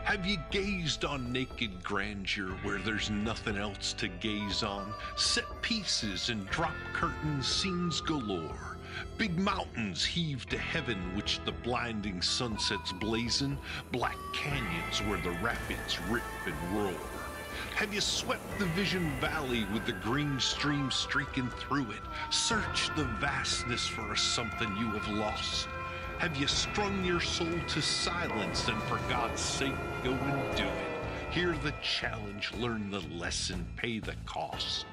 Have you gazed on naked grandeur where there's nothing else to gaze on? Set pieces and drop curtain scenes galore. Big mountains heave to heaven which the blinding sunsets blazon. Black canyons where the rapids rip and roar. Have you swept the Vision Valley with the green stream streaking through it? Search the vastness for a something you have lost. Have you strung your soul to silence and for God's sake go and do it? Hear the challenge, learn the lesson, pay the cost.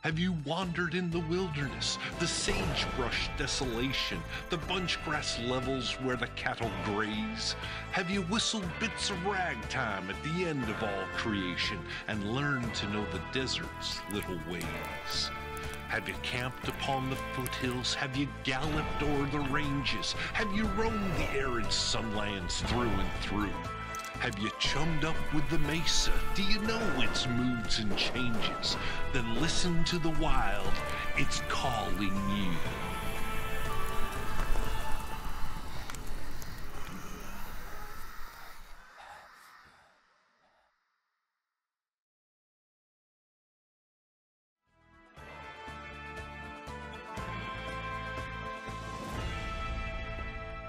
Have you wandered in the wilderness, the sagebrush desolation, the bunchgrass levels where the cattle graze? Have you whistled bits of ragtime at the end of all creation and learned to know the desert's little ways? Have you camped upon the foothills? Have you galloped o'er the ranges? Have you roamed the arid sunlands through and through? Have you chummed up with the mesa? Do you know its moods and changes? Then listen to the wild, it's calling you.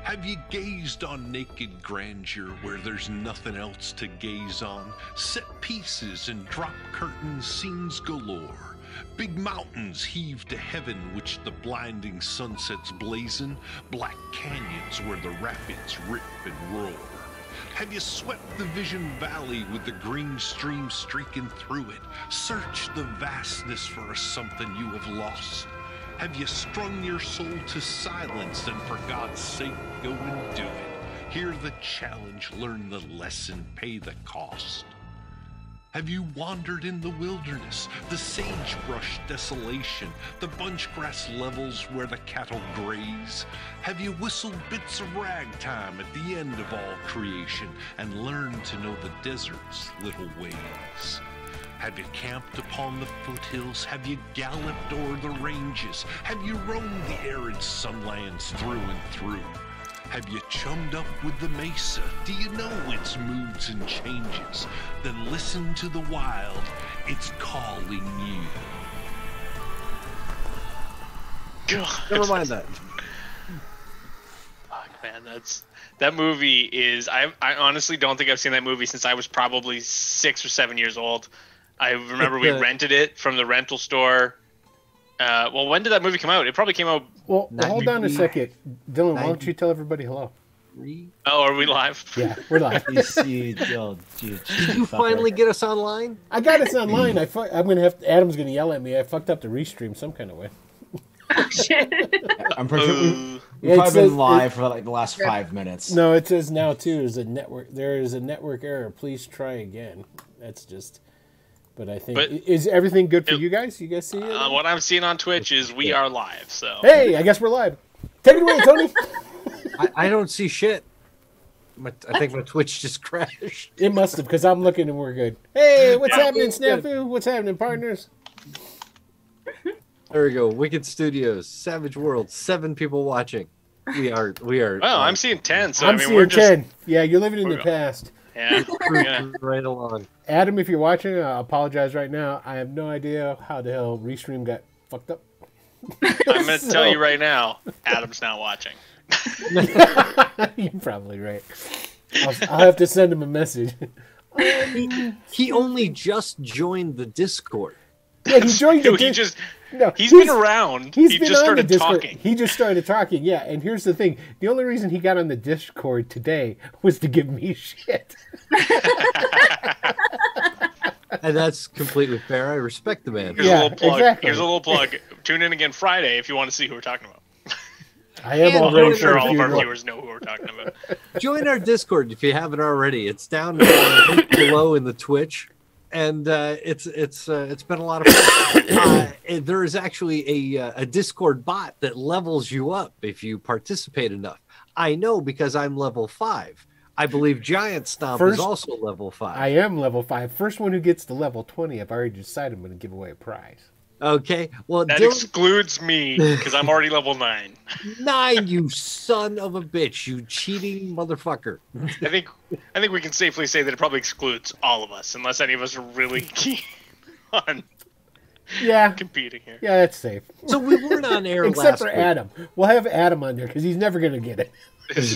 Have you gazed on naked grandeur where there's nothing else to gaze on? Set pieces and drop curtain scenes galore. Big mountains heave to heaven which the blinding sunsets blazon. Black canyons where the rapids rip and roar. Have you swept the Vision Valley with the green stream streaking through it? Search the vastness for a something you have lost. Have you strung your soul to silence and for God's sake go and do it? Hear the challenge, learn the lesson, pay the cost. Have you wandered in the wilderness, the sagebrush desolation, the bunchgrass levels where the cattle graze? Have you whistled bits of ragtime at the end of all creation and learned to know the desert's little ways? Have you camped upon the foothills? Have you galloped o'er the ranges? Have you roamed the arid sunlands through and through? Have you chummed up with the mesa? Do you know its moods and changes? Then listen to the wild, it's calling you. Never mind that. Fuck, man, that movie is. I honestly don't think I've seen that movie since I was probably 6 or 7 years old. I remember we rented it from the rental store. Well, when did that movie come out? It probably came out. Well, hold on a second. Dylan, why don't you tell everybody hello? Oh, are we live? Yeah, we're live. Did you finally get us online? I got us online. I'm gonna have Adam's gonna yell at me. I fucked up the restream some kind of way. Oh, shit. I'm pretty sure we've probably been live for like the last 5 minutes. No, it says now too. There is a network error. Please try again. That's just. But I think is everything good for you guys? You guys see it? What I'm seeing on Twitch is we are live. So hey, I guess we're live. Take it away, Tony. I don't see shit. I think my Twitch just crashed. It must have, because I'm looking and we're good. Hey, what's happening, Snafu? What's happening, partners? There we go. Wicked Studios, Savage World, 7 people watching. We are. Well, I'm seeing 10. So I'm seeing we're just 10. Yeah, you're living in the past. Yeah. Yeah. Right along. Adam, if you're watching, I apologize right now. I have no idea how the hell Restream got fucked up. I'm going to tell you right now, Adam's not watching. You're probably right. I'll have to send him a message. He only just joined the Discord. Yeah, he joined the He's been around. He just on started the Discord. talking. He just started talking, yeah. And here's the thing. The only reason he got on the Discord today was to give me shit. And that's completely fair. I respect the man. Here's a little plug. Exactly. Here's a little plug. Tune in again Friday if you want to see who we're talking about. I am all ready I'm for sure a all of our funeral. viewers know who we're talking about. Join our Discord if you haven't already. It's down below in the Twitch, and it's been a lot of fun. There is actually a Discord bot that levels you up if you participate enough. I know because I'm level 5. I believe Giant Stomp is also level 5. I am level 5. First one who gets to level 20, I've already decided I'm going to give away a prize. Okay, well That excludes me because I'm already level 9. 9, you son of a bitch, you cheating motherfucker. I think we can safely say that it probably excludes all of us, unless any of us are really keen on competing here. Yeah, that's safe. So we weren't on air Except last for week. Adam. We'll have Adam on there because he's never going to get it.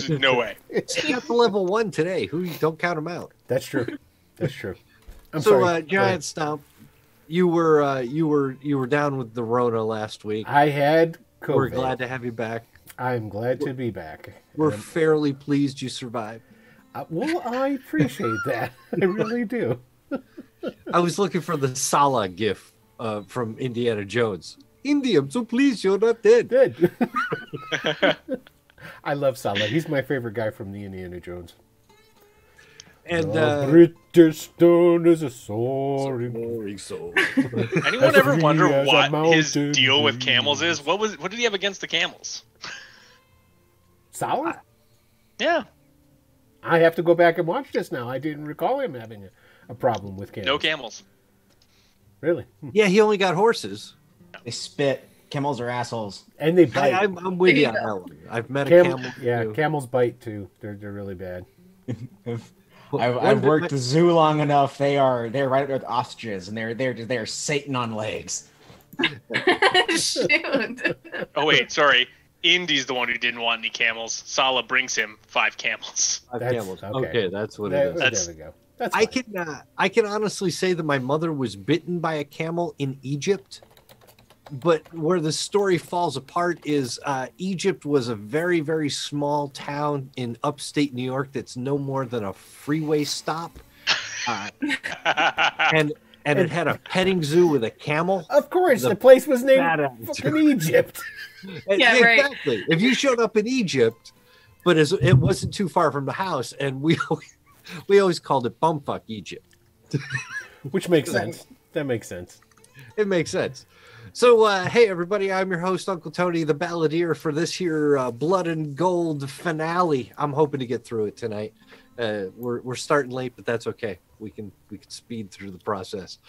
No way. He got to level 1 today. Don't count him out. That's true. That's true. I'm so, sorry. Giant Stomp, you were down with the Rona last week. I had COVID. We're glad to have you back. I'm glad to be back. We're fairly pleased you survived. Well, I appreciate that. I really do. I was looking for the Sala gif from Indiana Jones. Indy, I'm so pleased you're not dead. Good. I love Sala. He's my favorite guy from the Indiana Jones. And British stone is a soaring. Anyone ever wonder as a what his mountain deal with camels is? What did he have against the camels? Sala? Yeah. I have to go back and watch this now. I didn't recall him having a problem with camels. No camels. Really? Yeah, he only got horses. They spit. Camels are assholes. And they bite. I'm with you on that one. I've met a camel. Yeah, too. camels bite too. They're really bad. I've worked the zoo long enough. They're right up there with ostriches, and they're Satan on legs. Shoot. Oh wait, sorry. Indy's the one who didn't want any camels. Sala brings him 5 camels. Camels. Okay, that's what it is. There we go. That's I can honestly say that my mother was bitten by a camel in Egypt. But where the story falls apart is Egypt was a very, very small town in upstate New York that's no more than a freeway stop. And it had a petting zoo with a camel. Of course, the place was named fucking Egypt. Yeah, right. Exactly. If you showed up in Egypt, but it wasn't too far from the house, and we always called it Bumfuck Egypt. Which makes sense. That makes sense. It makes sense. So, hey, everybody, I'm your host, Uncle Tony, the balladeer for this here Blood and Gold finale. I'm hoping to get through it tonight. We're starting late, but that's okay. We can speed through the process.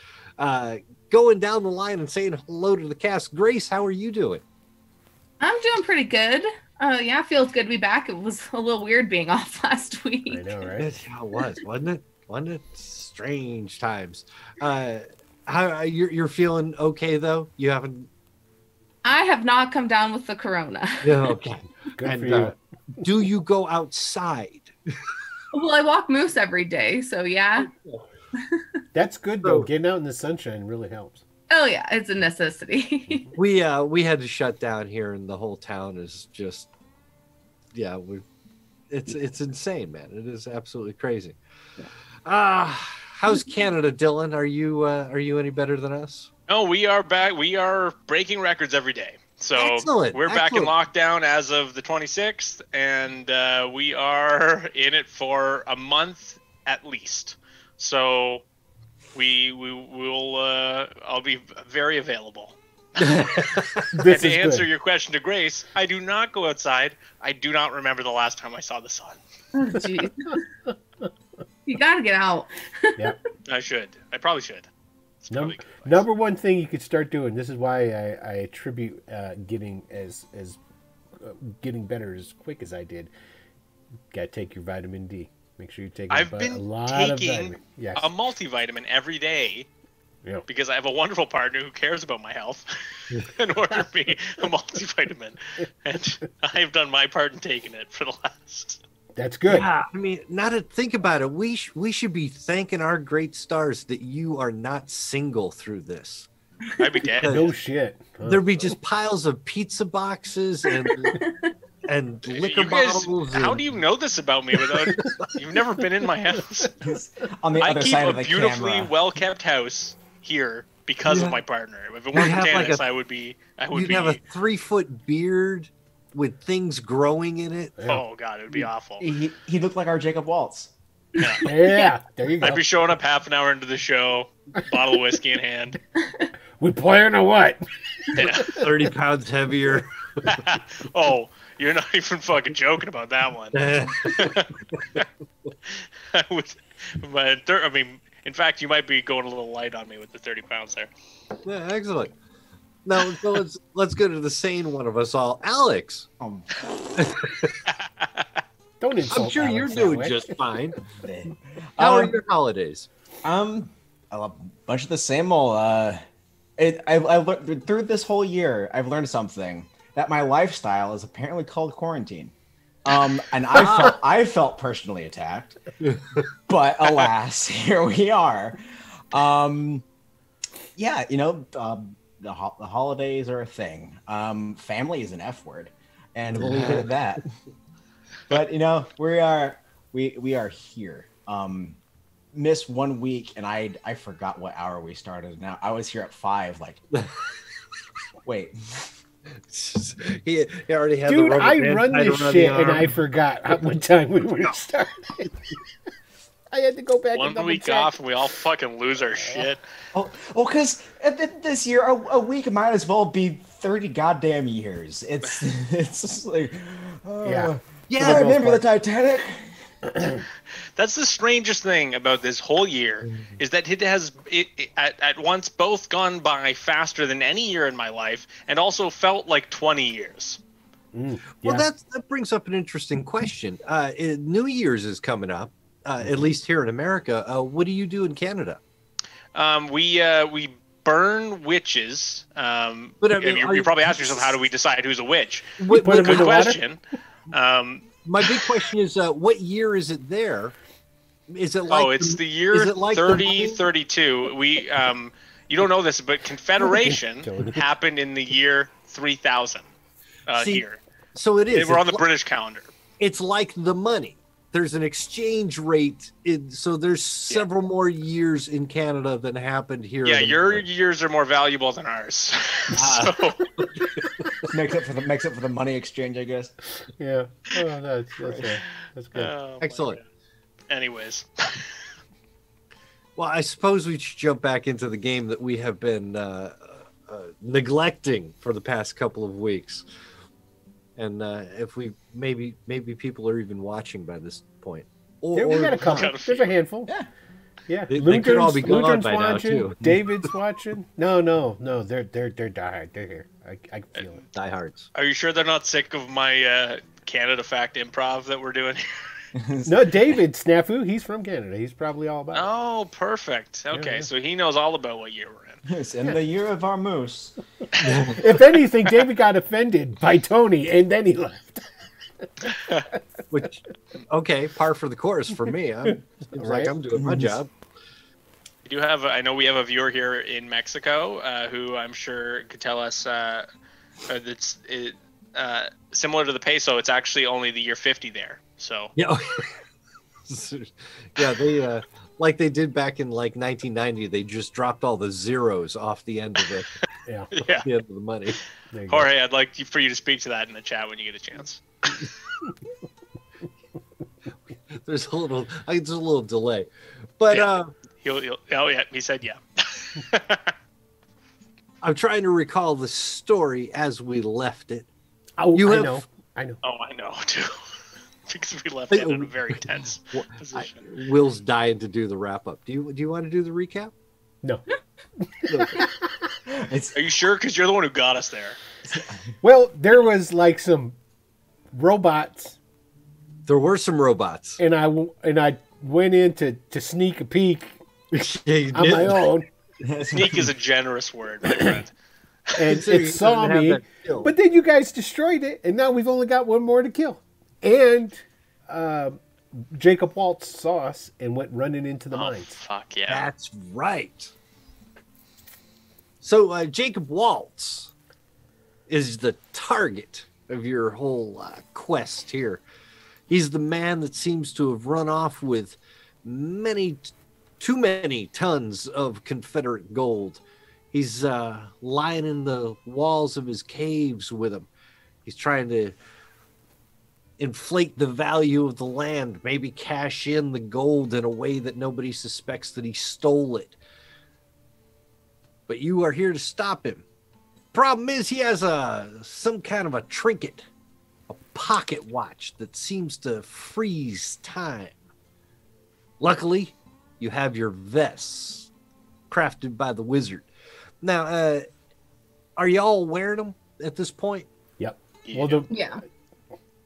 Going down the line and saying hello to the cast. Grace, how are you doing? I'm doing pretty good. Yeah, it feels good to be back. It was a little weird being off last week. I know, right? It was, wasn't it? Wasn't it? Strange times. How you're feeling okay though? You haven't. I have not come down with the corona. Yeah, okay. Good for you. Do you go outside? Well, I walk moose every day, so yeah. That's good though. Getting out in the sunshine really helps. Oh yeah, it's a necessity. We had to shut down here, and the whole town is just, it's insane, man. It is absolutely crazy. How's Canada, Dylan? Are you any better than us? No, we are back. We are breaking records every day. So Excellent. We're back in lockdown as of the 26th, and we are in it for a month at least. So we will. I'll be very available. And to answer your question to Grace, I do not go outside. I do not remember the last time I saw the sun. Oh, geez. You gotta get out. Yeah. I should. I probably should. Number one thing you could start doing. This is why I attribute getting getting better as quick as I did. Got to take your vitamin D. Make sure you take I've a been lot taking of vitamin. Yes. a multivitamin every day Yeah. because I have a wonderful partner who cares about my health and ordered me a multivitamin. And I've done my part in taking it for the last. That's good. Yeah, I mean, now to think about it, we should be thanking our great stars that you are not single through this. I'd be dead. No shit. Huh. There'd be just piles of pizza boxes and liquor You guys, bottles. how and- do you know this about me without? You've never been in my house. On the I other keep side a of the beautifully camera. well-kept house here because Yeah. of my partner. If it weren't have for like Janice, a- I would be. You'd have a 3-foot beard with things growing in it. Oh god, it would be awful. He looked like our Jacob Waltz. Yeah. Yeah, there you go. I'd be showing up half an hour into the show, bottle of whiskey in hand. We playing or what? Yeah. 30 pounds heavier. Oh, you're not even fucking joking about that one. I mean, in fact, you might be going a little light on me with the 30 pounds there. Yeah, excellent. Now, so let's go to the sane one of us all, Alex. Don't insult I'm sure Alex you're that doing way. just fine. How are Um, your holidays? A bunch of the same old. I learned through this whole year. I've learned something that my lifestyle is apparently called quarantine. And I felt personally attacked, but alas, here we are. Yeah, you know, the holidays are a thing. Family is an F word, and we'll leave it at that. But you know, we are here. Missed 1 week, and I forgot what hour we started. Now I was here at 5. Like, wait, he already had Dude, the rubber I band run tied this around shit the and arm. I forgot what time we were started. I had to go back and One double week check. off and we all fucking lose our shit. because this year a week might as well be 30 goddamn years. It's just like, Yeah. Yeah, I remember the Titanic. That's the strangest thing about this whole year is that it has at once both gone by faster than any year in my life and also felt like 20 years. Yeah. Well, that brings up an interesting question. New Year's is coming up, at least here in America. What do you do in Canada? We burn witches. But I mean, you probably ask yourself, how do we decide who's a witch? What, put 'em Good in the water? question. my big question is, what year is it there? Is it like? It's the year is it like the 3032. We you don't know this, but Confederation happened in the year 3000 See, here. So it is. We're on the It's British calendar. It's like the money. There's an exchange rate. So there's several more years in Canada than happened here. Yeah, in your America. years are more valuable than ours. So makes up for the money exchange, I guess. Yeah. Oh, that's good. oh my Excellent. God. Anyways, Well, I suppose we should jump back into the game that we have been neglecting for the past couple of weeks. And if we maybe people are even watching by this point. Yeah, we got a couple. Got a There's a handful. Yeah. Yeah. They could all be gone Luther's by now, watching. too. David's watching. No. They're diehard. They're here. I feel it. Diehards. are you sure they're not sick of my Canada Fact improv that we're doing here? No, David Snafu. He's from Canada. He's probably all about it. Oh, perfect. Okay, yeah. so he knows all about what year we're in. It's in the year of our moose. If anything, David got offended by Tony, and then he left. Which, okay, par for the course for me. Seems like Right? I'm doing my job. We do have. I know we have a viewer here in Mexico who I'm sure could tell us that's similar to the peso. It's actually only the year 50 there. So Yeah. Yeah, they like they did back in like 1990. They just dropped all the zeros off the end of it, Yeah. yeah. the end of the money. There you go. Jorge, I'd like for you to speak to that in the chat when you get a chance. There's a little delay, but Yeah. Oh yeah, he said yeah. I'm trying to recall the story as we left it. Oh, You I have- know. I know. Oh, I know too. Because we left it in a very tense position. Will's dying to do the wrap up. Do you want to do the recap? No. Are you sure? Because you're the one who got us there. Well, there was like some robots There were some robots. And I went in to sneak a peek on my own. Sneak is a generous word, my friend. And So it you saw couldn't have me, that kill. but then you guys destroyed it, and now we've only got one more to kill. And Jacob Waltz saw us and went running into the Oh, mines. fuck yeah. That's right. So Jacob Waltz is the target of your whole quest here. He's the man that seems to have run off with too many tons of Confederate gold. He's lying in the walls of his caves with him. He's trying to inflate the value of the land, maybe cash in the gold in a way that nobody suspects that he stole it. But you are here to stop him. Problem is, he has some kind of a trinket, a pocket watch that seems to freeze time. Luckily, you have your vests crafted by the wizard. Now, are y'all wearing them at this point? Yep. Yeah. Well, the Yeah.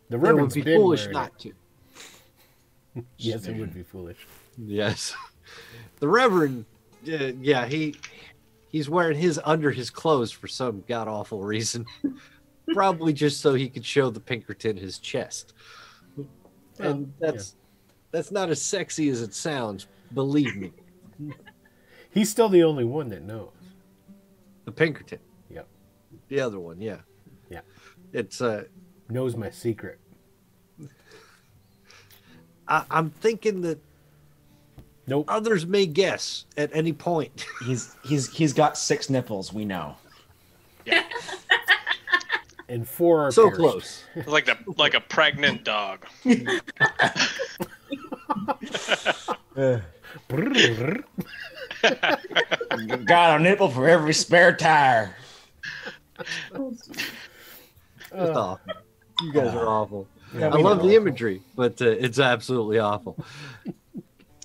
the It would Reverend's be been foolish wearing not it. to. Yes, it would be foolish. Yes. The Reverend, yeah, he's wearing his under his clothes for some god awful reason. Probably just so he could show the Pinkerton his chest. And that's not as sexy as it sounds, believe me. He's still the only one that knows. The Pinkerton. Yep. The other one, yeah. Yeah. It's Knows my secret. I'm thinking that Nope. others may guess at any point. He's got 6 nipples. We know. And 4 are So pierced. close. Like a pregnant dog. Brrr. Got a nipple for every spare tire. It's awful. You guys are awful. Yeah, I we love know. the imagery, but it's absolutely awful.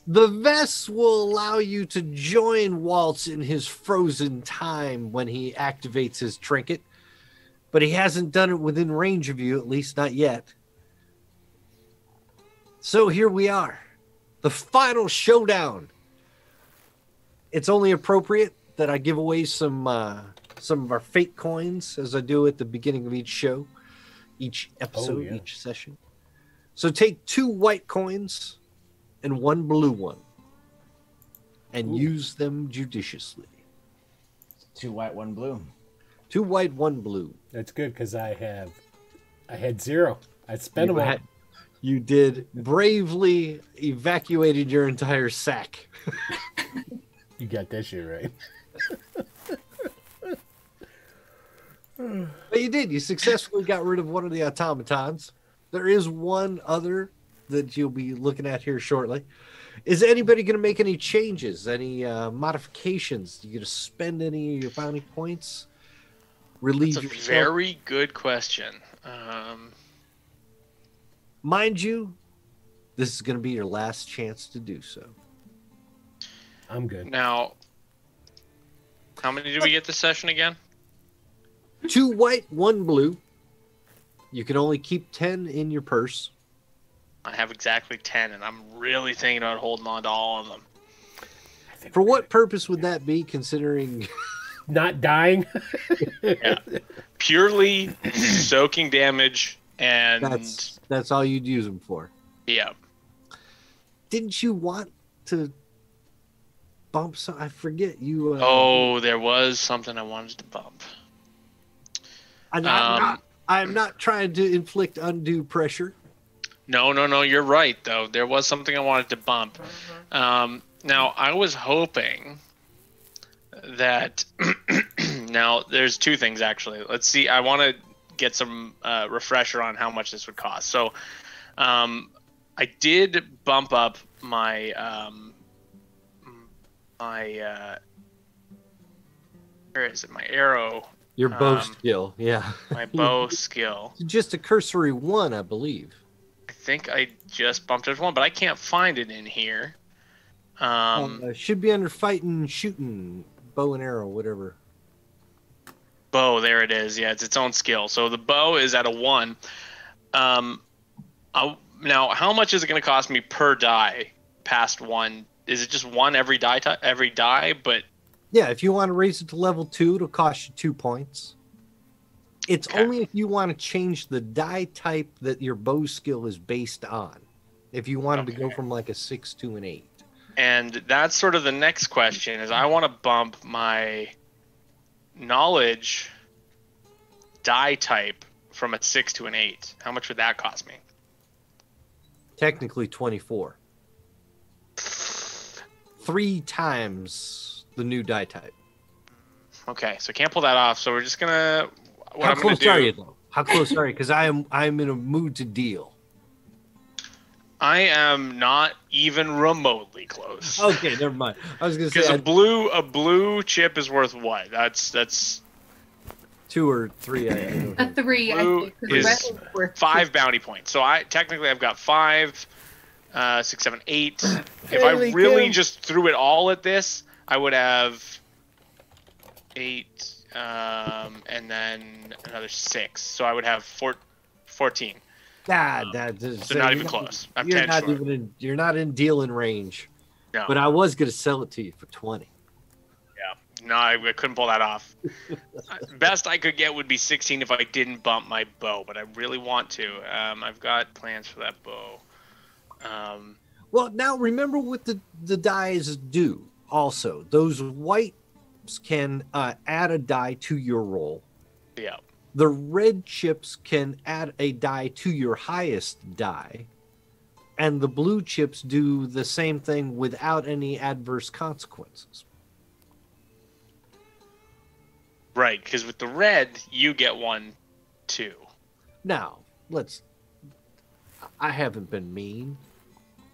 The vests will allow you to join Waltz in his frozen time when he activates his trinket, but he hasn't done it within range of you, at least not yet. So here we are, the final showdown. It's only appropriate that I give away some of our fake coins, as I do at the beginning of each show, each episode, yeah. each session. So take 2 white coins and 1 blue one, and use them judiciously. 2 white, 1 blue. 2 white, 1 blue. That's good because I had 0. I spent them all. You did bravely evacuated your entire sack. You got that shit right. But you did. You successfully got rid of one of the automatons. There is one other that you'll be looking at here shortly. Is anybody going to make any changes, any modifications? You going to spend any of your bounty points? Relieve That's a yourself? very good question. Mind you, this is going to be your last chance to do so. I'm good. Now, how many did we get this session again? 2 white, 1 blue. You can only keep 10 in your purse. I have exactly 10, and I'm really thinking about holding on to all of them. For what purpose would that be, considering... Not dying. Yeah. Purely soaking damage, and That's all you'd use them for. yeah. Didn't you want to bump some? I forget you. Oh, there was something I wanted to bump. I'm not trying to inflict undue pressure. No, you're right, though. There was something I wanted to bump. Now, I was hoping that... Now, there's 2 things, actually. Let's see. I want to get some refresher on how much this would cost. So, I did bump up my... where is it? My arrow. Your bow skill, yeah. My bow skill. Just a cursory 1, I believe. I think I just bumped it 1, but I can't find it in here. Should be under fighting, shooting, bow and arrow, whatever. Bow, there it is. Yeah, it's its own skill. So the bow is at a 1. Now, how much is it going to cost me per die past one? Is it just one every die? But yeah, if you want to raise it to level 2, it'll cost you 2 points. It's only if you want to change the die type that your bow skill is based on. If you wanted to go from like a 6 to an 8. And that's sort of the next question is I want to bump my knowledge die type from a 6 to an 8. How much would that cost me? Technically 24. 3 times the new die type. Okay, so can't pull that off. So we're just gonna. How close are you though? How close are you? Because I'm in a mood to deal. I am not even remotely close. Okay, never mind. I was gonna say because a blue chip is worth what? That's 2 or 3. I don't know. A 3. Blue I think, 'cause the red is is worth 5 2. bounty points. So I've got 5, 6, 7, 8. If I really just threw it all at this, I would have 8, and then another 6. So I would have 14. So not even close. I'm 10 short. You're not in dealing range. No. But I was gonna sell it to you for 20. Yeah. No, I couldn't pull that off. Best I could get would be 16 if I didn't bump my bow, but I really want to. I've got plans for that bow. Well, now remember what the dies do. Also, those whites can add a die to your roll. Yeah. The red chips can add a die to your highest die, and the blue chips do the same thing without any adverse consequences. Right, because with the red, you get 1, 2. Now, I haven't been mean.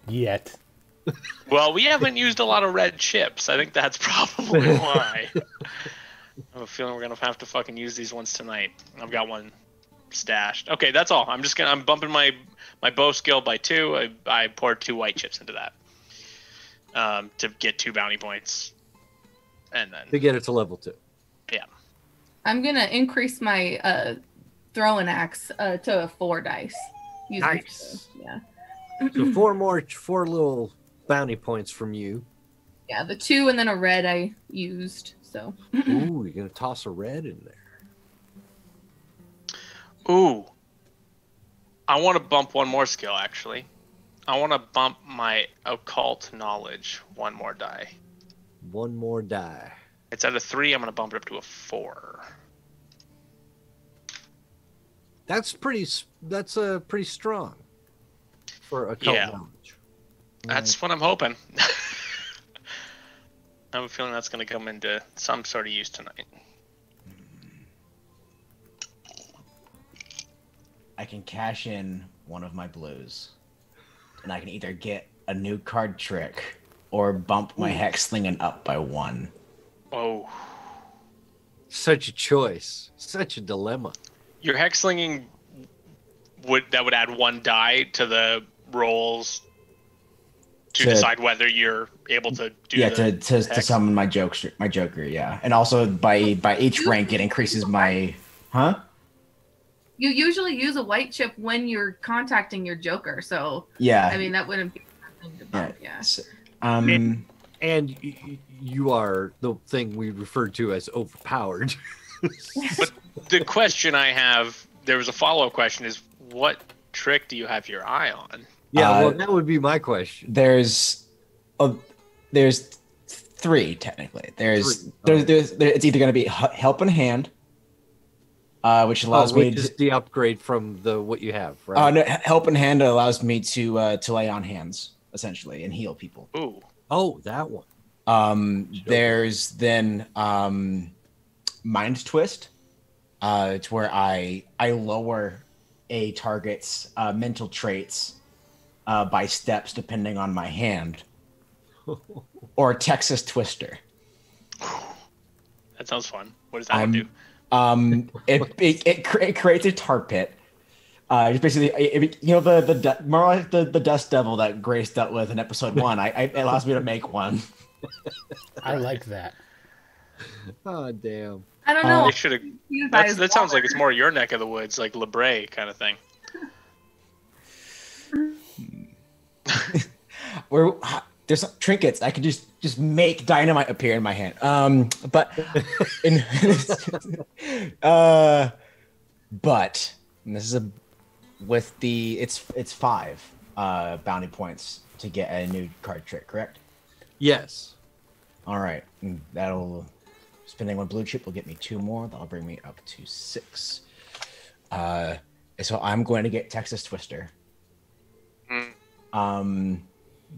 Yet. Well, we haven't used a lot of red chips. I think that's probably why. I have a feeling we're gonna have to fucking use these ones tonight. I've got one stashed. Okay, that's all. I'm bumping my bow skill by 2. I poured 2 white chips into that to get 2 bounty points, and then To get it to level 2. Yeah. I'm gonna increase my throwing axe to 4 dice. Nice. Yeah. So 4 little bounty points from you. Yeah, the 2 and then a red I used. So. Ooh, you're gonna toss a red in there. Ooh. I want to bump one more skill, actually. I want to bump my occult knowledge 1 more die. 1 more die. It's at a 3. I'm going to bump it up to a 4. That's pretty strong for occult knowledge. That's what I'm hoping. I have a feeling that's going to come into some sort of use tonight. I can cash in one of my blues, and I can either get a new card trick or bump my hexslinging up by 1. Oh. Such a choice. Such a dilemma. Your hexslinging would add 1 die to the rolls to decide whether you're able to do to summon my joker, yeah. And also by each rank it increases my You usually use a white chip when you're contacting your joker, so yeah. I mean that wouldn't be something to bump, yeah. So, and you are the thing we referred to as overpowered. But the question I have, there was a follow-up question, is what trick do you have your eye on? Yeah, well, that would be my question. There's 3 technically. There's it's either going to be help in hand, which allows me to the upgrade from what you have, right? No, help in hand allows me to lay on hands essentially and heal people. Ooh. Oh, that one. There's then mind twist. It's where I lower a target's mental traits by steps depending on my hand, or Texas Twister. That sounds fun. What does that one do? It creates a tar pit. It's basically, more like the dust devil that Grace dealt with in episode 1. It allows me to make one. I like that. Oh damn! I don't know. They should have. That sounds like it's more your neck of the woods, like LeBray kind of thing. there's some trinkets. I could just make dynamite appear in my hand. But but this is it's 5 bounty points to get a new card trick, correct? Yes. All right, that'll, spending one blue chip will get me 2 more. That'll bring me up to 6. So I'm going to get Texas Twister.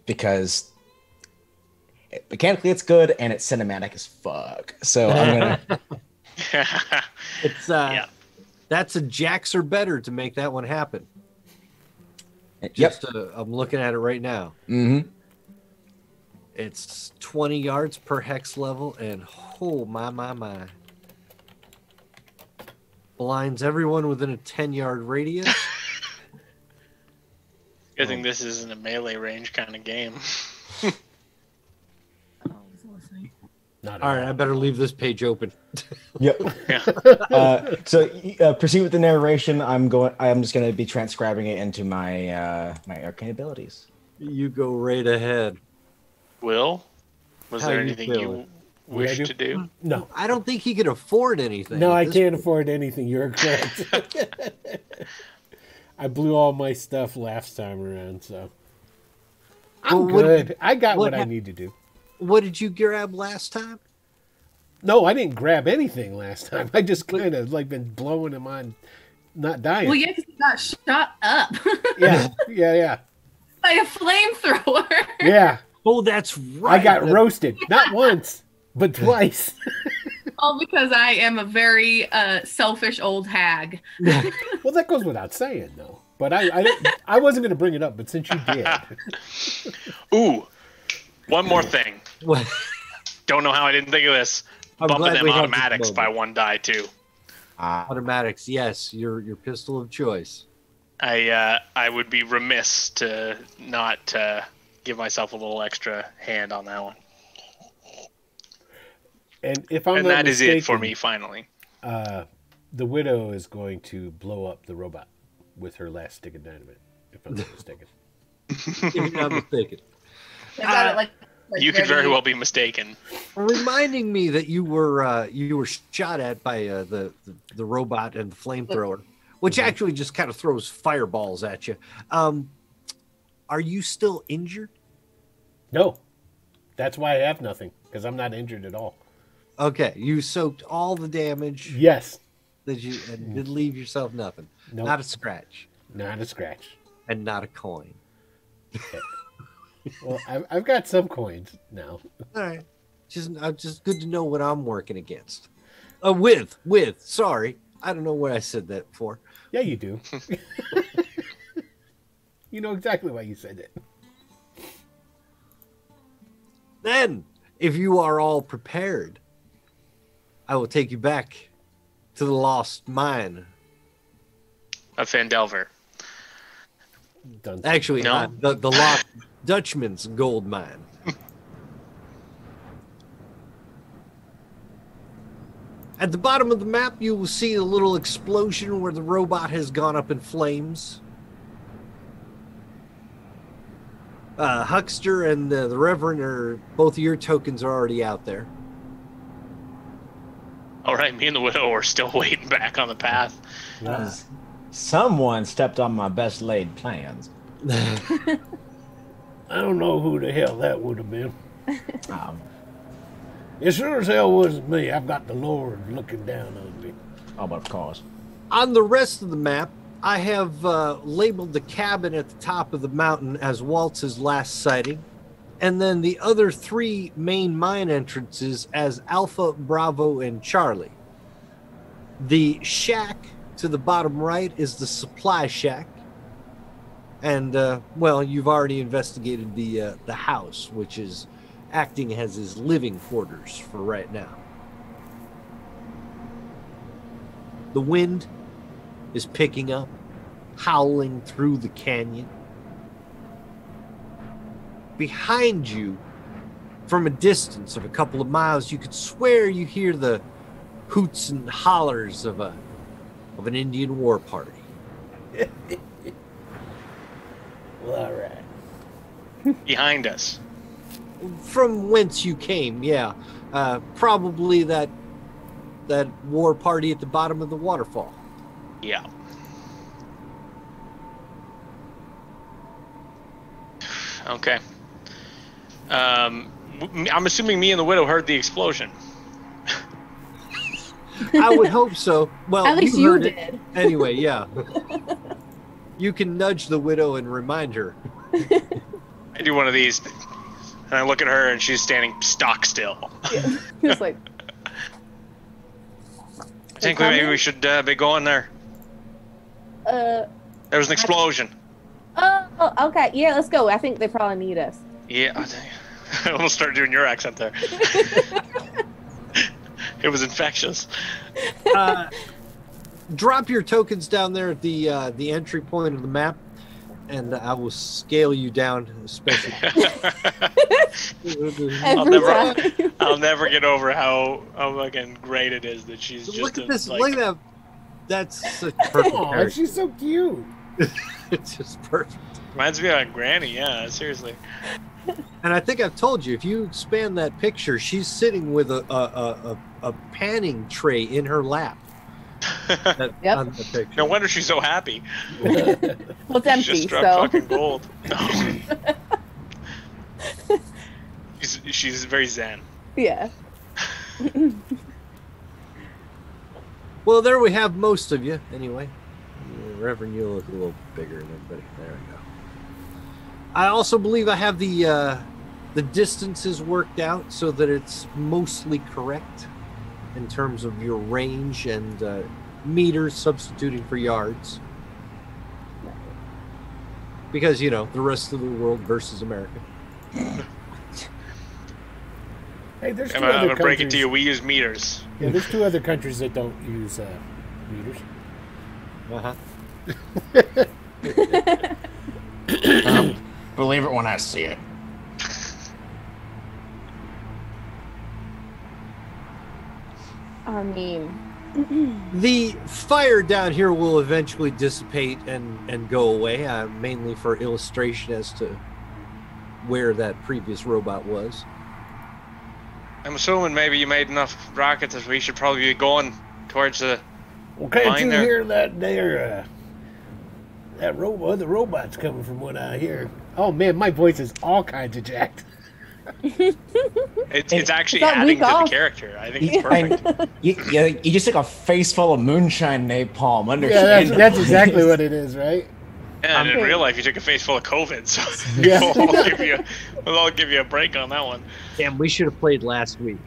Because mechanically it's good and it's cinematic as fuck. So I'm gonna. It's that's a Jax or better to make that one happen. I'm looking at it right now. Mm-hmm. It's 20 yards per hex level, and oh my. Blinds everyone within a 10-yard radius. I think this isn't a melee range kind of game. All right, I better leave this page open. Yep. Yeah. So proceed with the narration. I'm just going to be transcribing it into my my arcane abilities. You go right ahead. Will, was How there you anything feeling? you wish to do? No. I don't think he could afford anything. No, I can't afford anything. You're correct. I blew all my stuff last time around, so I'm good. I got what I need to do. What did you grab last time? No, I didn't grab anything last time. I just kind of like been blowing him on, not dying. Well, yeah, because he got shot up. Yeah. By a flamethrower. Yeah. Oh, that's right. I got roasted. Not once, but twice. All because I am a very selfish old hag. Well, that goes without saying, though. But I wasn't going to bring it up, but since you did. Ooh, one more thing. What? Don't know how I didn't think of this. I'm Bumping glad them we had this automatics by moment. 1 die too. Automatics, yes, your pistol of choice. I would be remiss to not give myself a little extra hand on that one. And if I'm And not that is mistaken, it for me finally. the widow is going to blow up the robot with her last stick of dynamite, if I'm not mistaken. If you're not mistaken. I got it like You could very ready. well be mistaken. Reminding me that you were shot at by the robot and the flamethrower, which actually just kind of throws fireballs at you. Are you still injured? No, that's why I have nothing, because I'm not injured at all. Okay, you soaked all the damage Yes, that you and did leave yourself nothing. Nope. Not a scratch not a scratch. and not a coin. Well, I've got some coins now. All right, just good to know what I'm working against. With sorry, I don't know what I said that for. Yeah, you do. You know exactly why you said it. Then, if you are all prepared, I will take you back to the lost mine. A Fandelver. Done. Actually, No. the lost Dutchman's gold mine. At the bottom of the map, you will see a little explosion where the robot has gone up in flames. Huckster and the Reverend are both of your tokens are already out there. All right, me and the widow are still waiting back on the path. Yeah. Someone stepped on my best laid plans. I don't know who the hell that would have been. Um, It sure as hell wasn't me. I've got the Lord looking down on me. oh, but of course. On the rest of the map, I have labeled the cabin at the top of the mountain as Waltz's last sighting, and then the other 3 main mine entrances as Alpha, Bravo, and Charlie. The shack to the bottom right is the supply shack, and well, you've already investigated the house, which is acting as his living quarters for right now. The wind is picking up, howling through the canyon. Behind you, from a distance of a couple of miles, you could swear you hear the hoots and hollers of an Indian war party. Well, all right. Behind us. From whence you came, yeah. Probably that war party at the bottom of the waterfall. Yeah. Okay. I'm assuming me and the widow heard the explosion. I would hope so. Well, At least you heard did. it. Anyway, yeah. You can nudge the widow and remind her. I do one of these, and I look at her, and she's standing stock still. Yeah. Just like, I think maybe we should be going there. There was an explosion. oh, okay. Yeah, let's go. I think they probably need us. Yeah, I almost started doing your accent there. It was infectious. Drop your tokens down there at the entry point of the map, and I will scale you down, especially. I'll never get over how fucking great it is that she's just. Look at this! Like, look at that! That's such perfect. Oh, character. she's so cute. It's just perfect. reminds me of Granny. Yeah, seriously. And I think I've told you, if you expand that picture, she's sitting with a panning tray in her lap. Yep. On the picture. No wonder she's so happy. Well, it's empty, She's just struck so. fucking gold. She's very zen. Yeah. Well, there we have most of you, anyway. Reverend, you look a little bigger than everybody. There we go. I also believe I have the distances worked out so that it's mostly correct in terms of your range and meters substituting for yards. Because, you know, the rest of the world versus America. Hey, there's two I'm other gonna break it countries. to you. We use meters. Yeah, there's two other countries that don't use meters. Uh-huh. Believe it when I see it. I mean, The fire down here will eventually dissipate and go away, mainly for illustration as to where that previous robot was. I'm assuming maybe you made enough rockets that we should probably be going towards the. Well, can't Mine you there. hear that there? That other robot's coming from what I hear. Oh man, my voice is all kinds of jacked. It's actually That adding week to the off. character. I think it's perfect. You just took a face full of moonshine napalm. Yeah, Understand? that's exactly what it is, right? And in Okay. real life, you took a face full of COVID, so Yeah. we'll all give you a break on that one. Damn, we should have played last week.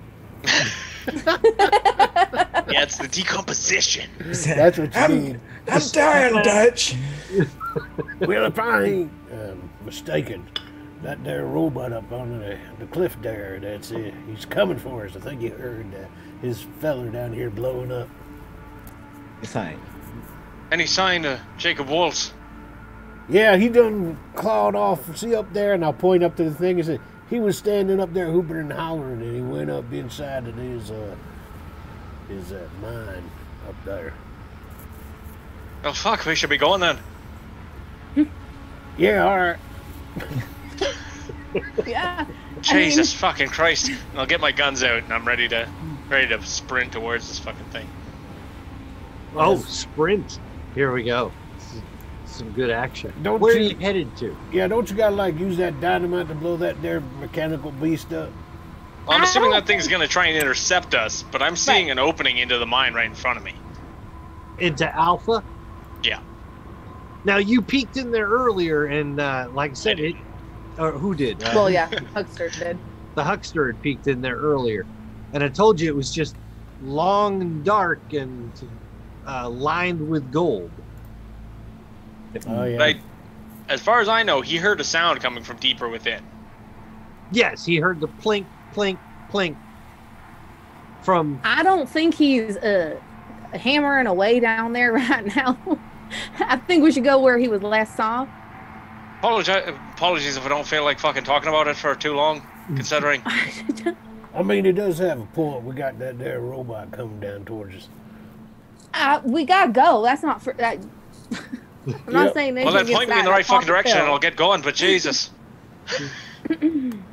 Yeah, it's the decomposition. That's what you need. I'm dying, Dutch. Well, if I ain't mistaken, that there robot up on the cliff there, that's it. He's coming for us. I think you heard his feller down here blowing up. Fine. Any sign of Jacob Wolves? Yeah, he done clawed off. See up there, and I'll point up to the thing and say he was standing up there hooping and hollering, and he went up inside of his mine up there. Oh fuck, we should be going then. Yeah, all right. Yeah. Jesus fucking Christ! I'll get my guns out and I'm ready to sprint towards this fucking thing. Oh, sprint. Here we go. This is some good action. Don't Where are you- you headed to? Yeah, don't you gotta like use that dynamite to blow that there mechanical beast up? Well, I'm assuming Ow. that thing's gonna try and intercept us, but I'm seeing an opening into the mine right in front of me. Into Alpha? Yeah. Now, you peeked in there earlier, and like I said, did. who did? well, yeah, Huckster did. The Huckster had peeked in there earlier. And I told you it was just long and dark and lined with gold. Oh yeah. But as far as I know, he heard a sound coming from deeper within. Yes, he heard the plink, plink, plink from... I don't think he's hammering away down there right now. I think we should go where he was last saw. Apologies if I don't feel like fucking talking about it for too long, considering. I mean, it does have a point. We got that there robot coming down towards us. We gotta go. That's not for that. I'm not Yep. saying they Well, should then get point me in the that. right fucking That's direction and Phil. I'll get going, but Jesus.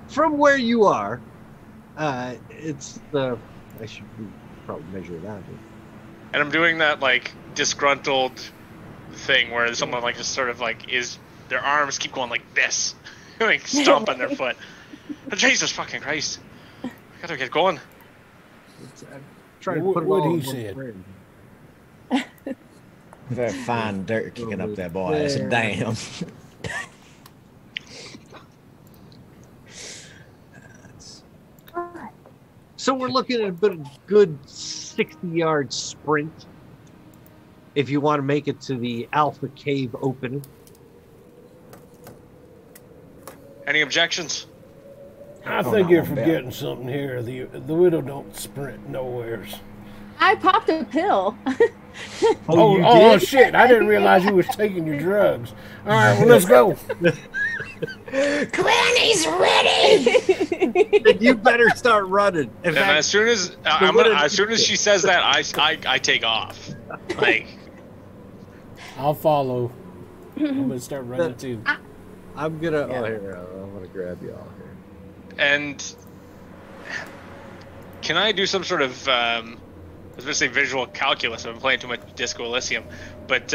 From where you are, it's the. I should probably measure it out here. And I'm doing that like disgruntled thing where someone like just sort of like is their arms keep going like this, like stomping their foot. Oh, Jesus fucking Christ! I gotta get going. I'm trying to What- put it what all he in one said. frame. Very fine dirt kicking up there, boy. That's a damn. So we're looking at a good 60-yard sprint. If you want to make it to the Alpha Cave opening. Any objections? I Oh, think no, you're I'm bad. forgetting something here. The widow don't sprint nowheres. I popped a pill. Oh, shit! I didn't realize you was taking your drugs. All right, well, let's go. Granny's ready. Then you better start running. In And fact, as soon as as soon as she says that, I take off. Like I'll follow. I'm gonna start running too. I'm gonna. Oh, here. I'm gonna grab you all here. and can I do some sort of I was gonna say visual calculus. I've been playing too much Disco Elysium, but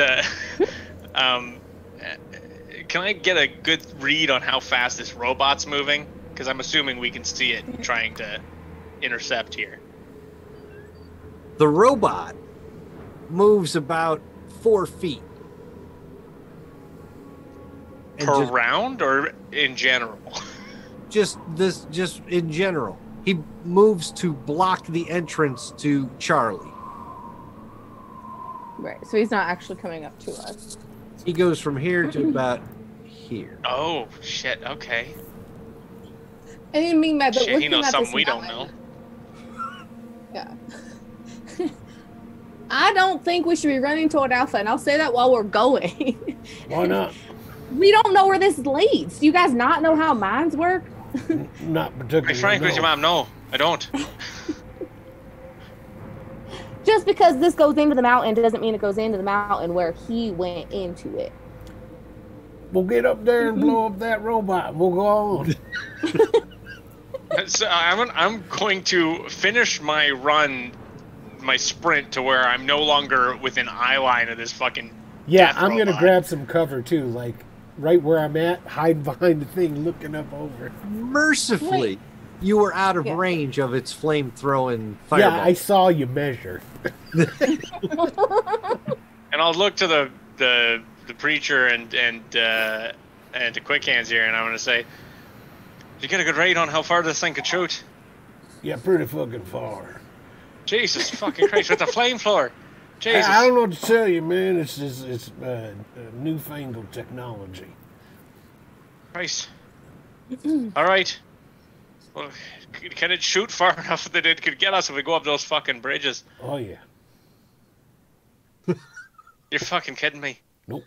can I get a good read on how fast this robot's moving? Because I'm assuming we can see it trying to intercept here. The robot moves about 4 feet. And Per just- round or in general? just in general. He moves to block the entrance to Charlie. Right, so he's not actually coming up to us. He goes from here to about here. Oh shit! Okay. I didn't mean by the Shit, he looking knows at something this we don't know. mountain- Yeah. I don't think we should be running toward Alpha, and I'll say that while we're going. Why not? We don't know where this leads. Do you guys not know how mines work? Not Be particularly. frank with no. you, Mom. No, I don't. Just because this goes into the mountain doesn't mean it goes into the mountain where he went into it. We'll get up there and blow up that robot. We'll go on. So I'm going to finish my run, my sprint to where I'm no longer within eye line of this fucking. Yeah, death I'm gonna robot. grab some cover too, like right where I'm at, hide behind the thing, looking up over. Mercifully, Wait. you were out of Yeah. range of its flame-throwing fireball. Yeah, I saw you measure. And I'll look to the preacher and to Quick Hands here, and I'm gonna say, "Did you get a good read on how far this thing could shoot?" Yeah, pretty fucking far. Jesus fucking Christ, with the flame floor. Jesus. I don't know what to tell you, man. It's newfangled technology. Christ. All right. Well, can it shoot far enough that it could get us if we go up those fucking bridges? Oh yeah. You're fucking kidding me. Nope.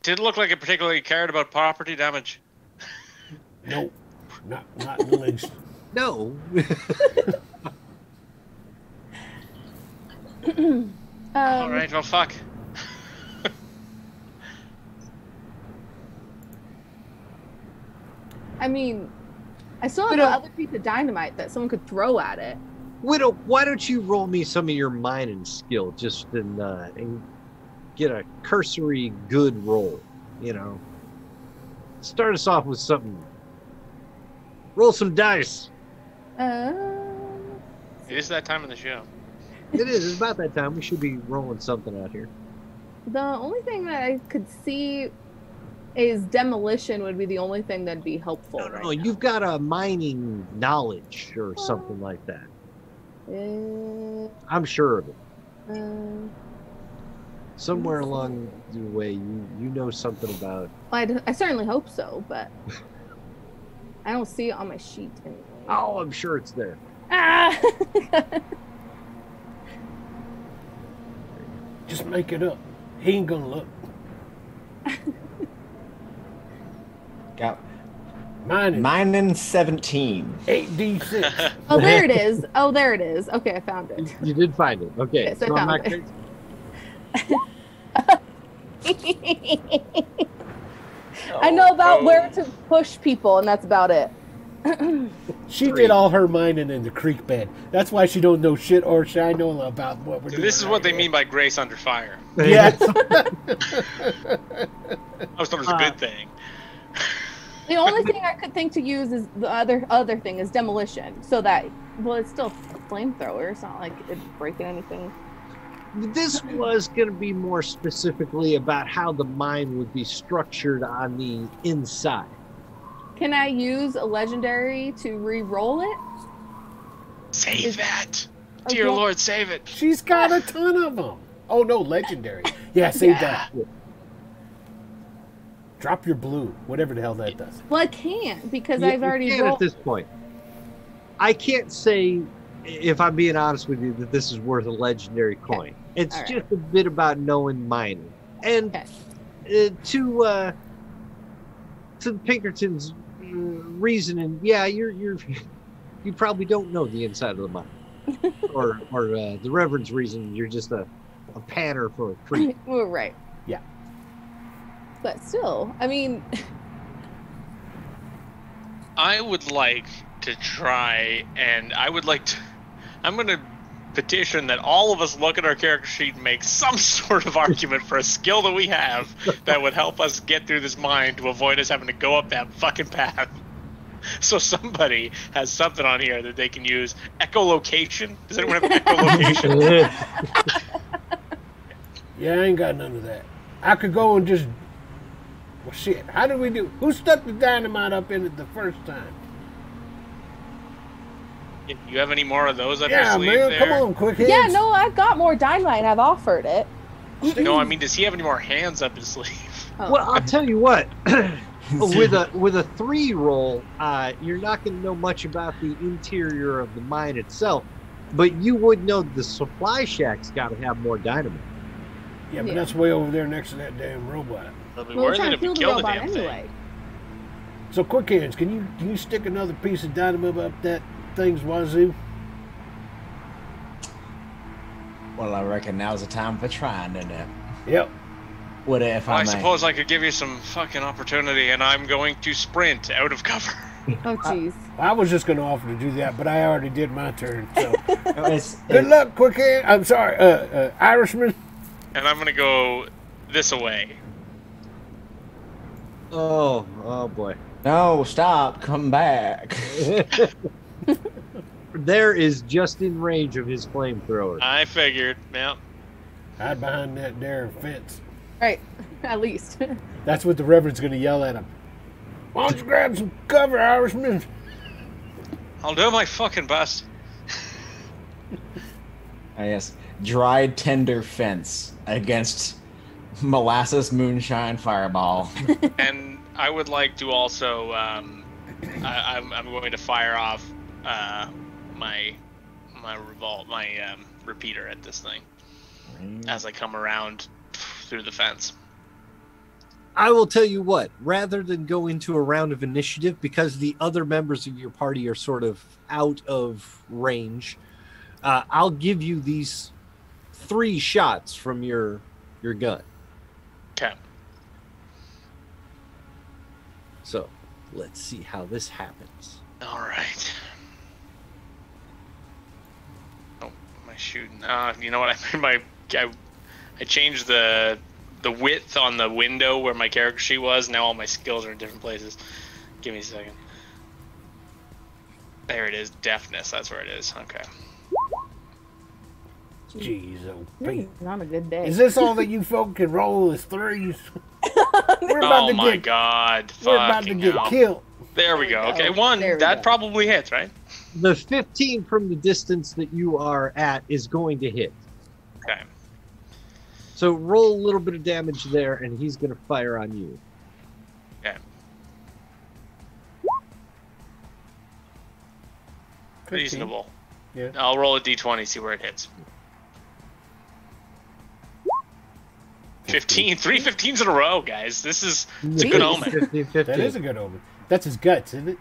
Did it look like it particularly cared about property damage? Nope. Not in the least. No. All right, well, fuck. I mean, I still have the other piece of dynamite that someone could throw at it. Widow, why don't you roll me some of your mining skill just and get a cursory good roll, you know? Start us off with something. Roll some dice. It is that time of the show. It is. It's about that time. We should be rolling something out here. The only thing that I could see is demolition would be the only thing that'd be helpful. No, right no, now. you've got a mining knowledge or something like that. I'm sure of it. Somewhere along the way, you know something about. I certainly hope so, but I don't see it on my sheet anyway. Oh, I'm sure it's there. Ah! Just make it up. He ain't gonna look. Got Mine mining 17. 8d6. Oh, there it is. Oh, there it is. Okay, I found it. You did find it. Okay. Yes, I so I'm found not it. crazy. I know about Oh. where to push people, and that's about it. She did all her mining in the creek bed. That's why she don't know shit or shine know about what we're So doing. this is what they mean by grace under fire. Yes. I was thought it was a good thing. The only thing I could think to use is the other thing is demolition, so that it's still a flamethrower. It's not like it's breaking anything. This was going to be more specifically about how the mine would be structured on the inside. Can I use a legendary to re-roll it? Save that. Oh, Dear yeah. Lord, save it. She's got a ton of them. Oh no, legendary. Yeah, save Yeah. that. Drop your blue, whatever the hell that does. Well, I can't because You I've already can at rolled. this point. I can't say, if I'm being honest with you, that this is worth a legendary coin. It's All right. just a bit about knowing mining. And Okay. to the Pinkertons' reasoning, yeah, you probably don't know the inside of the mine, or the Reverend's reason you're just a panner for a creek. Well, right. Yeah. But still, I mean, I would like to try, and I would like to. I'm going to petition that all of us look at our character sheet and make some sort of argument for a skill that we have that would help us get through this mine to avoid us having to go up that fucking path. So somebody has something on here that they can use. Echolocation? Does anyone have echolocation? Yeah, I ain't got none of that. I could go and just. Well, shit. How did we do? Who stuck the dynamite up in it the first time? You have any more of those up Yeah, your sleeve man. there? Come on, quick hands. yeah, no, I've got more dynamite. I've offered it. No, I mean, does he have any more hands up his sleeve? Oh. Well, I'll tell you what. with a 3 roll, you're not going to know much about the interior of the mine itself, but you would know the supply shack's got to have more dynamite. Yeah, but Yeah. that's way over there next to that damn robot. It'll be Well, we're worth trying it to if we kill kill the the robot damn anyway. thing. So, quick hands, can you stick another piece of dynamite up that thing's wazoo? Well, I reckon now's the time for trying, isn't it? Yep. What if I I may? suppose I could give you some fucking opportunity, and I'm going to sprint out of cover. Oh, jeez. I was just going to offer to do that, but I already did my turn. So, It's- good luck, quick hand. I'm sorry, Irishman. And I'm gonna go this away. Oh boy. No, stop! Come back. There is just in range of his flamethrower. I figured, yeah. Hide behind that there fence. Right. At least. That's what the Reverend's going to yell at him. Why don't you grab some cover, Irishman? I'll do my fucking best. Yes, dried tender fence against molasses moonshine fireball. And I would like to also, I'm going to fire off my repeater at this thing as I come around through the fence. I will tell you what, rather than go into a round of initiative, because the other members of your party are sort of out of range, I'll give you these 3 shots from your gun. Okay. So let's see how this happens. All right. Oh, am I shooting? You know what? I changed the width on the window where my character sheet was. Now all my skills are in different places. Give me a second. There it is. Deafness. That's where it is. Okay. Jeez, oh, This Pete. is not a good day. Is this all that you folk can roll as 3s? We're about Oh to my get, god. we're about to Fucking get hell. killed. There we go. Okay, There one. we That go. probably hits, right? The 15 from the distance that you are at is going to hit. Okay. So roll a little bit of damage there, and he's going to fire on you. Okay. Reasonable. Yeah. I'll roll a d20, see where it hits. 15. 3 15s in a row, guys. It's a good Jeez. omen. 15, 15. That is a good omen. That's his guts, isn't it?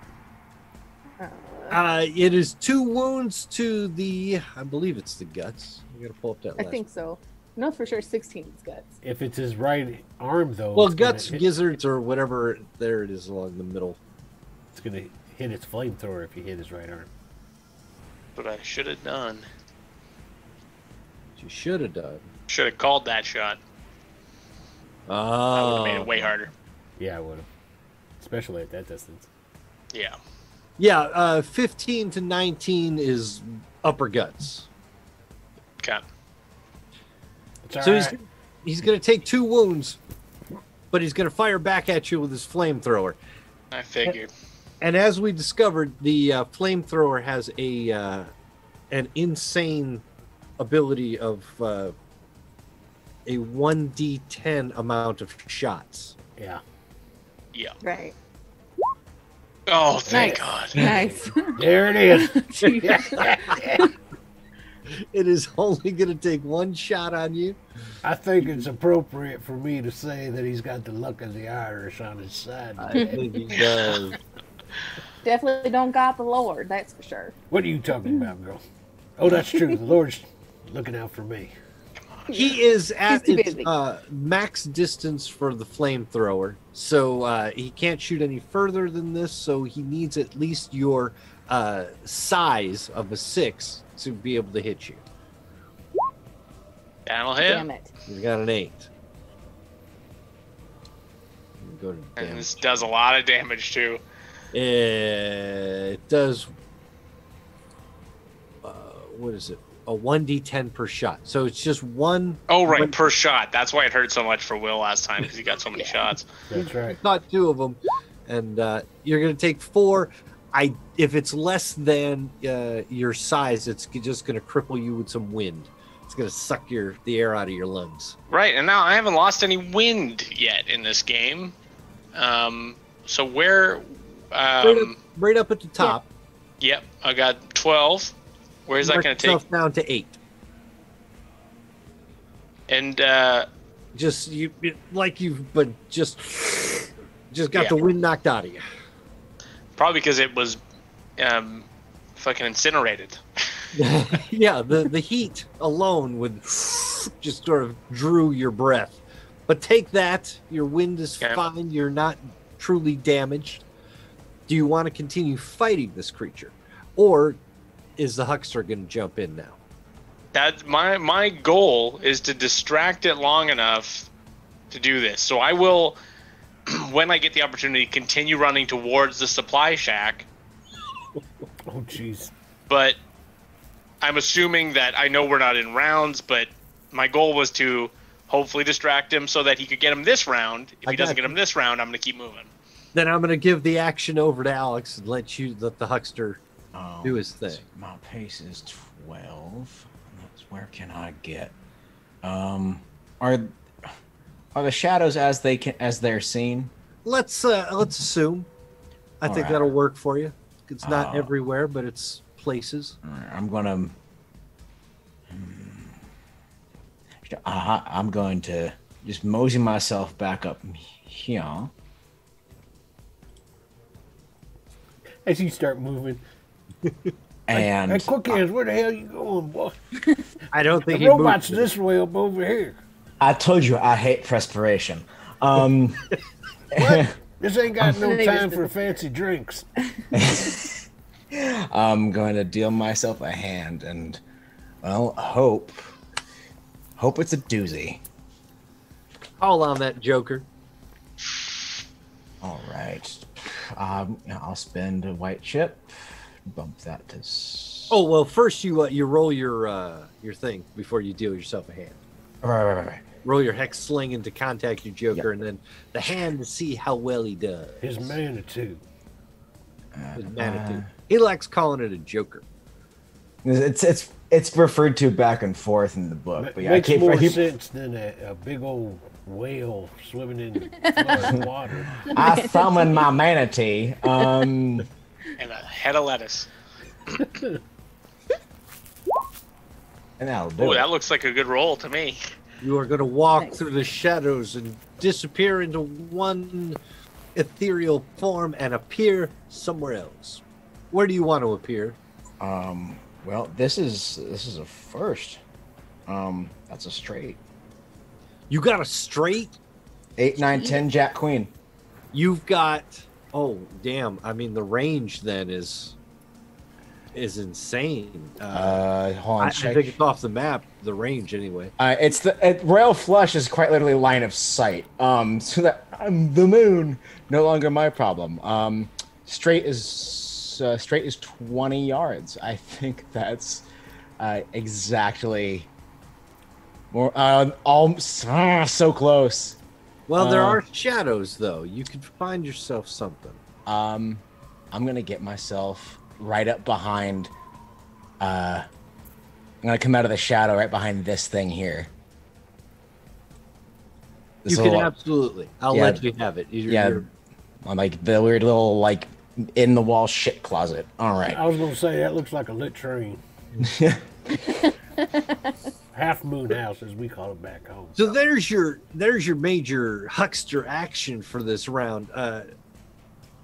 It is 2 wounds to the, I believe it's the guts. I got to pull up that I last think so. No, for sure 16 is guts. If it's his right arm, though. Well, it's gonna guts, hit- gizzards, or whatever. There it is along the middle. It's gonna hit its flamethrower if you hit his right arm. But I should have done. You should have done. Should have called that shot. That would Oh, have made it way harder. Yeah, I would have. Especially at that distance. Yeah. Yeah, 15 to 19 is upper guts. Okay. It's So alright. he's going to take 2 wounds, but he's going to fire back at you with his flamethrower. I figured. And as we discovered, the flamethrower has an insane ability of a 1d10 amount of shots. Yeah. Yeah. Right. Oh, thank Nice. God. Nice. There it is. It is only going to take 1 shot on you. I think it's appropriate for me to say that he's got the luck of the Irish on his side. I think he does. Definitely don't got the Lord, that's for sure. What are you talking about, girl? Oh, that's true. The Lord's looking out for me. He is at too its busy. max distance for the flamethrower, so he can't shoot any further than this. So he needs at least your size of a 6 to be able to hit you. That'll hit. Damn it. He's got an 8. Go to And damage. this does a lot of damage too. It does. What is it? A 1d10 per shot. So it's just one. Oh, right, one- per shot. That's why it hurt so much for Will last time because he got so many shots. That's right. Caught 2 of them, and you're going to take 4. If it's less than your size, it's just going to cripple you with some wind. It's going to suck the air out of your lungs. Right, and now I haven't lost any wind yet in this game. So where? Right up at the top. Yep, I got 12. Where's that Mark going to take? yourself down to 8. And Just but just got Yeah. the wind knocked out of you. probably because it was fucking incinerated. Yeah, the heat alone would just sort of drew your breath. But take that. Your wind is Okay. fine. You're not truly damaged. Do you want to continue fighting this creature, or is the huckster going to jump in now? That's my goal is to distract it long enough to do this. So I will, when I get the opportunity, continue running towards the supply shack. Oh, jeez. But I'm assuming that I know we're not in rounds, but my goal was to hopefully distract him so that he could get him this round. If I he doesn't got get him this round, I'm going to keep moving. Then I'm going to give the action over to Alex and let the huckster do his thing. My pace is 12. Where can I get? Are the shadows as they're seen? Let's assume. I think Alright. that'll work for you. It's not Oh. everywhere, but it's places. I'm gonna. I'm going to just mosey myself back up here. As you start moving. And Hey, quick hands, where the hell you going, boy? I don't think The he robot's moved. this way up over here. I told you I hate perspiration. What? This ain't got no They time just- for fancy drinks. I'm going to deal myself a hand and, well, hope it's a doozy. Call on that Joker. All right. I'll spend a white chip. Bump that to. Oh well, first you roll your thing before you deal yourself a hand. Right. Roll your hex sling to contact your Joker, and then the hand to see how well he does. His Manitou. His Manitou. He likes calling it a Joker. It's referred to back and forth in the book, but yeah, Makes more I keep sense than a big old whale swimming in flowing water. I summon my manatee. And a head of lettuce. And that'll do Oh, it. that looks like a good roll to me. You are going to walk Nice. through the shadows and disappear into one ethereal form and appear somewhere else. Where do you want to appear? Well, this is a first. That's a straight. You got a straight. 8, 9, 10, Jack Queen. You've got. Oh damn! I mean, the range then is insane. Hold on, I think it's off the map. The range, anyway. It's the Royal Flush is quite literally line of sight. So that the moon no longer my problem. Straight is 20 yards. I think that's exactly more. So close. Well, there are shadows, though. You could find yourself something. I'm gonna get myself right up behind. I'm gonna come out of the shadow right behind this thing here. You can absolutely. I'll let you have it. I'm like the weird little like in the wall shit closet. All right. I was gonna say that looks like a lit train. Half moon house, as we call it back home. So there's your major huckster action for this round.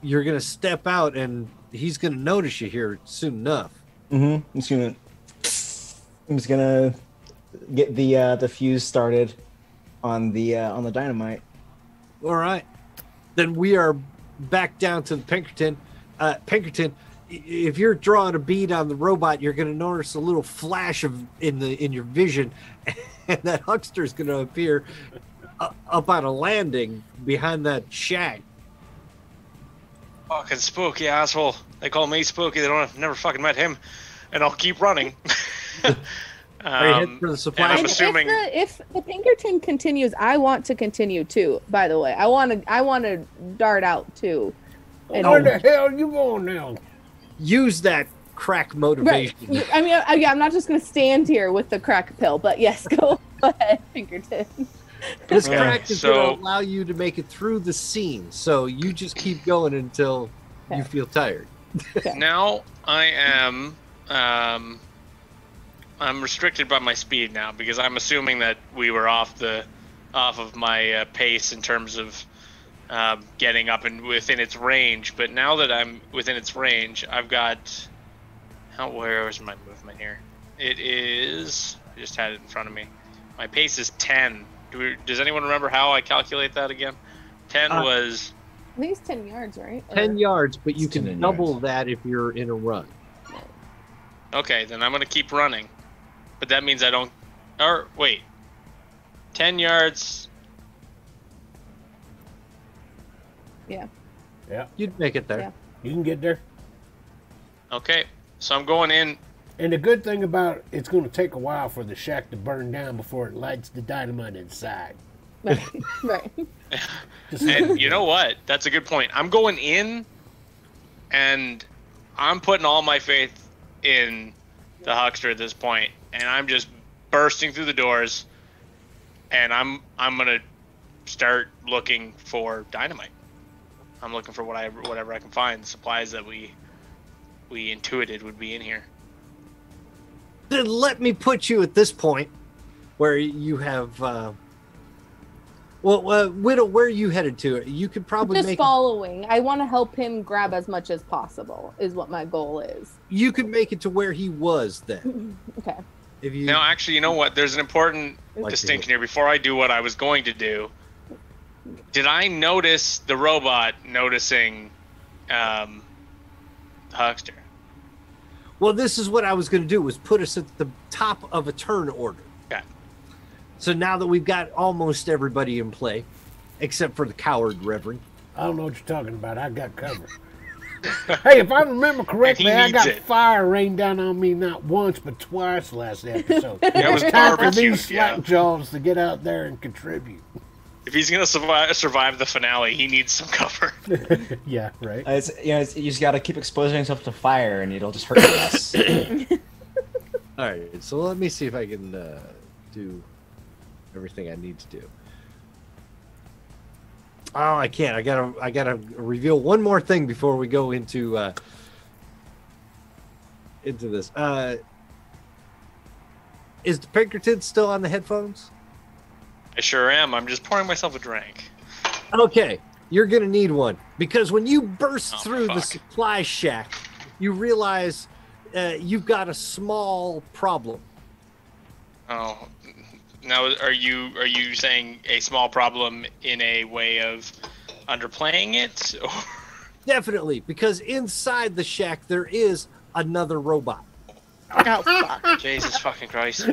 You're gonna step out, and he's gonna notice you here soon enough. I'm just gonna get the fuse started on the dynamite. All right, then we are back down to the Pinkerton. Pinkerton, if you're drawing a bead on the robot, you're going to notice a little flash in your vision, and that huckster is going to appear up on a landing behind that shack. Fucking spooky asshole. They call me spooky. I've never fucking met him, and I'll keep running. Are you heading for the supply? I'm assuming if the Pinkerton continues, I want to continue too. By the way, I want to dart out too. And Where the hell are you going now? Use that crack motivation. Right. I mean, I'm not just going to stand here with the crack pill, but yes, go ahead, Pinkerton. This crack is going to allow you to make it through the scene, so you just keep going until you feel tired. Now I am. I'm restricted by my speed now because I'm assuming that we were off of my pace in terms of getting up and within its range. But now that I'm within its range, I've got. Where is my movement here? It is. I just had it in front of me. My pace is 10. Does anyone remember how I calculate that again? 10 was. I think it's 10 yards, right? 10 yards, but you can double that if you're in a run. Okay, then I'm going to keep running. But that means I don't... Or, wait. 10 yards... Yeah. Yeah. You'd make it there. Yeah. You can get there. Okay, so I'm going in. And the good thing about it's going to take a while for the shack to burn down before it lights the dynamite inside. Right. And you know what? That's a good point. I'm going in, and I'm putting all my faith in the huckster at this point, and I'm just bursting through the doors, and I'm gonna start looking for dynamite. I'm looking for whatever I can find. Supplies that we intuited would be in here. Then let me put you at this point where you have Widow, where are you headed to? You could probably just following. I want to help him grab as much as possible is what my goal is. You could make it to where he was then. Okay. If you Now, actually, you know what? There's an important distinction here. Before I do what I was going to do, did I notice the robot noticing the huckster? Well, this is what I was going to do, was put us at the top of a turn order. Okay. So now that we've got almost everybody in play, except for the coward Reverend. I don't know what you're talking about. I got cover. Hey, if I remember correctly, I got fire rained down on me not once but twice last episode. It was time for barbecued, these slack jaws to get out there and contribute. If he's gonna survive the finale, he needs some cover. Yeah, right. You just got to keep exposing yourself to fire, and it'll just hurt less. All right, so let me see if I can do everything I need to do. Oh, I can't. I gotta reveal one more thing before we go into this. Is the Pinkerton still on the headphones? I sure am. I'm just pouring myself a drink. Okay, you're gonna need one because when you burst through the fuck. supply shack, you realize you've got a small problem. Oh, now are you saying a small problem in a way of underplaying it? Or... Definitely, because inside the shack there is another robot. Oh fuck! Jesus fucking Christ!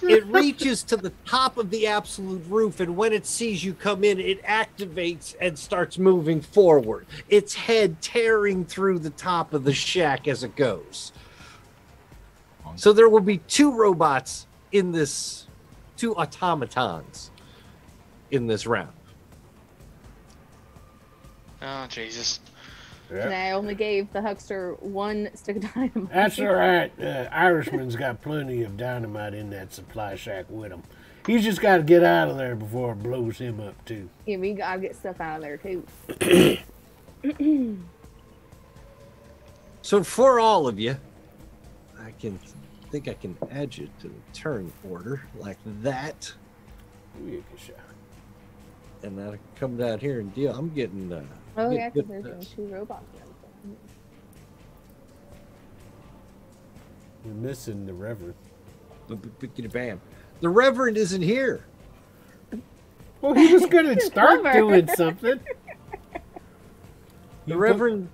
It reaches to the top of the absolute roof, and when it sees you come in, it activates and starts moving forward. Its head tearing through the top of the shack as it goes. So there will be 2 robots in this, 2 automatons in this round. Oh Jesus! And I only gave the huckster 1 stick of dynamite. That's all right. Irishman's got plenty of dynamite in that supply shack with him. He's just got to get out of there before it blows him up, too. Yeah, we gotta get stuff out of there too. So for all of you, I think I can add you to the turn order like that. And then I can come down here and deal. I'm getting Oh getting yeah, good because there's at this. 2 robots. We're missing the Reverend. Bam. The Reverend isn't here. Well, he was going to start Clever. doing something. The Reverend.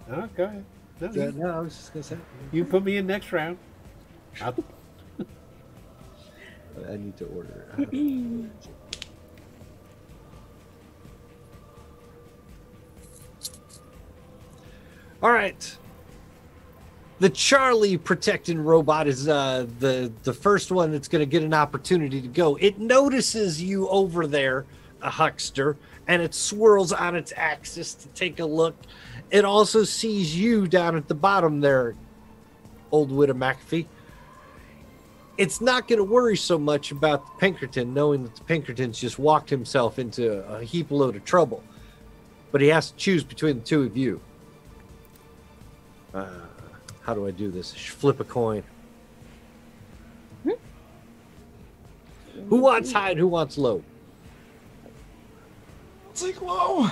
Oh, go ahead. No, No, I was just gonna say. you put me in next round. I need to order it. All right. The Charlie protecting robot is the first one that's going to get an opportunity to go. It notices you over there, a huckster, and it swirls on its axis to take a look. It also sees you down at the bottom there, old Widow McAfee. It's not going to worry so much about the Pinkerton, knowing that the Pinkerton's just walked himself into a heap load of trouble. But he has to choose between the 2 of you. How do I do this? Flip a coin. Who wants high and who wants low? Take low.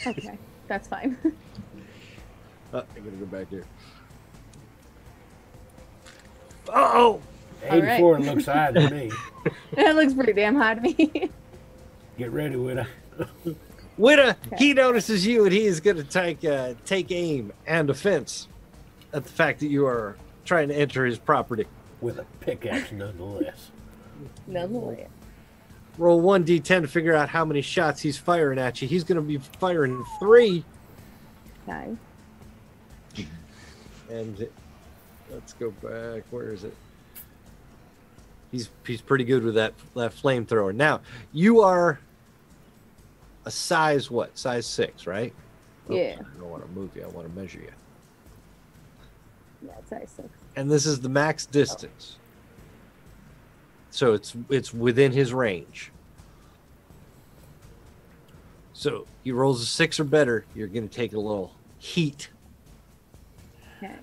Okay, that's fine. I gotta go back here. Uh-oh! 84 looks high to me. That looks pretty damn high to me. Get ready, Widow. Witta, he notices you and he is going to take aim and offense at the fact that you are trying to enter his property. With a pickaxe, nonetheless. Nonetheless. Roll 1d10 to figure out how many shots he's firing at you. He's going to be firing 3. Okay. And let's go back. Where is it? He's pretty good with that flamethrower. Now, you are a size what? Size 6, right? Yeah. I don't want to move you. I want to measure you. Yeah, it's size 6. And this is the max distance. So it's within his range. So he rolls a 6 or better, you're going to take a little heat. Okay.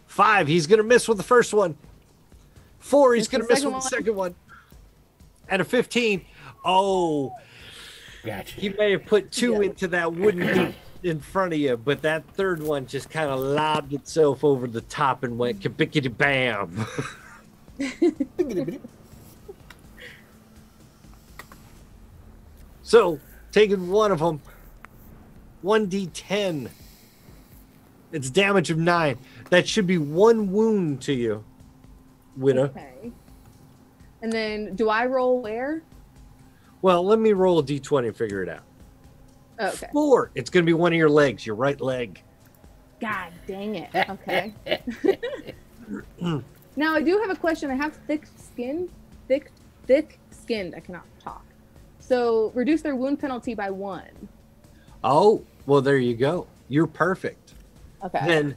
5, he's going to miss with the first one. 4, he's Miss going to the miss with the second one. And a 15. Oh, Gotcha. he may have put 2 into that wooden gate in front of you, but that third one just kind of lobbed itself over the top and went kabickety bam. So, taking one of them, 1d10. It's damage of 9. That should be 1 wound to you, Widow. Okay. And then, do I roll where? Well, let me roll a d20 and figure it out. Okay. 4. It's going to be one of your legs, your right leg. God dang it. Okay. Now, I do have a question. I have thick skinned. I cannot talk. So, reduce their wound penalty by 1. Oh, well, there you go. You're perfect. Okay. Then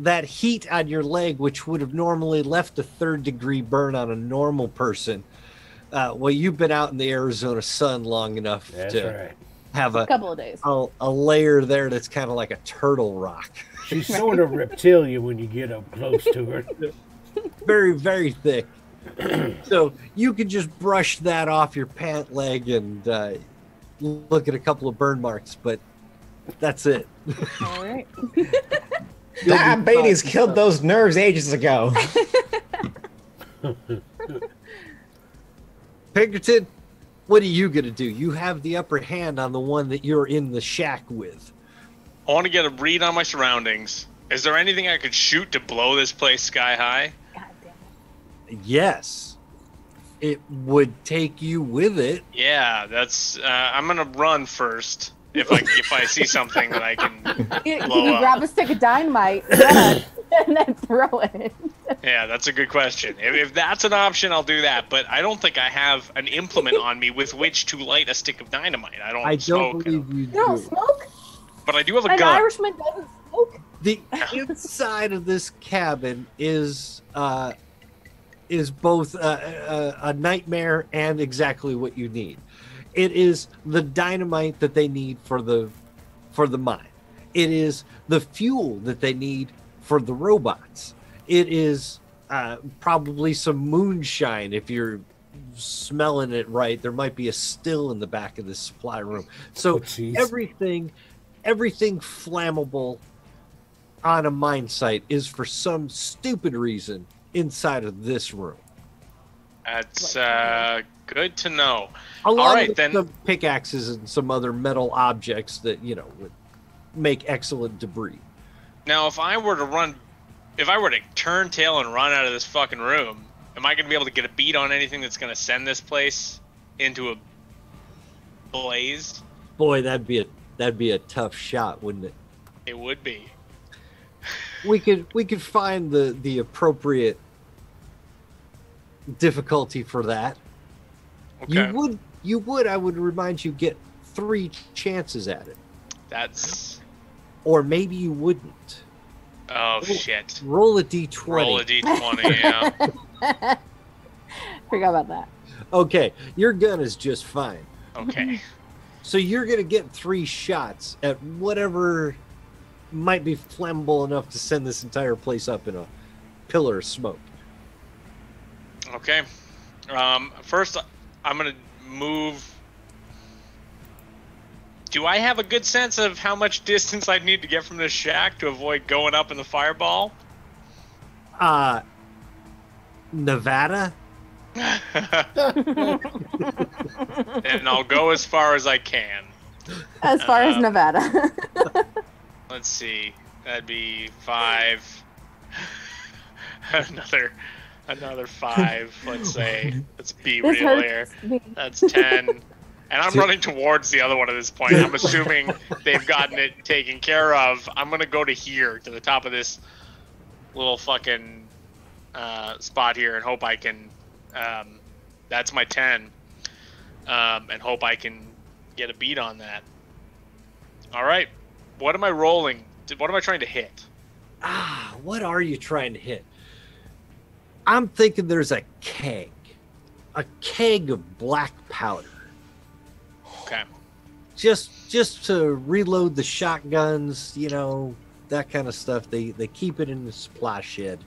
that heat on your leg, which would have normally left a 3rd-degree burn on a normal person, well, you've been out in the Arizona sun long enough That's to right. have a couple of days. a layer there that's kind of like a turtle rock. She's sort of reptilian when you get up close to her. Very, very thick. So you could just brush that off your pant leg and look at a couple of burn marks, but that's it. All right. Diabetes killed those nerves ages ago. Pinkerton, what are you gonna do? You have the upper hand on the one that you're in the shack with. I want to get a read on my surroundings. Is there anything I could shoot to blow this place sky high? God damn it. Yes, it would take you with it. Yeah, that's. I'm gonna run first if I see something that I can You blow can up. grab a stick of dynamite run, and then throw it. Yeah, that's a good question. If that's an option, I'll do that. But I don't think I have an implement on me with which to light a stick of dynamite. I don't smoke. Believe you You don't do. smoke? But I do have a An gun. Irishman doesn't smoke? The inside of this cabin is both a nightmare and exactly what you need. It is the dynamite that they need for the mine. It is the fuel that they need for the robots. It is probably some moonshine if you're smelling it right. There might be a still in the back of the supply room. So jeez. everything flammable on a mine site is for some stupid reason inside of this room. That's good to know. Along All right, with then. some pickaxes and some other metal objects that would make excellent debris. Now, if I were to turn tail and run out of this fucking room, am I going to be able to get a beat on anything that's going to send this place into a blaze? Boy, that'd be a tough shot, wouldn't it? It would be. We could find the appropriate difficulty for that. Okay. You would, I would remind you, get 3 chances at it. That's. Or maybe you wouldn't. Oh, shit. Roll a d20. Roll a d20, yeah. Forgot about that. Okay, your gun is just fine. Okay. So you're going to get 3 shots at whatever might be flammable enough to send this entire place up in a pillar of smoke. Okay. First, I'm going to move. Do I have a good sense of how much distance I'd need to get from this shack to avoid going up in the fireball? Nevada? And I'll go as far as I can. As far as Nevada. Let's see. That'd be 5. Another 5. Let's say. Let's be This real here. hurts me. That's 10. And I'm running towards the other one at this point. I'm assuming they've gotten it taken care of. I'm gonna go to here, to the top of this little fucking spot here, and hope I can. That's my 10. And hope I can get a beat on that. All right. What am I rolling? What am I trying to hit? What are you trying to hit? I'm thinking there's a keg of black powder. Okay. Just to reload the shotguns, that kind of stuff. They keep it in the supply shed.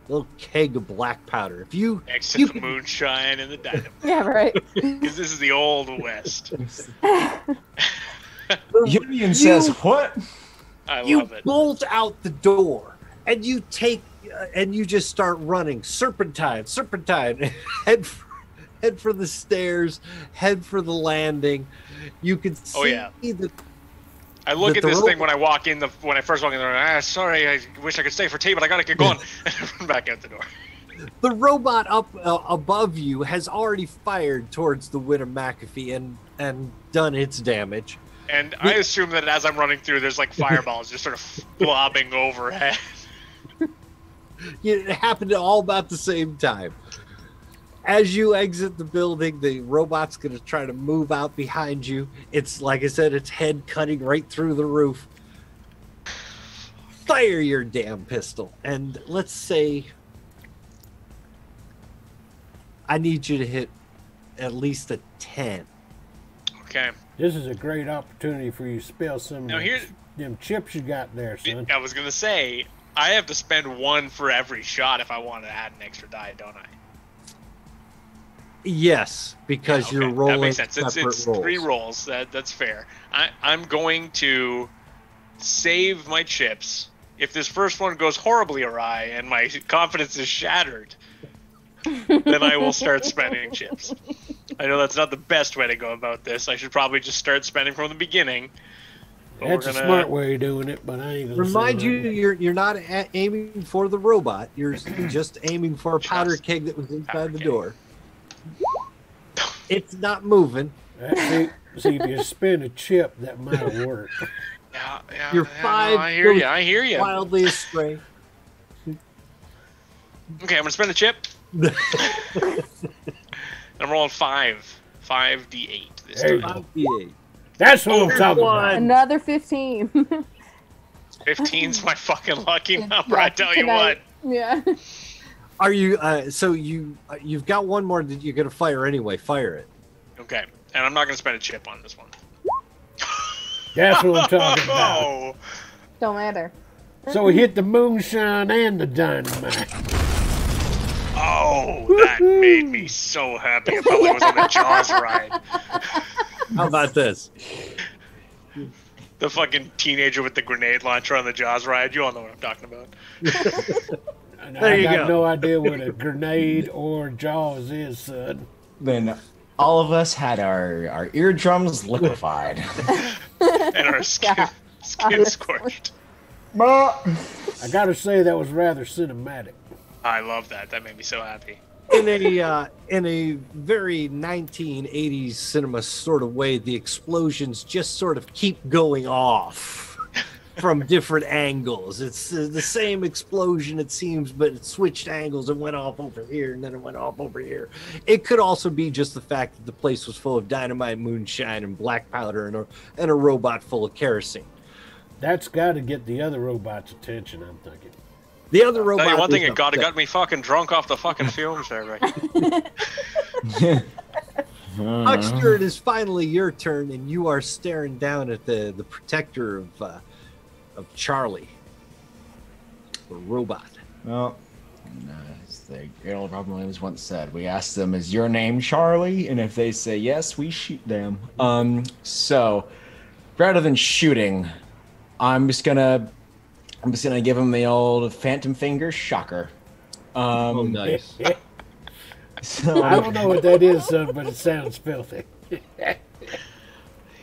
Little keg of black powder. If you Next to the moonshine and the dynamite. Yeah, right. Because this is the old west. Union says what? I you love it. bolt out the door and you just start running serpentine head for the stairs, head for the landing. You can see Oh, yeah. the I look the at this rope- thing when I I first walk in there. Sorry, I wish I could stay for tea, but I gotta get going. And I run back out the door. the robot up above you has already fired towards the Winner McAfee and done its damage. And I assume that as I'm running through, there's like fireballs just sort of blobbing overhead. It happened all about the same time. As you exit the building, the robot's going to try to move out behind you. It's, like I said, its head cutting right through the roof. Fire your damn pistol. And let's say I need you to hit at least a 10. Okay. This is a great opportunity for you to spill some Now of here- them chips you got there, son. I was gonna say I have to spend 1 for every shot if I want to add an extra die, don't I? Yes, because Okay, you're rolling that makes sense. separate It's rolls. 3 rolls. That's fair. I'm going to save my chips if this first one goes horribly awry and my confidence is shattered, then I will start spending chips. I know that's not the best way to go about this. I should probably just start spending from the beginning. That's a smart way of doing it, but I ain't gonna Remind say you, that. you're not aiming for the robot. You're just aiming for a powder keg that was inside the door. It's not moving. See, if you spin a chip, that might work. Yeah, You're five. No, I hear you. Wildly astray. Okay, I'm gonna spend the chip. I'm rolling 5d8 this There you time. go. 5d8. That's what I'm talking about. Another 15. 15's my fucking lucky number. Yeah, I tell you what. Yeah. Are you? So you've got one more that you're gonna fire anyway. Fire it. Okay, and I'm not gonna spend a chip on this one. That's what I'm talking about. Oh, Don't matter. So we hit the moonshine and the dynamite. oh, that made me so happy. I felt like I was on the Jaws ride. How about this? The fucking teenager with the grenade launcher on the Jaws ride. You all know what I'm talking about. And There I you got go. no idea what a grenade or Jaws is, son. Then all of us had our eardrums liquefied. And our skin scorched. I gotta say that was rather cinematic. I love that. That made me so happy. In a very 1980s cinema sort of way, the explosions just sort of keep going off from different angles. It's the same explosion, it seems, but it switched angles and went off over here, and then it went off over here. It could also be just the fact that the place was full of dynamite, moonshine, and black powder, and a robot full of kerosene. That's gotta get the other robot's attention, I'm thinking. The other robot. Tell you one thing, is it got upset. me fucking drunk off the fucking fumes there, right? Huckster, it is finally your turn, and you are staring down at the protector of Charlie, the robot. Well, as the great old Robin Williams once said, we ask them, "Is your name Charlie?" And if they say yes, we shoot them. So rather than shooting, I'm just gonna give him the old Phantom Finger shocker. Oh, nice. So I don't know what that is, son, but it sounds filthy.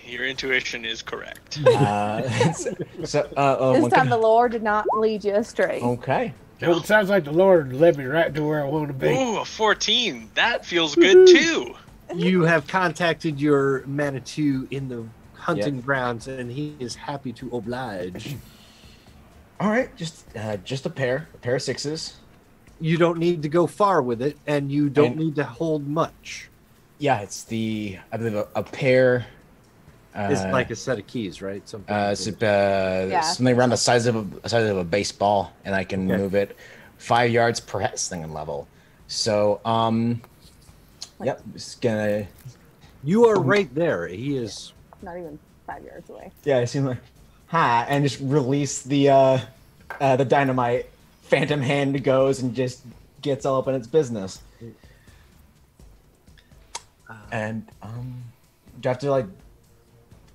Your intuition is correct. This time the Lord did not lead you astray. Okay. Well, it sounds like the Lord led me right to where I want to be. Ooh, a 14. That feels good too. You have contacted your Manitou in the hunting Yep. grounds, and he is happy to oblige. All right, just a pair of sixes. You don't need to go far with it, and you don't And- need to hold much. Yeah, it's I believe a pair. It's like a set of keys, right? Something. Something around the size of a baseball, and I can move it 5 yards per slinging level. So, yep, just gonna. You are right there. He is. Not even 5 yards away. Yeah, I seem like, and just release the dynamite. Phantom hand goes and just gets all up in its business. And do I have to like?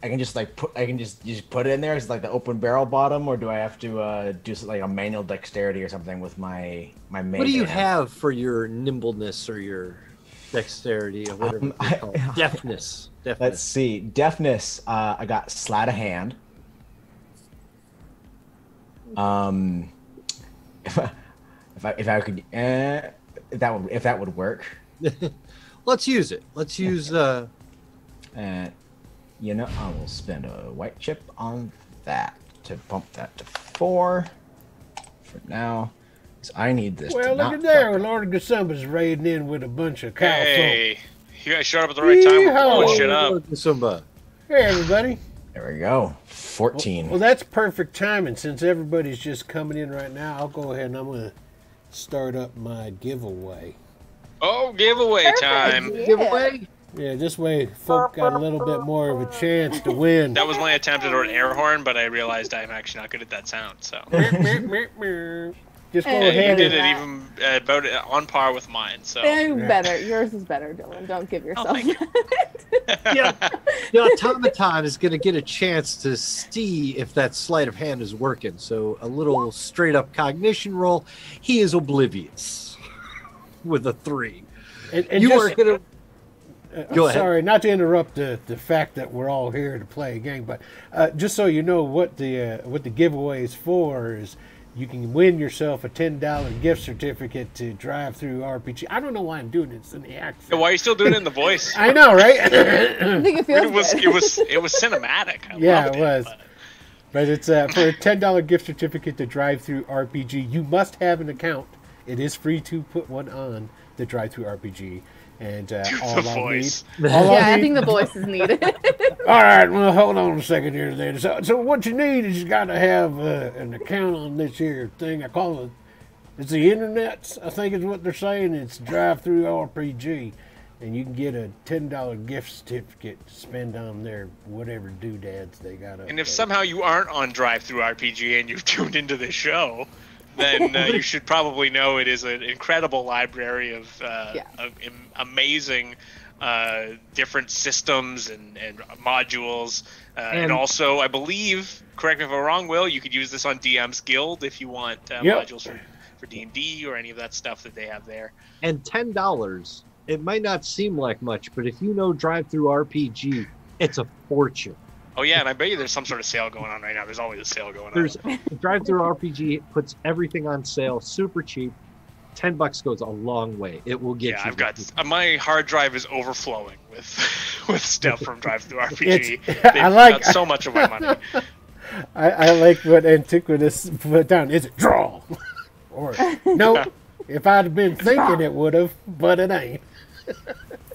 I can just put it in there as like the open barrel bottom, or do I have to do like a manual dexterity or something with my main? What do you hand? have for your nimbleness or your dexterity or whatever it's called? Deftness. Let's see. Deafness. I got sleight of hand. If I could, if that would work. Let's use it. Let's use. You know, I will spend a white chip on that to bump that to 4 for now. So I need this. Well, to look not at there. fuck- Lord Gasumba's raiding in with a bunch of cow Hey, you guys showed up at the right time. We're Yeehaw. blowing shit up. Simba. Hey, everybody. There we go. 14. Well, that's perfect timing. Since everybody's just coming in right now, I'll go ahead and I'm going to start up my giveaway. Oh, giveaway time. Yeah. Giveaway. Yeah, this way folk got a little bit more of a chance to win. That was my attempt at an air horn, but I realized I'm actually not good at that sound. So Just go And You ahead did and it even about on par with mine. So Better. Yours is better, Dylan. Don't give yourself thank you. that. The automaton is going to get a chance to see if that sleight of hand is working. So a little straight up cognition roll. He is oblivious with a 3. and You just, are going to. Go ahead. Sorry, not to interrupt the fact that we're all here to play a game, but just so you know what the giveaway is for is you can win yourself a $10 gift certificate to Drive Through RPG. I don't know why I'm doing this in the accent. why are you still doing it in the voice? I know, right? I think it feels It good. was cinematic. I Yeah, loved it was. but- But it's for a $10 gift certificate to Drive Through RPG. You must have an account. It is free to put one on the Drive Through RPG. And all the I voice. need. All Yeah, I need. think the voice is needed. All right, well, hold on a second here. Then. So what you need is you got to have an account on this here thing. I call it. It's the internet. I think is what they're saying. It's Drive Through RPG, and you can get a $10 gift certificate to spend on their whatever doodads they got up And if there. somehow you aren't on Drive Through RPG and you've tuned into this show, then you should probably know it is an incredible library of amazing different systems and modules. And also, I believe, correct me if I'm wrong, Will, you could use this on DM's Guild if you want modules for D&D or any of that stuff that they have there. And $10, it might not seem like much, but if you know Drive Through RPG, it's a fortune. Oh, yeah, and I bet you there's some sort of sale going on right now. There's always a sale going There's on. Drive Through RPG puts everything on sale, super cheap. $10 goes a long way. It will get you. Yeah, I've got my hard drive is overflowing with stuff from Drive Through RPG. They've got so much of my money. I like what Antiquitous put down. Is it draw? Or no? If I'd have been thinking, it would have, but it ain't.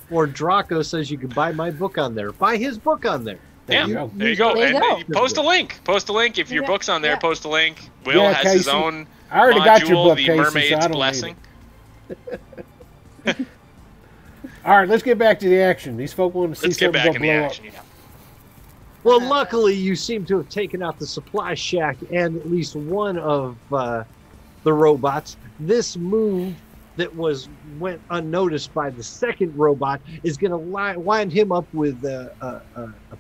Or Draco says you can buy my book on there. Buy his book on there. There you go. There you And go. you post a link. Post a link. If your Yeah, book's on there, yeah. post a link. Will Yeah, has his Casey, own I already module, got your book, The Casey, so Mermaid's I don't need Blessing. All right, let's get back to the action. These folk want to see Let's get something back go in the blow up. action. Yeah. Well, luckily, you seem to have taken out the supply shack and at least one of the robots. This move that went unnoticed by the second robot is going to wind him up with a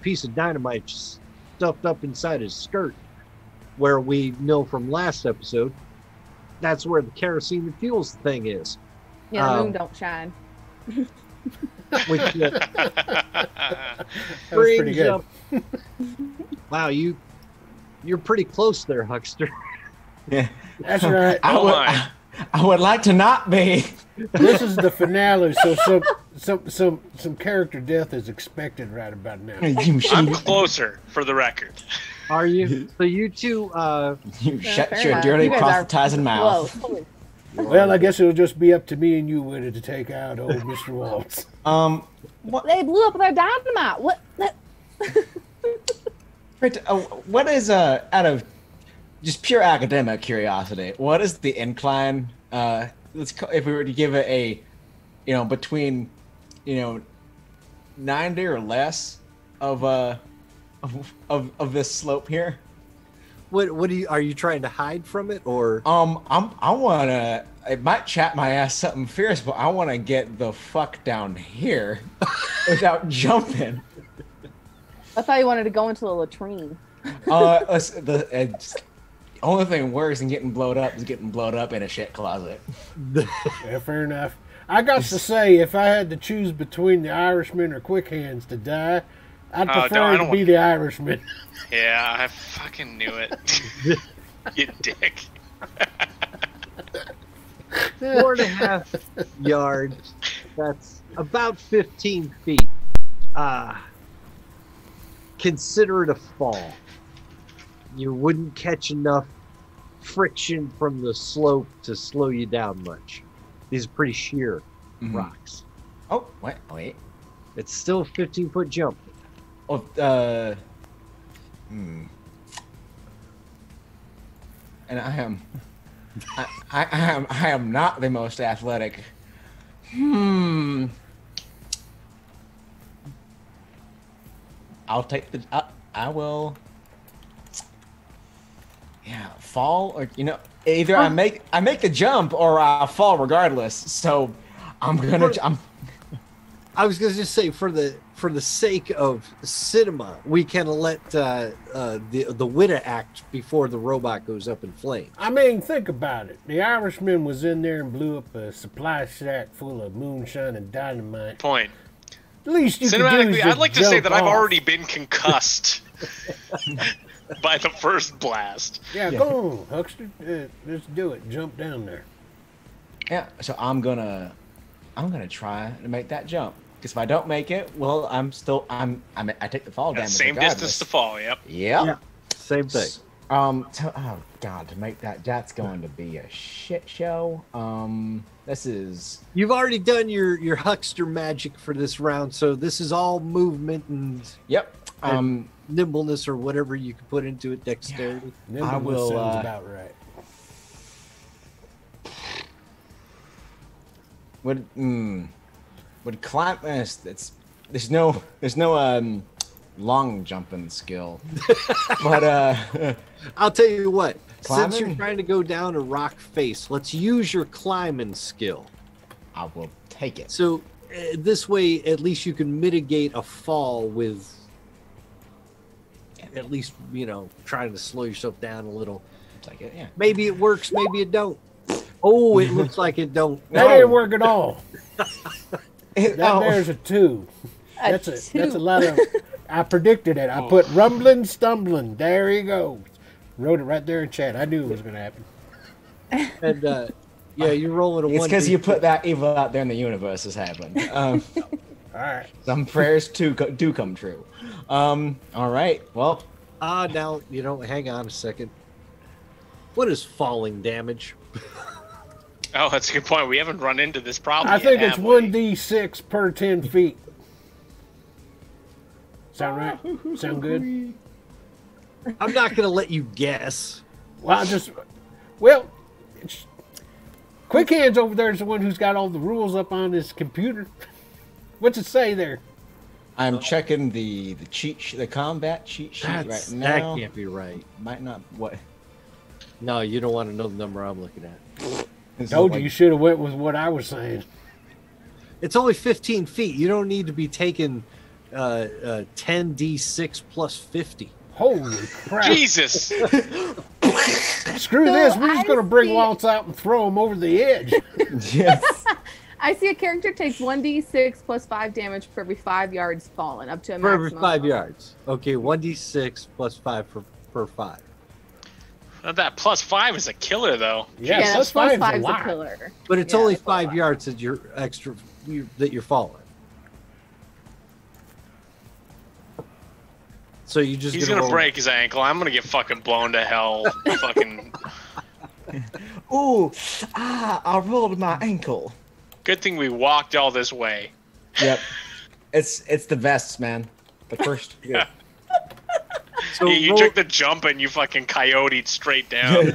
piece of dynamite stuffed up inside his skirt, where we know from last episode that's where the kerosene that fuels the thing is. Yeah, the moon don't shine. Which That was pretty brings good. up. Wow, you're pretty close there, Huckster. Yeah. That's all right. Oh my. I would like to not be. This is the finale, so some character death is expected right about now. You I'm closer, for the record. Are you? So you two, You shut fair your enough. dirty You guys are proselytizing mouth. Close. Holy- Well, I guess it'll just be up to me and you, Winnie, to take out old Mr. Waltz. They blew up their dynamite. What? What is out of just pure academic curiosity? What is the incline? If we were to give it a, between, 90 or less of this slope here. what are you trying to hide from it, or? I wanna. It might chat my ass something fierce, but I wanna get the fuck down here without jumping. I thought you wanted to go into the latrine. The only thing worse than getting blowed up is getting blowed up in a shit closet. Yeah, fair enough. I got to say, if I had to choose between the Irishman or Quick Hands to die, I'd I prefer don't to be the Irishman. Yeah, I fucking knew it. You dick. 4.5 yards. That's about 15 feet. Consider it a fall. You wouldn't catch enough friction from the slope to slow you down much. These are pretty sheer rocks. Oh, wait. It's still a 15-foot jump. Oh, And I am not the most athletic. I'll take the. I will. Yeah, fall or either I make the jump or I fall regardless. So I'm gonna. I was gonna just say for the sake of cinema, we can let the Witta act before the robot goes up in flames. I mean, think about it. The Irishman was in there and blew up a supply shack full of moonshine and dynamite. Point. At least you can do Cinematically, is I'd like to say jump that I've off. already been concussed by the first blast. Yeah, go on, Huckster. Let's do it. Jump down there. Yeah. So I'm gonna try to make that jump. Because if I don't make it, well, I take the fall damage. Same regardless. distance to fall. Yep. Yeah. Same thing. Oh God, to make that's going to be a shit show. This is. You've already done your huckster magic for this round, so this is all movement and Yep. nimbleness or whatever you can put into it, dexterity. Nimbleness will, sounds about right. Would climb there's no long jumping skill. But I'll tell you what, since you're Climbing? trying to go down a rock face, let's use your climbing skill. I will take it. So this way, at least you can mitigate a fall with at least, trying to slow yourself down a little. Take it, yeah. Maybe it works, maybe it don't. Oh, it looks like it don't. That didn't work at all. Oh, There's a 2. A That's two. a lot of. I predicted it. I put rumbling, stumbling. There he goes. Wrote it right there in chat. I knew it was going to happen. And yeah, you're rolling a it's one. because you put that evil out there in the universe has happened. All right. Some prayers do come true. All right. Well, Now hang on a second. What is falling damage? Oh, that's a good point. We haven't run into this problem. I think yet, it's have we? 1d6 per 10 feet. Sound right? Sound good? I'm not gonna let you guess. Well, Quick Hands over there is the one who's got all the rules up on his computer. What's it say there? I'm checking the combat cheat sheet right now. That can't be right. Might not. What? No, you don't want to know the number I'm looking at. Told you should have went with what I was saying. It's only 15 feet. You don't need to be taking 10d6 plus 50. Holy crap. Jesus. Screw this. We're I just going to bring see- Waltz out and throw him over the edge. Yes. I see a character takes 1d6 plus 5 damage for every 5 yards fallen, up to a For every maximum 5 of- yards. Okay, 1d6 plus 5 per 5. That +5 is a killer, though. Yeah, Yeah, plus plus 5's a 5's a lot. killer. But it's Yeah, only that's a 5 lot. yards that you're that you're falling. So you just He's gonna break his ankle. I'm gonna get fucking blown to hell. Fucking. Ooh, I rolled my ankle. Good thing we walked all this way. Yep. It's the vests, man. The first. Yeah. So you roll- took the jump and you fucking coyoted straight down.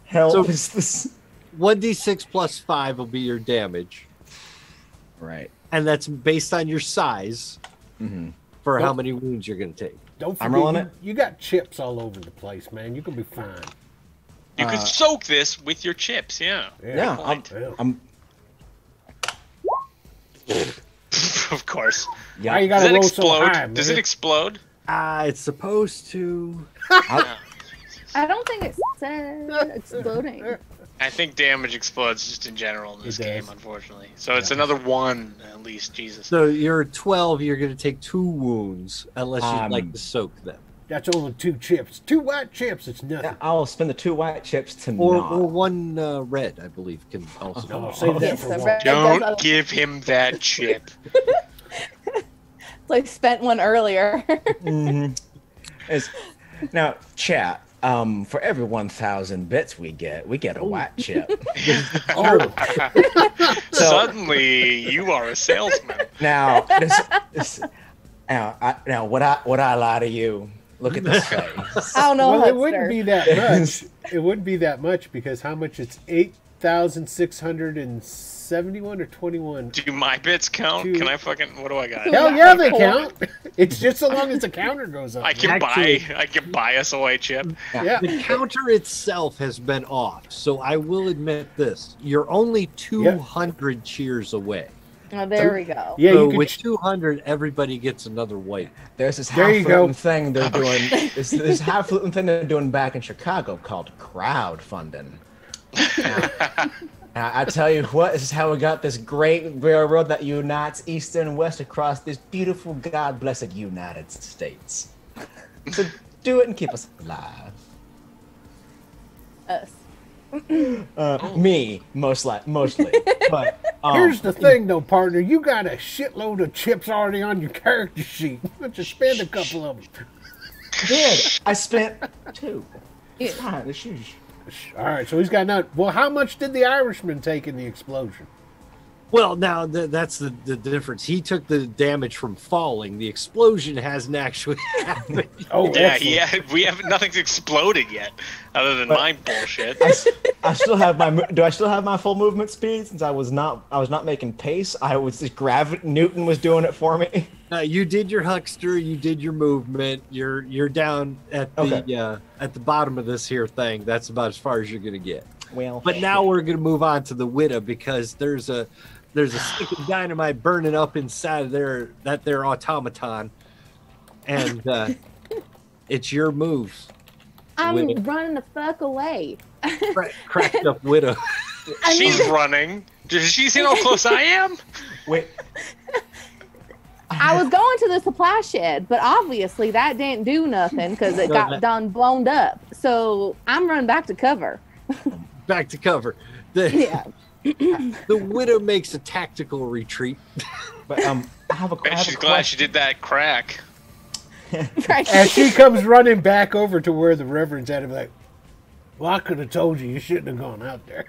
Hell So- is this. 1d6 plus 5 will be your damage, Right. and that's based on your size Mm-hmm. for how Nope. many wounds you're going to take. Don't I'm forget, rolling you, it. you got chips all over the place, man. You can be fine. You could soak this with your chips, yeah. Yeah. Yeah. I'm. Of course. Why you Yeah. Does gotta it roll explode? so high, Does man? it explode? It's supposed to. I don't think it said exploding. I think damage explodes just in general in this It game, does. unfortunately. So it's another 1 at least. Jesus. So you're 12, you're going to take 2 wounds unless you'd like to soak them. That's only 2 chips. 2 white chips. It's nothing. I'll spend the 2 white chips to Or not. 1 red, I believe, can also. No, save that Yes, for the Walt. red does Don't give him that chip. It's like spent one earlier. Is- now, chat. For every 1,000 bits we get a white chip. Oh, Suddenly, you are a salesman. Now, now, would I lie to you? Look at this face. I don't know. well, it Huckster. wouldn't be that much. It wouldn't be that much because how much it's 8 2,671 or 21. Do my bits count? Two. Can I fucking? What do I got? Hell yeah, they count. It's just so long as the counter goes up. I can Actually- buy us a white chip. Yeah. The counter itself has been off, so I will admit this: you're only 200 cheers away. Oh, there we go. Yeah, so you could. with 200, everybody gets another white. There's this There you go. highfalutin thing they're doing. This highfalutin thing they're doing back in Chicago called crowdfunding. Now, I tell you what, this is how we got this great railroad that unites East and West across this beautiful, God-blessed United States. So do it and keep us alive. Us. Me, mostly. But Here's the thing, though, partner. You got a shitload of chips already on your character sheet. Why don't you spend a couple of them? did I spent 2? Yeah. It's fine. It's huge. All right, so he's got none. Well, how much did the Irishman take in the explosion? Well, now that's the difference. He took the damage from falling. The explosion hasn't actually happened. Oh, Yeah, excellent. we have nothing's exploded yet, other than my bullshit. I still have my. Do I still have my full movement speed? Since I was not making pace. I was just gravity. Newton was doing it for me. You did your huckster. You did your movement. You're down at the at the bottom of this here thing. That's about as far as you're gonna get. Well, But now we're gonna move on to the widow because there's a stick of dynamite burning up inside of their automaton, and it's your moves. I'm Widow. running the fuck away. Cracked up widow. She's running. Does she see how close I am? wait. I was going to the supply shed, but obviously that didn't do nothing because it No, got that- done blown up. So I'm running back to cover. Back to cover. Yeah. The widow makes a tactical retreat. But I have a. I Bet have she's a glad she question. did that crack. Right. As she comes running back over to where the Reverend's at, I'm like, well, I could have told you shouldn't have gone out there.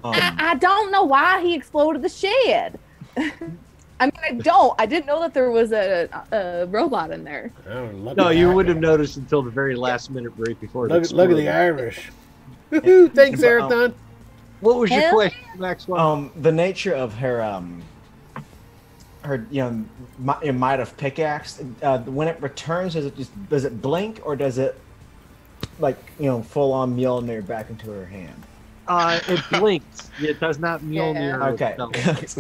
I don't know why he exploded the shed. I mean, I didn't know that there was a robot in there. Oh, look No, at you that. wouldn't have noticed until the very last minute right before. it Look at the exploded. Irish. Woohoo, thanks, Arathon. What was your Hell question, Maxwell? The nature of her might of pickaxe. When it returns, does it blink or does it full on Mjolnir back into her hand? It blinks. It does not Mjolnir. Okay. No.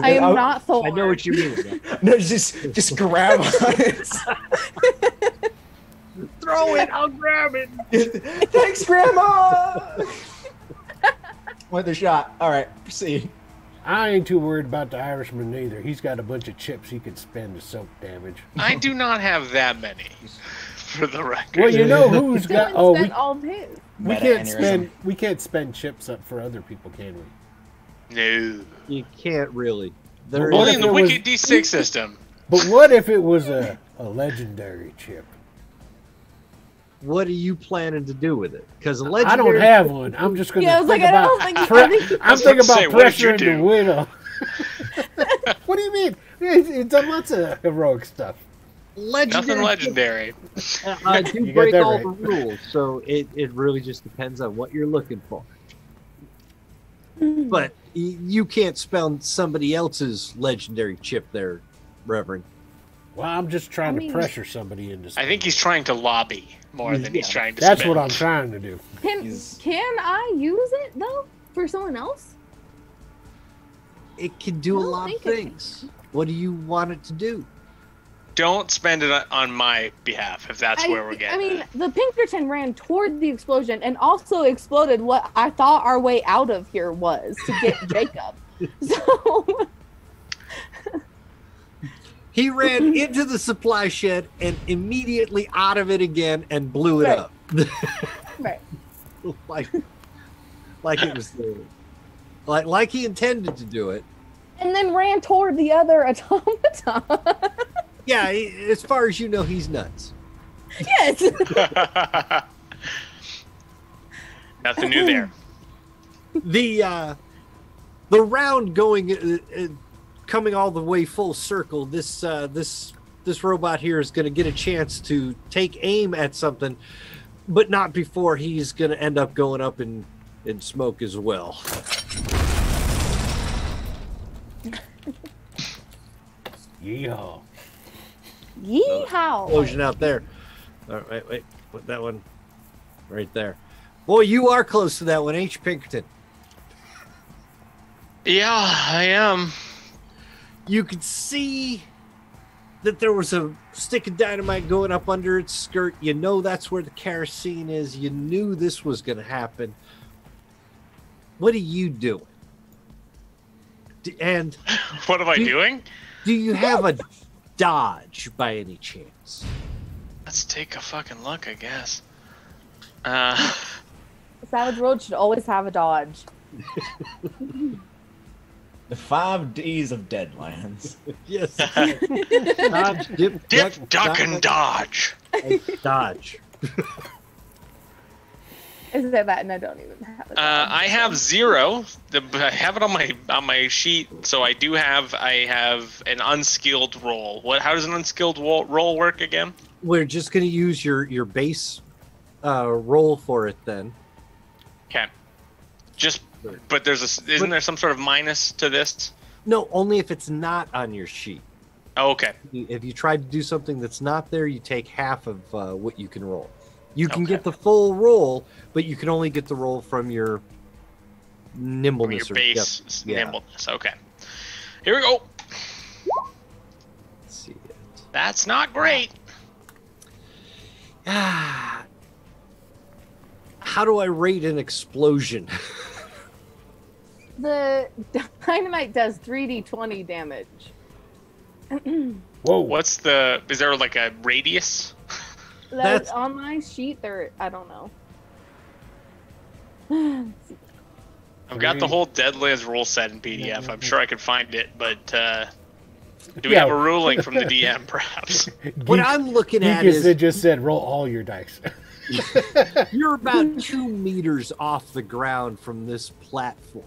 I am not Thor. I know what you mean. with that. No, just grab on it. Throw it. I'll grab it. Thanks, Grandma. With the shot. All right, proceed. I ain't too worried about the Irishman either. He's got a bunch of chips he could spend to soak damage. I do not have that many, for the record. Well, you know who's got? Dylan Oh, spent all of his. we can't spend chips up for other people, can we? No. You can't really. There What Only if in the it was- Wicked D6 system. But what if it was a legendary chip? What are you planning to do with it? Because I don't have one. I'm just gonna Yeah, I was think like, I about. don't think you- pre- I think- I'm was thinking about to about say, what did you pressuring the do? widow. What do you mean? It's done lots of heroic stuff. legendary. Nothing legendary. I do You got break that all right. the rules, so it really just depends on what you're looking for. But you can't spell somebody else's legendary chip there, Reverend. Well, I'm just trying I mean- to pressure somebody into. I think he's trying to lobby more than he's trying to That's spend. what I'm trying to do. Can I use it though for someone else? It can do a I don't lot of think it can. things. What do you want it to do? Don't spend it on my behalf, if that's where we're getting. I mean, the Pinkerton ran toward the explosion and also exploded what I thought our way out of here was to get Jacob. So He ran into the supply shed and immediately out of it again and blew it Right. up. right. like it was there. Like he intended to do it. And then ran toward the other automaton. Yeah, as far as you know, he's nuts. Yes. Nothing new there. The round going coming all the way full circle. This robot here is going to get a chance to take aim at something, but not before he's going to end up going up and in smoke as well. Yeehaw. Yeehaw! Explosion out there. All right, wait. Put that one right there. Boy, you are close to that one, ain't you, Pinkerton? Yeah, I am. You could see that there was a stick of dynamite going up under its skirt. You know that's where the kerosene is. You knew this was going to happen. What are you doing? And What am I doing? do you have a dodge by any chance? Let's take a fucking look, I guess. Savage Road should always have a dodge. The 5 Ds of Deadlands. Yes. Dodge, dip, Dip, duck, and dodge. dodge. Is there that? And I don't even have it. I have 0. I have it on my sheet, so I have an unskilled roll. How does an unskilled roll work again? We're just going to use your base roll for it then. Okay. But isn't there some sort of minus to this? No, only if it's not on your sheet. Oh, okay. If you try to do something that's not there, you take half of what you can roll. You can Okay. get the full roll, but you can only get the roll from your nimbleness. Your base yeah. nimbleness. Okay. Here we go. Let's see it. That's not great. Ah. How do I rate an explosion? The dynamite does 3d20 damage. Whoa. Is there like a radius? That's on my sheet. There, I don't know. I've got the whole Deadlands rule set in PDF. I'm sure I could find it, but do we have a ruling from the DM, perhaps? What I'm looking at is just said roll all your dice. you're about 2 meters off the ground from this platform.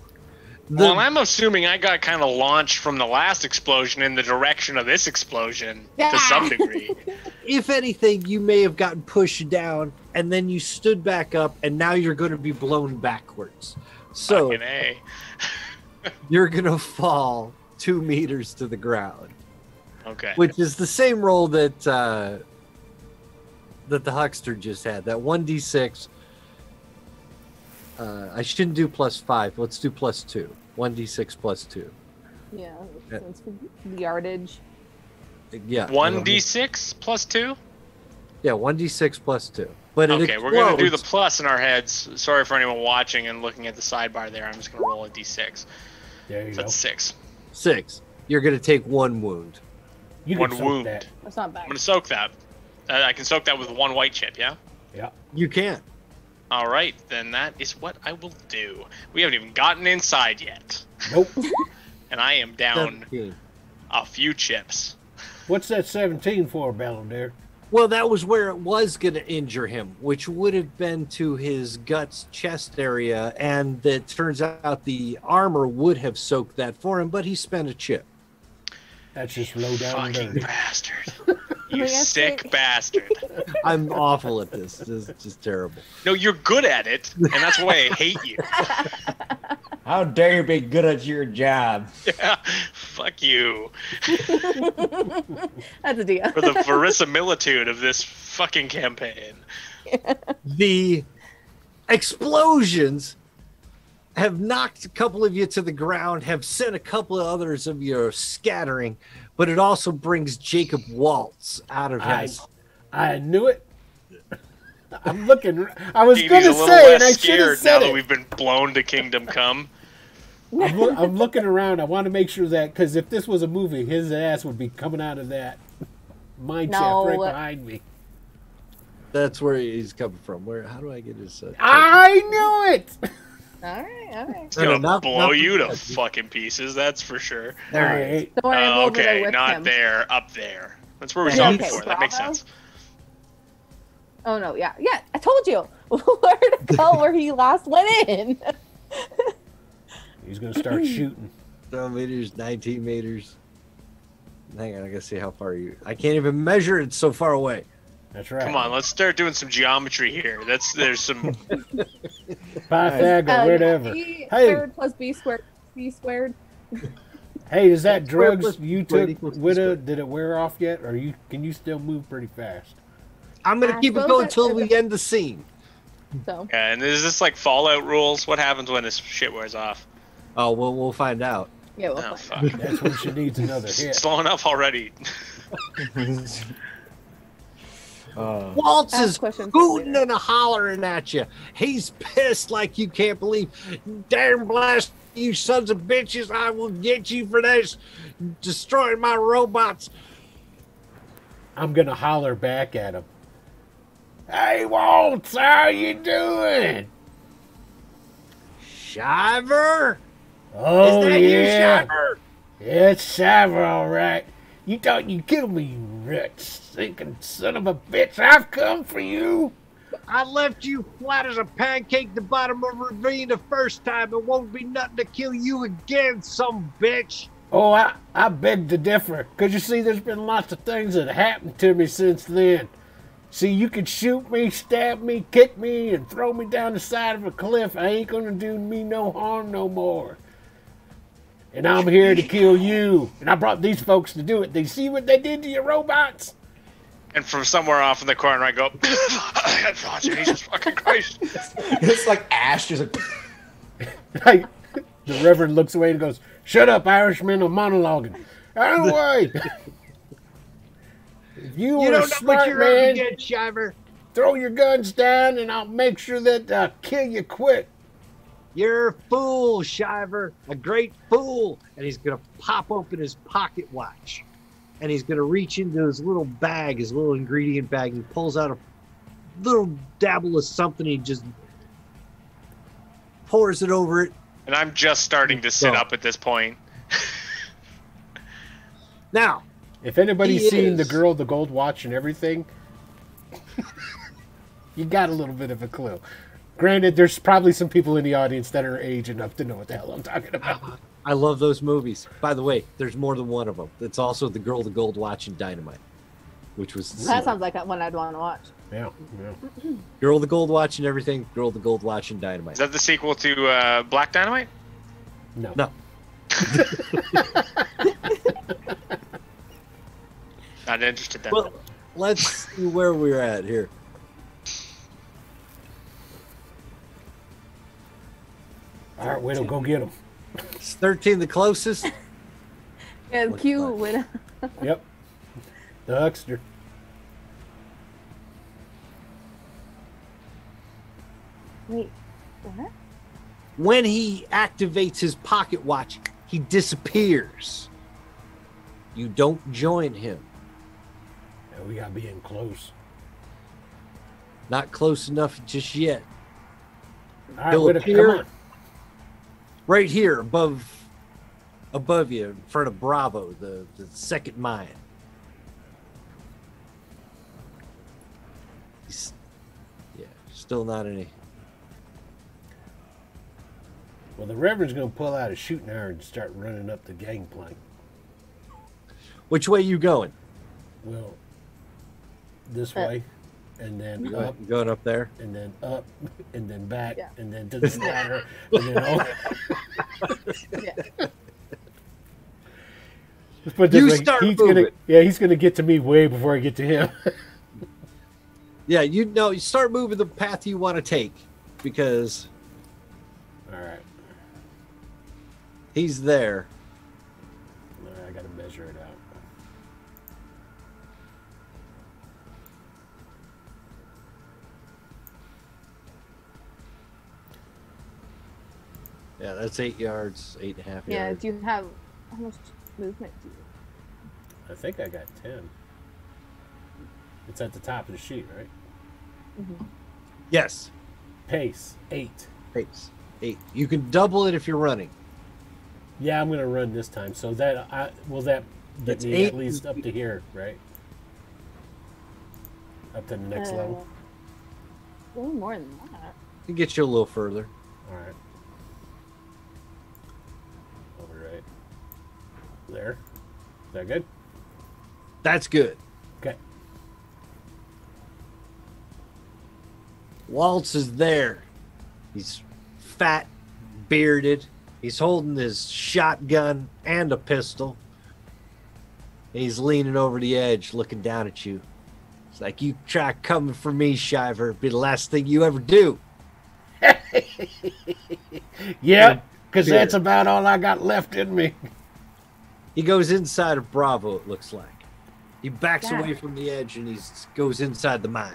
Well, I'm assuming I got kind of launched from the last explosion in the direction of this explosion to some degree. If anything, you may have gotten pushed down, and then you stood back up, and now you're going to be blown backwards. So Fucking A. you're going to fall 2 meters to the ground, Okay. which is the same roll that the huckster just had. That 1d6. I shouldn't do +5. Let's do +2. 1d6 +2. Yeah, since the yardage. Yeah. 1d6 plus 2? Yeah, 1d6 +2. But it Okay, we're going to do the explodes. plus in our heads. Sorry for anyone watching and looking at the sidebar there. I'm just going to roll a d6. There you So go. that's 6. 6. You're going to take 1 wound. You One can soak wound. that. That's not I'm bad. going to soak that. I can soak that with 1 white chip, yeah? Yeah. You can. All right, then that is what I will do. We haven't even gotten inside yet, Nope. and I am down 17. a few chips. What's that 17 for, Belladere? Well, that was where it was going to injure him, which would have been to his guts chest area, and it turns out the armor would have soaked that for him, but he spent a chip. That's just low down and Fucking dirty. bastard. You Yes, sick it- bastard. I'm awful at this. This is just terrible. No, you're good at it, and that's why I hate you. How dare you be good at your job? Yeah, fuck you. That's a deal. For the verisimilitude of this fucking campaign. The explosions have knocked a couple of you to the ground, have sent a couple of others of you scattering, but it also brings Jacob Waltz out of his. I knew it. I'm looking. I was He's going a to little say, and less I should have scared said now it. that we've been blown to Kingdom Come. I'm looking around. I want to make sure that, because if this was a movie, his ass would be coming out of that mine shaft No. right behind me. That's where he's coming from. Where? How do I get his? I knew it. All right. It's No, gonna not- blow not- you to fucking pieces, that's for sure. All right. Don't worry, I'm over there Okay, with not him. there, up there. That's where we Yeah, saw okay, before. That makes Bravo. sense. Oh no, yeah. I told you where to go where he last went in. He's going to start shooting. 12 meters, 19 meters. Hang on, I gotta see how far you. I can't even measure it. It's so far away. That's right. Come on, let's start doing some geometry here. There's some. Pythagoras, whatever. B Hey. squared plus B squared, C squared. Hey, is that Square drugs plus you square took, equals Widow? Did it wear off yet, or can you still move pretty fast? I'm gonna I keep it suppose going that's till the- we end the scene. So Yeah, and is this like Fallout rules? What happens when this shit wears off? Oh, we'll find out. yeah, we'll Oh find fuck! That's when she needs another hit. Slowing up already. Waltz Ask is questions for hooting later. and hollering at you. He's pissed like you can't believe. Damn blast you sons of bitches! I will get you for this, destroying my robots. I'm gonna holler back at him. Hey, Waltz, how you doing? Shiver, Oh is that yeah, you, Shiver? it's Shiver, all right. You thought you'd kill me, you rich, stinking son of a bitch. I've come for you. I left you flat as a pancake at the bottom of a ravine the first time. It won't be nothing to kill you again, some bitch. Oh, I beg to differ, because you see, there's been lots of things that happened to me since then. See, you could shoot me, stab me, kick me, and throw me down the side of a cliff. I ain't gonna do me no harm no more. And I'm here to kill you. And I brought these folks to do it. They see what they did to your robots? And from somewhere off in the corner, I go, oh, Jesus fucking Christ. It's like Ash just like, Like, the Reverend looks away and goes, "Shut up, Irishman, I'm monologuing." Out of the way. If you You were a don't know what smart you're up man, against, Shiver. throw your guns down and I'll make sure that I kill you quick. You're a fool, Shiver. A great fool. And he's going to pop open his pocket watch. And he's going to reach into his little bag, his little ingredient bag. And he pulls out a little dabble of something. He just pours it over it. And I'm just starting to sit So- up at this point. Now, If anybody's He seen the is. girl, the gold watch, and everything, you got a little bit of a clue. Granted, there's probably some people in the audience that are age enough to know what the hell I'm talking about. I love those movies. By the way, there's more than one of them. It's also The Girl, the Gold Watch, and Dynamite, which was the That sequel. sounds like one I'd want to watch. Yeah, yeah. Girl, the Gold Watch, and everything. Girl, the Gold Watch, and Is Dynamite. that the sequel to Black Dynamite? No. No. Not interested then. Well, let's see where we're at here. All right, Widow, go get him. Is 13 the closest? Yeah, Look cute. fun. With, Yep. The huckster. wait, what? When he activates his pocket watch, he disappears. You don't join him. Yeah, we gotta be in close. Not close enough just yet. All right, He'll Widow, appear- come on. Right here, above you, in front of Bravo, the second mine. Yeah, still not any. Well, the Reverend's gonna pull out a shooting iron and start running up the gangplank. Which way you going? Well, this way, and then up, Going up there? and then up, and then back, Yeah. and then to the ladder, and then over. Yeah. Let's put it this You way. start He's moving. he's gonna get to me way before I get to him. Yeah, you know, you start moving the path you want to take because All right. he's there. All right, I gotta measure it out. Yeah, that's 8 yards, 8.5 Yeah. yards. Do you have how much movement? Do you? I think I got 10. It's at the top of the sheet, right? Yes, Pace 8. pace 8. You can double it if you're running. Yeah, I'm gonna run this time. So that will that get That's me 8. at least up to here, right? Up to the next level. A little more than that. It gets you a little further. All right. Over right there. Is that good? That's good. Okay. Waltz is there. He's fat, bearded. He's holding his shotgun and a pistol. He's leaning over the edge, looking down at you. It's like, you try coming for me, Shiver. It'll be the last thing you ever do. Yeah, because that's about all I got left in me. He goes inside of Bravo, it looks like. He backs Yeah. away from the edge and he goes inside the mine.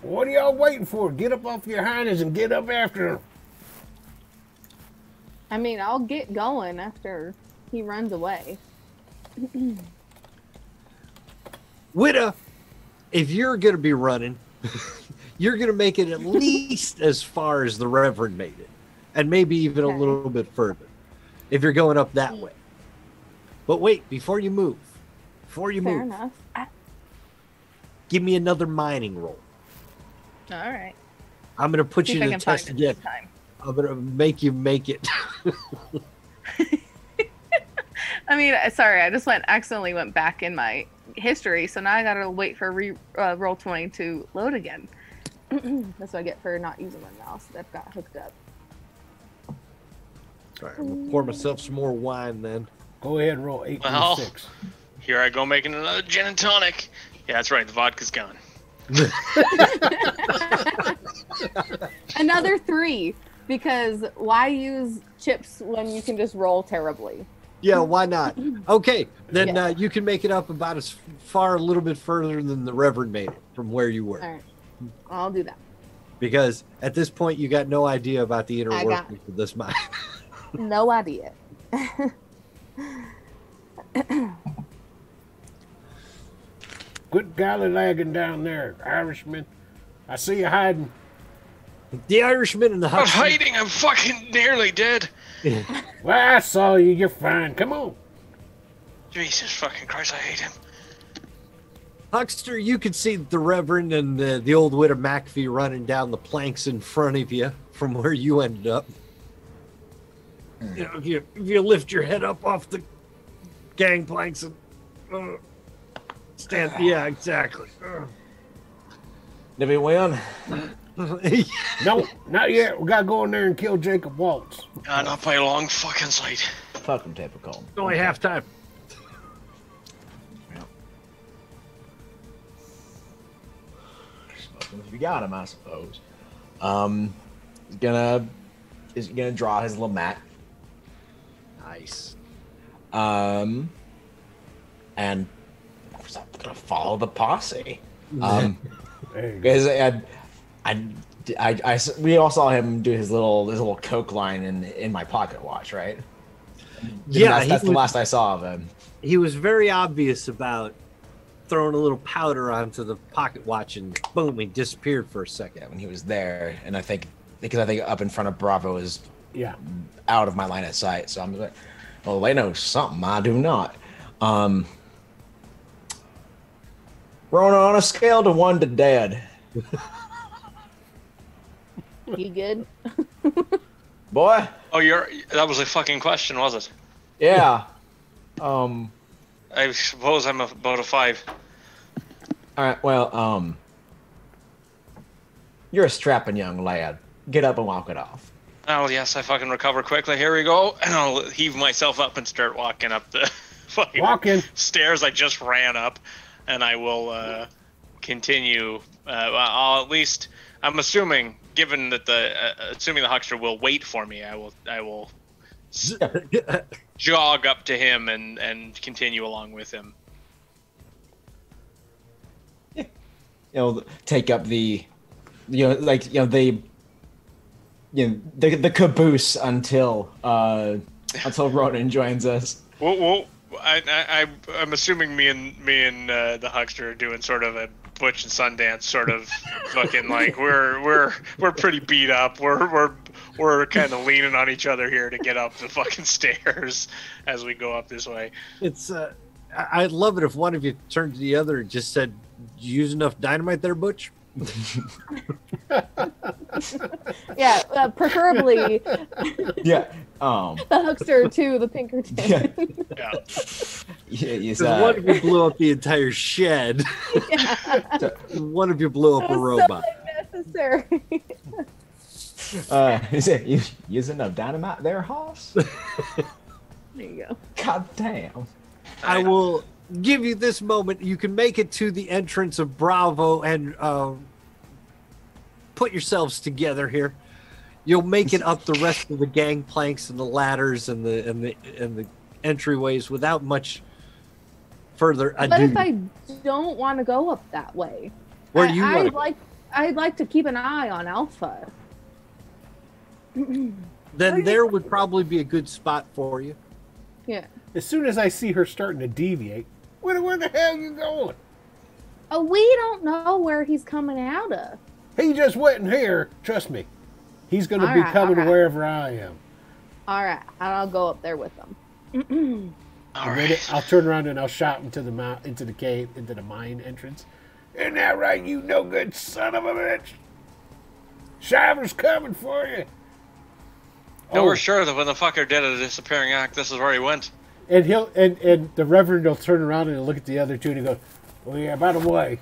What are y'all waiting for? Get up off your hinds and get up after him. I mean, I'll get going after he runs away. Witta, if you're going to be running, you're going to make it at least as far as the Reverend made it. And maybe even a Okay. little bit further. If you're going up that way. But wait, before you move. Fair enough. Give me another mining roll. All right. I'm going to put See you if I to the can find test it again. this time. I'm going to make you make it. I mean, sorry, I just accidentally went back in my history, so now I gotta wait for roll 20 to load again. That's what I get for not using my mouse that got hooked up. All right, I'm going to pour myself some more wine then. Go ahead and roll 8 Well. 6. Here I go making another gin and tonic. Yeah, that's right. The vodka's gone. Another 3, because why use chips when you can just roll terribly? Yeah, why not? Okay, then Yeah. you can make it up about as far, a little bit further than the Reverend made it from where you were. All right, I'll do that. Because at this point, you got no idea about the inner I got workings of this mine. No idea. Quit gollylagging down there, Irishman. I see you hiding. The Irishman and the I'm not Huxley. hiding. I'm fucking nearly dead. Well, I saw you. You're fine. Come on. Jesus fucking Christ, I hate him. Huckster, you can see the Reverend and the old widow McAfee running down the planks in front of you from where you ended up. You know, if you lift your head up off the gangplanks and stand, yeah, exactly. Did we win? No, not yet. We gotta go in there and kill Jacob Waltz. Not by a long fucking sight. Fuck them, typical. Only halftime. If you got him, I suppose. He's gonna draw his little mat. Nice. And follow the posse. There you go. Because we all saw him do his little coke line in my pocket watch, right? Yeah, that's the last I saw of him. He was very obvious about throwing a little powder onto the pocket watch and boom, he disappeared for a second. Yeah, when he was there, and I think up in front of Bravo is Yeah. out of my line of sight. So I'm like, well, they know something I do not. Rona, on a scale to 1 to dead, You good? boy. Oh, that was a fucking question, was it? Yeah. I suppose I'm about a 5. All right. Well, you're a strapping young lad. Get up and walk it off. Oh, yes, I fucking recover quickly. Here we go. And I'll heave myself up and start walking up the fucking Walking. stairs I just ran up. And I will continue. I'll at least, I'm assuming, given that assuming the huckster will wait for me, I will jog up to him and continue along with him. Take up the caboose until Ronan joins us. Well, I'm assuming me and the huckster are doing sort of a Butch and Sundance sort of fucking like we're pretty beat up. We're kind of leaning on each other here to get up the fucking stairs as we go up this way. It's I'd love it if one of you turned to the other and just said, "You use enough dynamite there, Butch?" Yeah, preferably Yeah. the huckster to the Pinkerton. Yeah. Yeah. Because one of you blew up the entire shed. One of you blew up a robot. So necessary. Is it using a dynamite there, Hoss? There you go. God damn. I will give you this moment. You can make it to the entrance of Bravo and put yourselves together here. You'll make it up the rest of the gangplanks and the ladders and the entryways without much further ado. But if I don't want to go up that way, Where do you want to I'd like to keep an eye on Alpha. Then there would probably be a good spot for you. Yeah. As soon as I see her starting to deviate, where the hell you going? Oh, we don't know where he's coming out of. He just went in here. Trust me. He's going to All be right, coming all right. wherever I am. All right, I'll go up there with them. All right. I'll turn around and I'll shout into the cave, into the mine entrance. Isn't that right, you no good son of a bitch? Shiver's coming for you. No, we're sure that when the fucker did a disappearing act, this is where he went. And he'll and the Reverend will turn around and he'll look at the other two and he goes, "Oh yeah, by the way,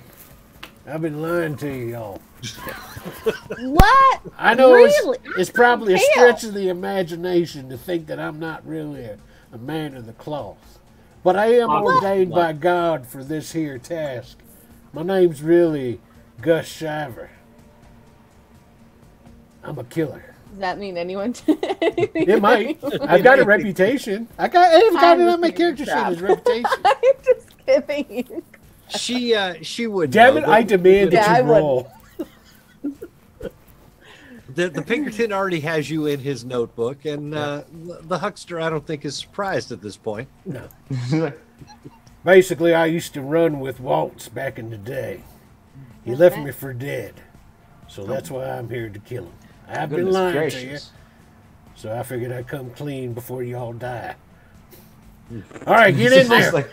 I've been lying to you all. What? I know Really? it's probably a Hell. stretch of the imagination to think that I'm not really a man of the cloth. But I am ordained by God for this here task. My name's really Gus Shiver. I'm a killer. Does that mean anyone? It might. I've got a reputation. I've got it on my character sheet as reputation. I'm just kidding. She would. Damn know. it, I demand Yeah, that I you would. roll. The Pinkerton already has you in his notebook, and the huckster, I don't think, is surprised at this point. No. Basically, I used to run with Waltz back in the day. He left me for dead. So that's why I'm here to kill him. I've been Goodness lying to you. gracious. So I figured I'd come clean before you all die. All right, get in there. It's like,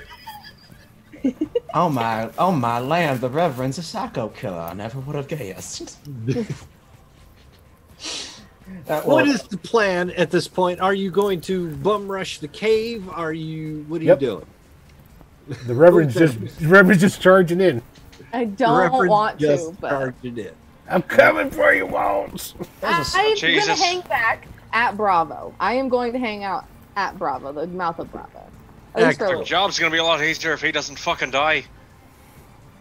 oh my land, the Reverend's a psycho killer. I never would have guessed. What is the plan at this point? Are you going to bum rush the cave? What are you Yep. doing? The Reverend's just charging in. I don't Reverend want to, just but charged it. I'm coming for you, Waltz. I'm going to Jesus. hang back at Bravo. I am going to hang out at Bravo, the mouth of Bravo. At least for a Our little. job's gonna be a lot easier if he doesn't fucking die.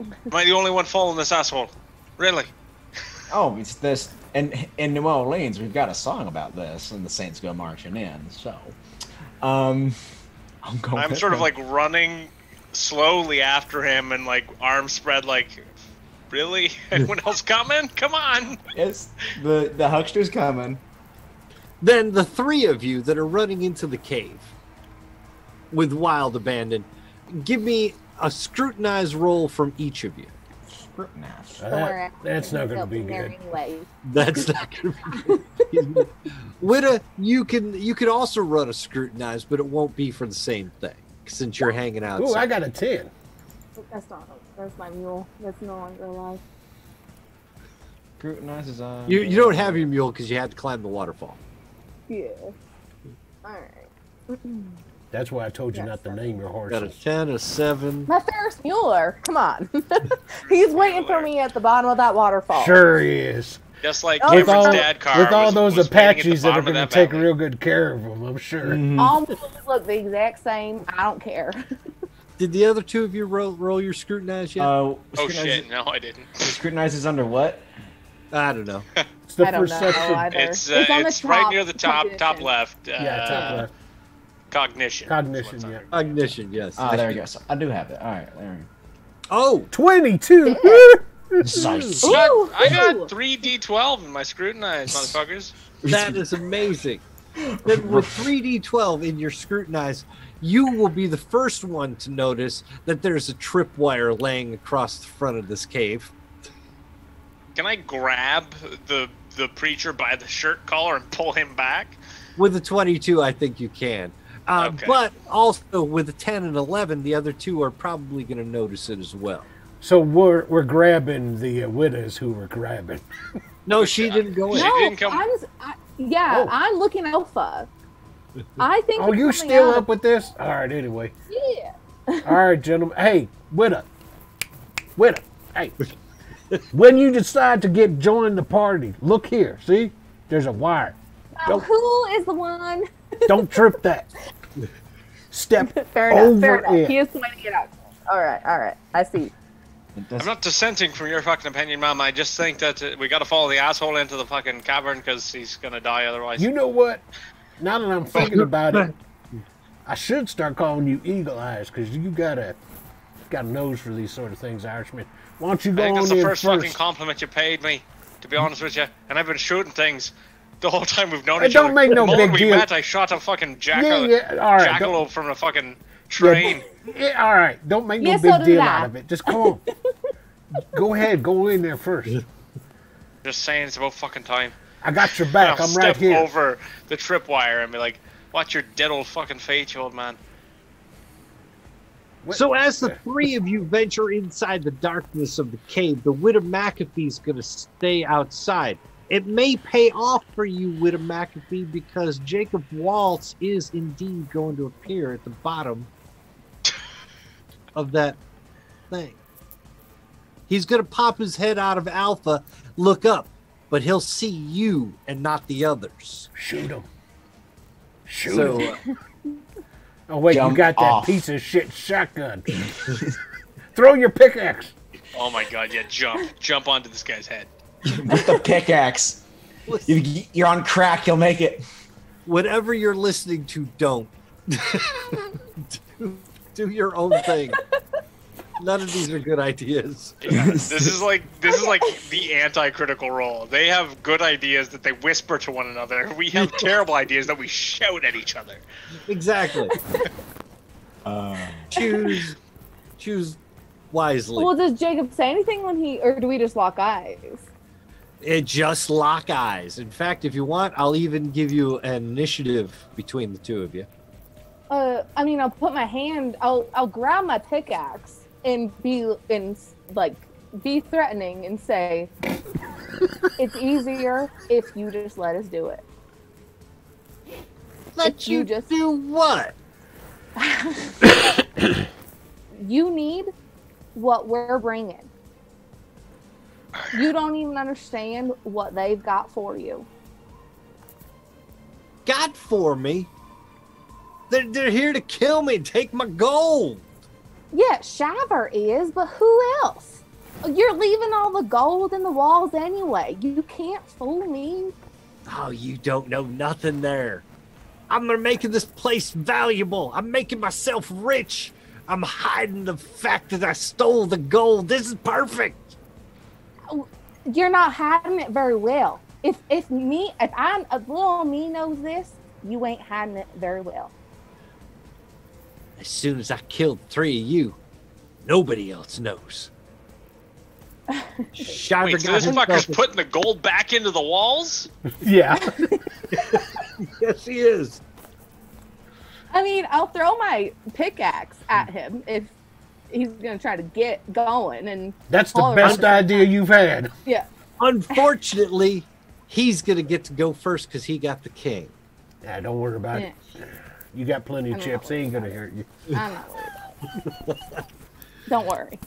Am I the only one following this asshole? Really? Oh, it's this. And in New Orleans, we've got a song about this, and the Saints go marching in. So, I'm going. I'm sort of like running slowly after him and like arms spread like, really? Anyone else coming? Come on! It's the huckster's coming. Then the three of you that are running into the cave with Wild Abandon, give me a scrutinized roll from each of you. Scrutinized. That's not going to be good. Anyway. That's not going to be good. Witta, you could also run a scrutinized, but it won't be for the same thing since you're hanging out. Ooh, I got a 10. That's my mule. That's no longer alive. Scrutinized is on. You don't have your mule because you had to climb the waterfall. Yeah. Alright. That's why I told you not to name your Got a horses. 10, a 7. My Ferris Mueller. Come on. He's waiting for me at the bottom of that waterfall. Sure he is. Just like With Cameron's all- dad car. With all was those waiting at the Apaches that are bottom of going to that take valley. real good care of them, I'm sure. All mules look the exact same. I don't care. Did the other two of you roll your scrutinized yet? Oh shit! No, I didn't. Scrutinized is under what? I don't know. It's the I don't know perception. either. It's on the it's right top near the top cognition. left. Yeah, top left. Cognition. Cognition, That's what's yeah. under. Cognition, yes. Ah, there we go. So I do have it. All right, there we go. Oh, 22! Nice. Ooh, I got ooh. 3d12 in my scrutinized, motherfuckers. that is amazing. Then with 3d12 in your scrutinized, you will be the first one to notice that there's a tripwire laying across the front of this cave. Can I grab the preacher by the shirt collar and pull him back? With a 22, I think you can. Okay. But also with a 10 and 11, the other two are probably going to notice it as well. So we're grabbing the widows who were grabbing. No, she didn't go in. She No, didn't come- yeah, Oh. I'm looking Alpha. I think. Oh, he's you coming still out up with this? All right, anyway. Yeah. All right, gentlemen. Hey, Witta. Hey. When you decide to join the party, look here. See? There's a wire. Now, who is the one? Don't trip that. Step Fair enough. over Fair enough. it. He is pointing it out. All right. I see. I'm not dissenting from your fucking opinion, Mom. I just think that we got to follow the asshole into the fucking cavern because he's gonna die otherwise. You know what? Now that I'm thinking about it, I should start calling you Eagle Eyes because you got a nose for these sort of things, Irishman. Why don't you I go think on that's the in first fucking compliment you paid me, to be honest with you. And I've been shooting things the whole time we've known Hey, each other. don't make no the moment big we deal. met, I shot a fucking All right, jackalope from a fucking train. Yeah, all right. Don't make no Yeah, so big did deal I. out of it. Just come on. Go ahead. Go in there first. Just saying, it's about fucking time. I got your And back. I'll I'm right step here. over the tripwire and be like, "Watch your dead old fucking fate, you old man." So as the three of you venture inside the darkness of the cave, the Widow McAfee's going to stay outside. It may pay off for you, Widow McAfee, because Jacob Waltz is indeed going to appear at the bottom of that thing. He's going to pop his head out of Alpha, look up, but he'll see you and not the others. Shoot him. Shoot So, him. Oh, wait, Jump you got that off. piece of shit shotgun. Throw your pickaxe. Oh my god, yeah, jump onto this guy's head. With the pickaxe. You're on crack. You'll make it. whatever you're listening to, don't. do your own thing. None of these are good ideas. Yeah, this is like the anti-critical role. They have good ideas that they whisper to one another. We have terrible ideas that we shout at each other. Exactly. Choose wisely. Well, does Jacob say anything when or do we just lock eyes? It just lock eyes. In fact, if you want, I'll even give you an initiative between the two of you. I mean, I'll put my hand. I'll grab my pickaxe and be threatening and say, "It's easier if you just let us do it." Let you just do what? You need what we're bringing. You don't even understand what they've got for you. Got for me? They're here to kill me, take my gold. Yeah, Shaver is, but who else? You're leaving all the gold in the walls anyway. You can't fool me. Oh, you don't know nothing there. I'm making this place valuable. I'm making myself rich. I'm hiding the fact that I stole the gold. This is perfect. You're not hiding it very well. If I'm a little me knows this, you ain't hiding it very well. As soon as I killed 3 of you, nobody else knows. Shiver Wait, so got this himself fucker's a- putting the gold back into the walls? Yeah. Yes, he is. I mean, I'll throw my pickaxe at him if he's gonna try to get going, and That's the holler best at him. idea you've had. Yeah. Unfortunately, he's going to get to go first because he got the king. Yeah, don't worry about Yeah. it. You got plenty of I'm not chips. He ain't worried gonna hurt you. I'm not worried about it. Don't worry.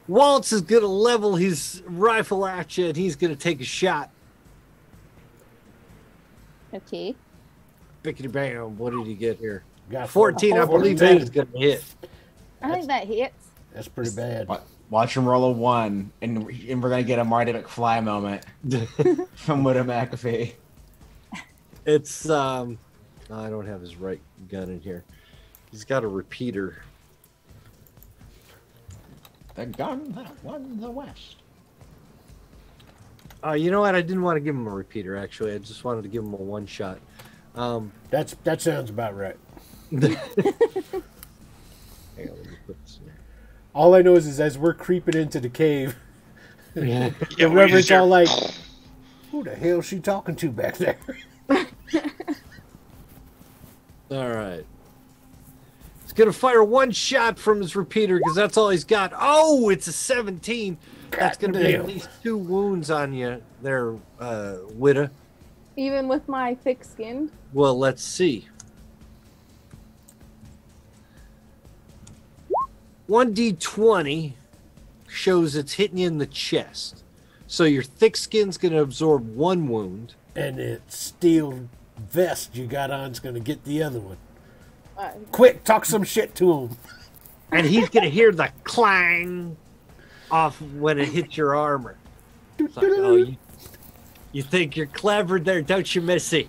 Waltz is going to level his rifle at you and he's going to take a shot. Okay. Bickety bam. What did he get here? Got 14, I believe that is going to hit. I think that hits. That's pretty bad. Watch him roll a 1, and we're gonna get a Marty McFly moment from Widow McAfee. It's, I don't have his right gun in here. He's got a repeater. The gun that won the West. You know what? I didn't want to give him a repeater, actually. I just wanted to give him a one shot. That sounds about right. Hang on, let me put this in. All I know is as we're creeping into the cave, Yeah, the we Reverend's just hear- all like, "Who the hell is she talking to back there?" All right. He's going to fire one shot from his repeater because that's all he's got. Oh, it's a 17. That's going to be at Goddamn. least 2 wounds on you there, Witta. Even with my thick skin. Well, let's see. 1d20 shows it's hitting you in the chest. So your thick skin's going to absorb 1 wound. And that steel vest you got on's going to get the other one. Quick, talk some shit to him. And he's going to hear the clang off when it hits your armor. It's like, oh, you think you're clever there, don't you, Missy?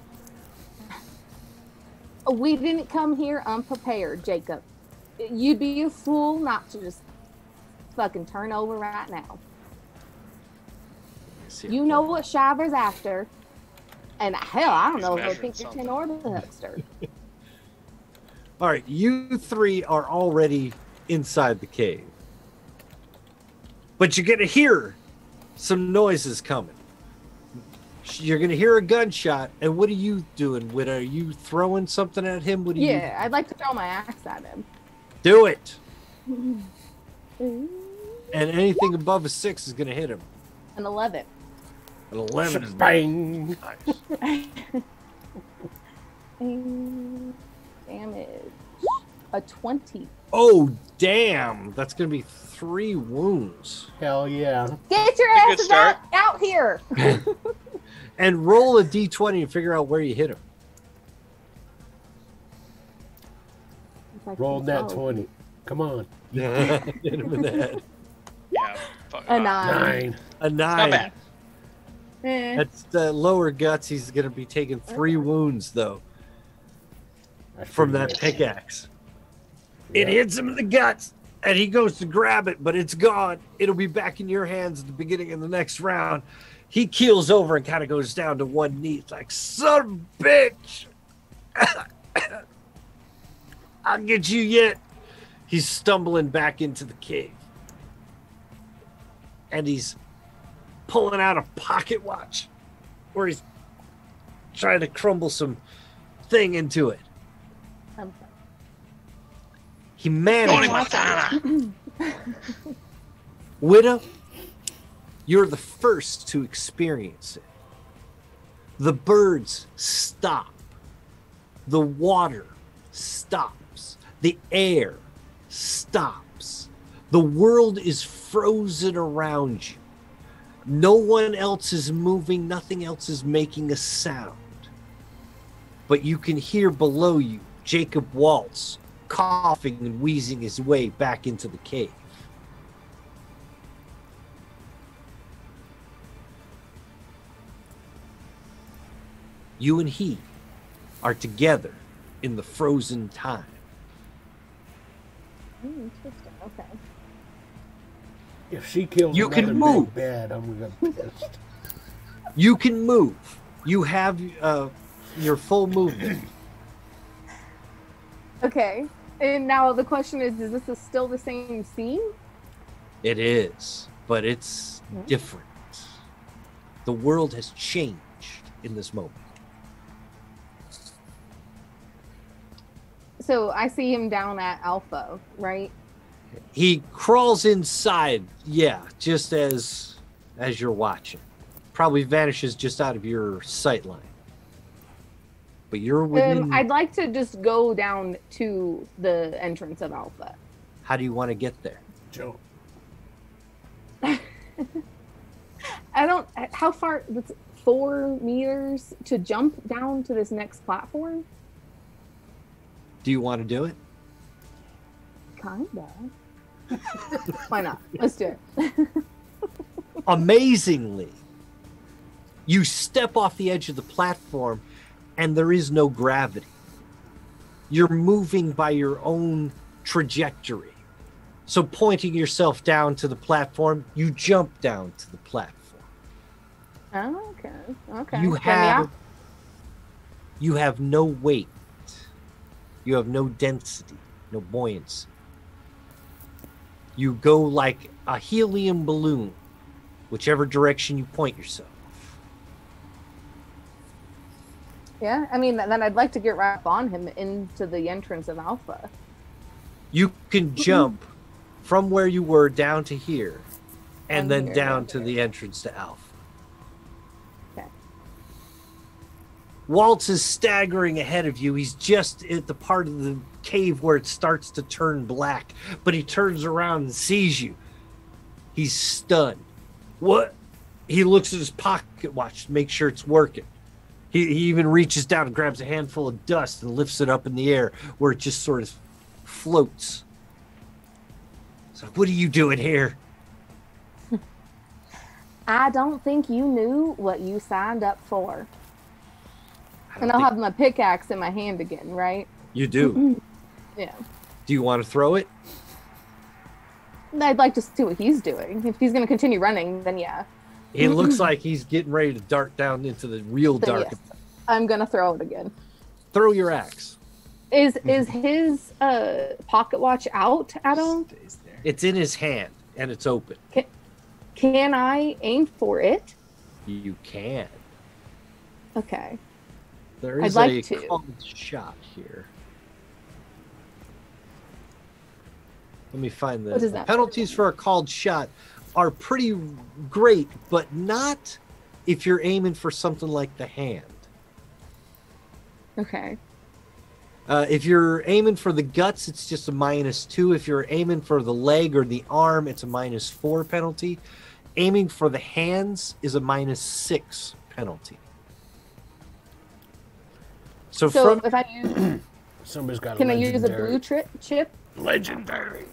We didn't come here unprepared, Jacob. You'd be a fool not to just fucking turn over right now. You know what Shiver's after. And hell, I don't know if he'll Pinkerton or the Huckster. All right, you 3 are already inside the cave. But you're going to hear some noises coming. You're going to hear a gunshot. And what are you doing, Widow? Are you throwing something at him? What are you? Yeah, I'd like to throw my axe at him. Do it. And anything above a 6 is going to hit him. An 11. An 11 is bang. Nice. Damage. A 20. Oh, damn. That's going to be 3 wounds. Hell yeah. Get your Good asses start. out here. And roll a d20 and figure out where you hit him. Roll that 20. Come on. Hit him in the head. Yeah. Fuck. A 9. 9. A 9. Not bad. That's the lower guts. He's going to be taking 3 wounds, though, from that pickaxe. It hits him in the guts, and he goes to grab it, but it's gone. It'll be back in your hands at the beginning of the next round. He keels over and kind of goes down to one knee. It's like, son of a bitch. I'll get you yet. He's stumbling back into the cave. And he's pulling out a pocket watch where he's trying to crumble some thing into it. He managed. Widow, you're the first to experience it. The birds stop. The water stops. The air stops. The world is frozen around you. No one else is moving. Nothing else is making a sound. But you can hear below you Jacob Waltz coughing and wheezing his way back into the cave. You and he are together in the frozen time. Interesting. Okay. If she kills You can another move. big bad, I'm gonna be pissed. You can move. You have your full movement. Okay. And now the question is this still the same scene? It is, but it's different. The world has changed in this moment. So I see him down at Alpha, right? He crawls inside, yeah, just as you're watching. Probably vanishes just out of your sight line. But you're within... I'd like to just go down to the entrance of Alpha. How do you want to get there? Joe. I don't... How far... That's 4 meters to jump down to this next platform? Do you want to do it? Kinda. Why not? Let's do it. Amazingly, you step off the edge of the platform and there is no gravity. You're moving by your own trajectory. So pointing yourself down to the platform, you jump down to the platform. Oh, okay. Okay. You have no weight. You have no density, no buoyancy. You go like a helium balloon, whichever direction you point yourself. Yeah, I mean, then I'd like to get right up on him into the entrance of Alpha. You can jump from where you were down to here, and then here, down right to there. the entrance to Alpha. Okay. Waltz is staggering ahead of you. He's just at the part of the cave where it starts to turn black, but he turns around and sees you. He's stunned. What? He looks at his pocket watch to make sure it's working. He even reaches down and grabs a handful of dust and lifts it up in the air where it just sort of floats. So, what are you doing here? I don't think you knew what you signed up for. And I'll have my pickaxe in my hand again, right? You do. Yeah. Do you want to throw it? I'd like to see what he's doing. If he's going to continue running, then yeah. It looks like he's getting ready to dart down into the real Then dark. yes, I'm going to throw it again. Throw your axe. Is his pocket watch out at him? Stays there. It's in his hand and it's open. Can I aim for it? You can. Okay. There I'd is like a to. called shot here. Let me find What the is that? penalties for a called shot are pretty great, but not if you're aiming for something like the hand. Okay. If you're aiming for the guts, it's just a -2. If you're aiming for the leg or the arm, it's a -4 penalty. Aiming for the hands is a -6 penalty. So So from if I use, Somebody's got can a I use a legendary. blue chip? Legendary.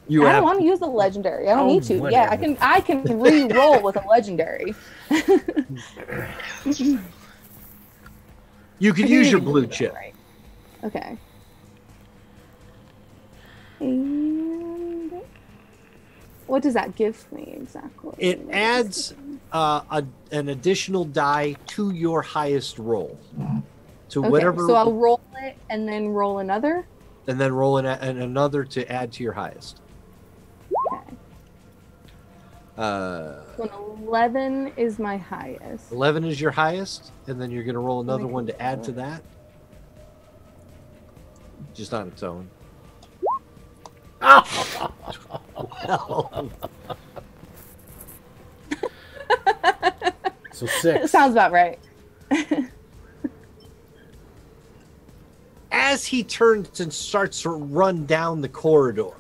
you I have don't want to use the legendary. I don't Oh, need to. whatever. Yeah, I can re-roll with a legendary. you could I can use your even blue do that, chip. right? Okay. And what does that give me exactly? It adds an additional die to your highest roll. To Okay, whatever, so I'll roll it and then roll another. and then roll another to add to your highest. Okay. Uh, So an 11 is my highest. 11 is your highest, and then you're going to roll another one to add to that. Just on its own. Well, So 6. Sounds about right. as he turns and starts to run down the corridor,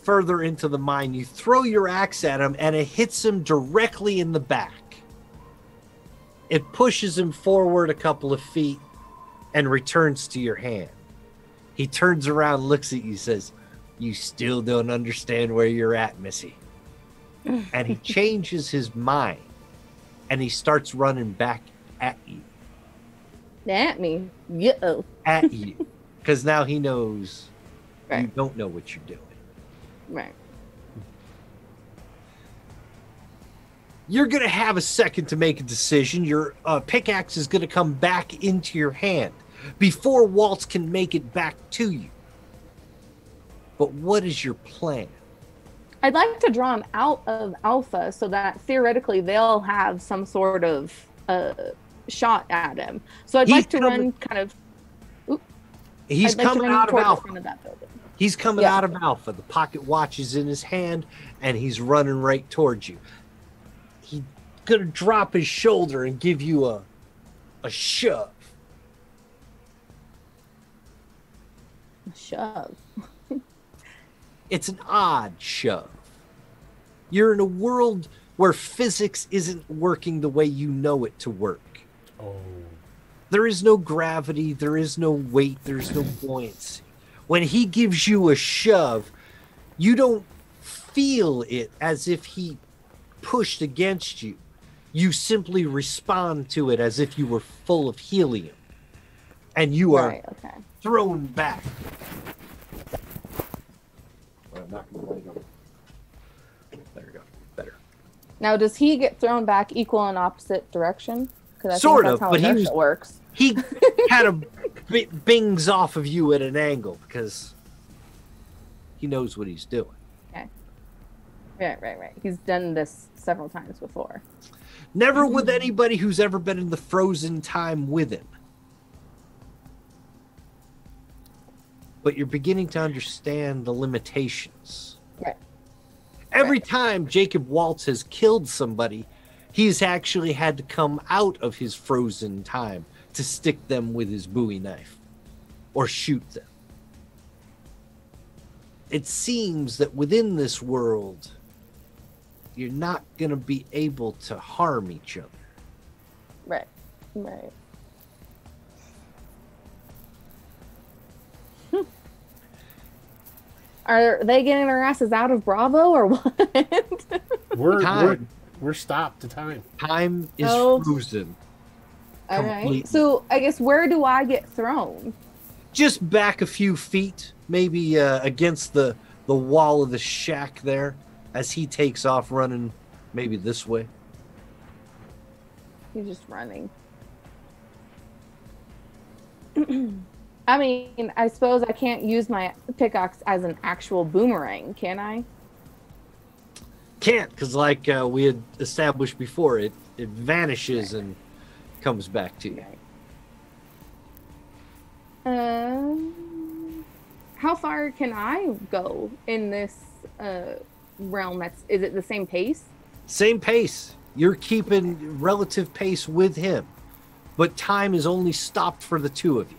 further into the mine, you throw your axe at him, and it hits him directly in the back. It pushes him forward a couple of feet and returns to your hand. He turns around, looks at you, says, "You still don't understand where you're at, Missy." And he changes his mind, and he starts running back at you. At me. Yeah. At you. Because now he knows you Right. don't know what you're doing. Right. You're going to have a second to make a decision. Your pickaxe is going to come back into your hand before Waltz can make it back to you. But what is your plan? I'd like to draw him out of Alpha so that theoretically they'll have some sort of shot at him. So I'd He's like to coming- run kind of. He's I'd like to coming run out of toward the Alpha. front of that building. He's coming Yeah. out of Alpha. The pocket watch is in his hand, and he's running right towards you. He's going to drop his shoulder and give you a shove. Shove. It's an odd shove. You're in a world where physics isn't working the way you know it to work. Oh. There is no gravity, there is no weight, there's no buoyancy. When he gives you a shove, you don't feel it as if he pushed against you. You simply respond to it as if you were full of helium. And you are Right. Okay. thrown back. Well, I'm not gonna let it go. There you go. Better. Now, does he get thrown back equal and opposite direction? Because I Sort think of, that's how but he inertia was- works. He kind of bings off of you at an angle because he knows what he's doing. Right. He's done this several times before. Never with anybody who's ever been in the frozen time with him. But you're beginning to understand the limitations. Right. Every time Jacob Waltz has killed somebody, He's actually had to come out of his frozen time to stick them with his Bowie knife or shoot them. It seems that within this world, you're not going to be able to harm each other. Right. Right. Are they getting their asses out of Bravo or what? We're stopped to time. Time is Oh. frozen. All right. Completely. So I guess where do I get thrown? Just back a few feet, maybe against the wall of the shack there, as he takes off running, maybe this way. He's just running. I mean, I suppose I can't use my pickaxe as an actual boomerang, can I? Can't, because like we had established before, it vanishes and comes back to you. How far can I go in this realm? Is it the same pace? Same pace. You're keeping relative pace with him, but time is only stopped for the two of